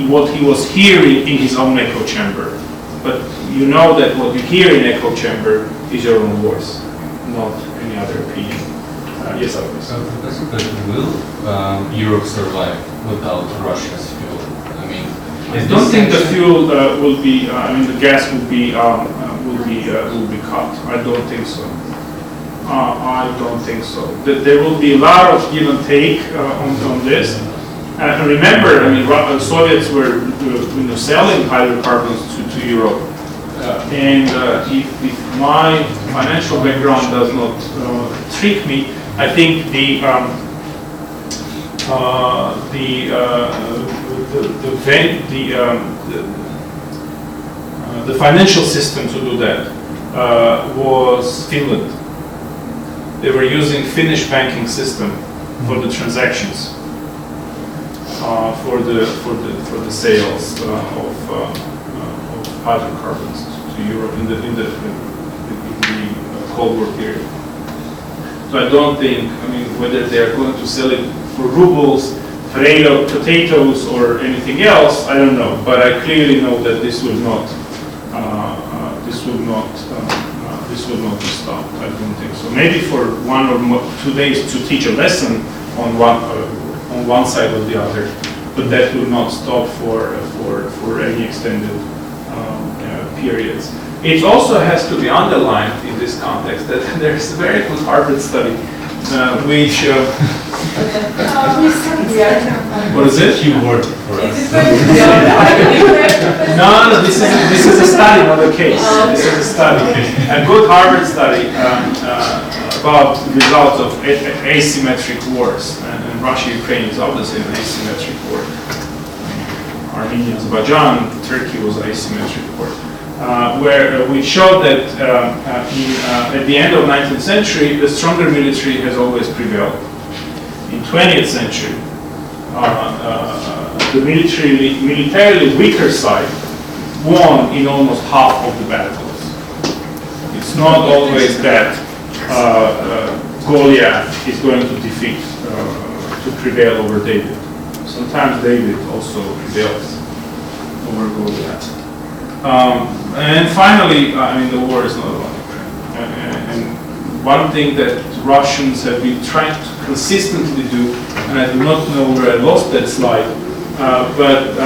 what he was hearing in his own echo chamber. But you know that what you hear in echo chamber is your own voice, not any other opinion. Yes, obviously. But will Europe survive without Russia's fuel? I mean, I don't think the fuel will be. I mean, the gas will be cut. I don't think so. I don't think so. There will be a lot of give and take on this. And remember, I mean, Soviets were selling hydrocarbons to Europe. And if my financial background does not trick me, I think the financial system to do that was Finland. They were using Finnish banking system for the transactions, for the sales of hydrocarbons to Europe in the Cold War period. So I don't think, I mean, whether they are going to sell it for rubles, potatoes, or anything else, I don't know. But I clearly know that this will not be stopped. I don't think so. Maybe for 1 or 2 days to teach a lesson on one side or the other, but that will not stop for any extended periods. It also has to be underlined in this context that there's a very good Harvard study, which what is it? Keyword for us. No, this is a study, not a case. This is a study, a good Harvard study about the results of asymmetric wars, and Russia-Ukraine is obviously an asymmetric war. Armenia, Azerbaijan, Turkey was an asymmetric war. Where we showed that at the end of 19th century, the stronger military has always prevailed. In 20th century, the militarily weaker side won in almost half of the battles. It's not always that Goliath is going to defeat, to prevail over David. Sometimes David also prevails over Goliath. And finally, I mean, the war is not about Ukraine. And one thing that Russians have been trying to consistently do, and I do not know where I lost that slide, but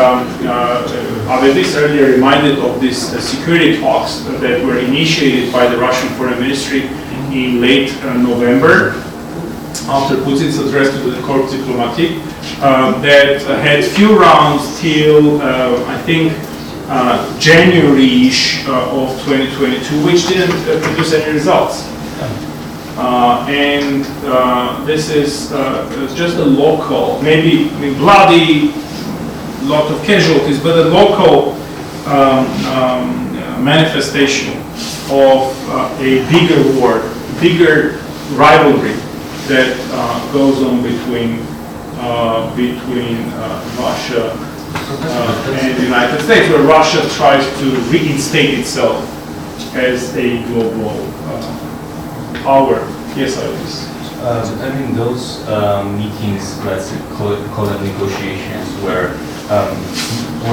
Avedis earlier reminded of these security talks that were initiated by the Russian Foreign Ministry in late November, after Putin's address to the Corps Diplomatique, that had few rounds till, I think, January-ish of 2022, which didn't produce any results. And this is just a local, maybe bloody, lot of casualties, but a local manifestation of a bigger war, bigger rivalry that goes on between Russia and the United States, where Russia tries to reinstate itself as a global power. Yes, I was. I mean, those meetings, let's call it negotiations, were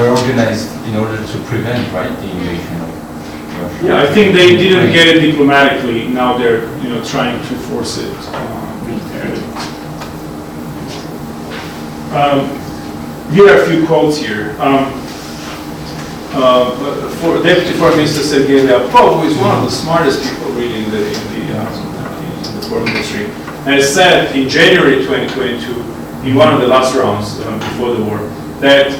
organized in order to prevent, right, the invasion of Russia. Yeah, I think they didn't get it diplomatically. Now they're, trying to force it militarily. Here are a few quotes here. For Deputy Foreign Minister Sergei Ryabkov, who is one of the smartest people really in the foreign ministry, has said in January 2022, in one of the last rounds before the war, that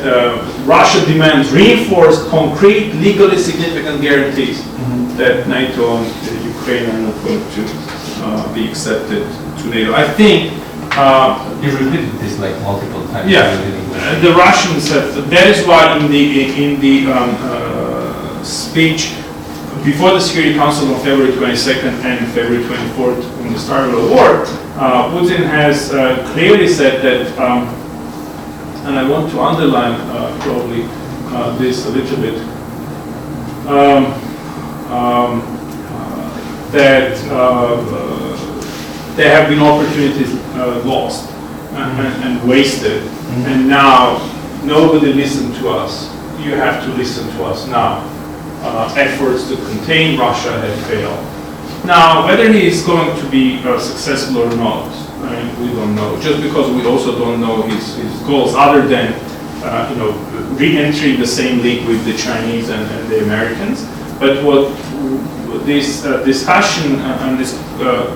Russia demands reinforced, concrete, legally significant guarantees that NATO and Ukraine are not going to be accepted to NATO. I think you repeated this like multiple times. Yeah, the Russians have. That is why in the speech before the Security Council on February 22nd and February 24th, when the start of the war, Putin has clearly said that, and I want to underline probably this a little bit, that there have been opportunities lost and wasted, and now nobody listened to us. You have to listen to us now. Efforts to contain Russia have failed. Now, whether he is going to be successful or not, I mean, we don't know. Just because we also don't know his goals, other than re-entering the same league with the Chinese and the Americans. But what this discussion and this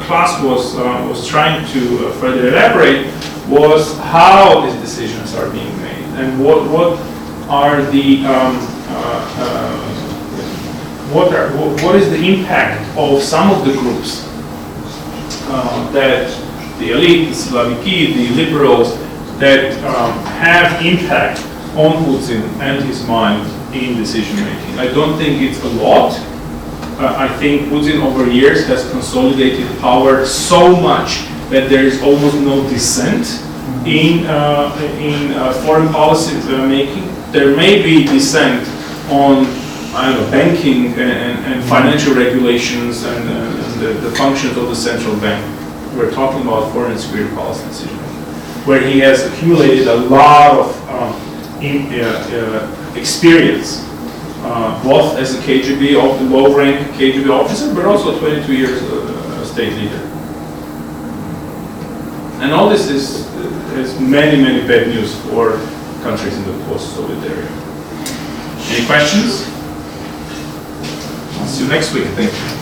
class was trying to further elaborate was how these decisions are being made and what are the what is the impact of some of the groups that the elite, the Slaviki, the liberals that have impact on Putin and his mind in decision making. I don't think it's a lot. I think Putin over years has consolidated power so much that there is almost no dissent in foreign policy making. There may be dissent on, I don't know, banking and financial regulations and the functions of the central bank. We're talking about foreign and security policy decision making, where he has accumulated a lot of experience, both as a KGB, low-rank KGB officer, but also 22 years state leader. And all this is many, many bad news for countries in the post-Soviet area. Any questions? I'll see you next week. Thank you.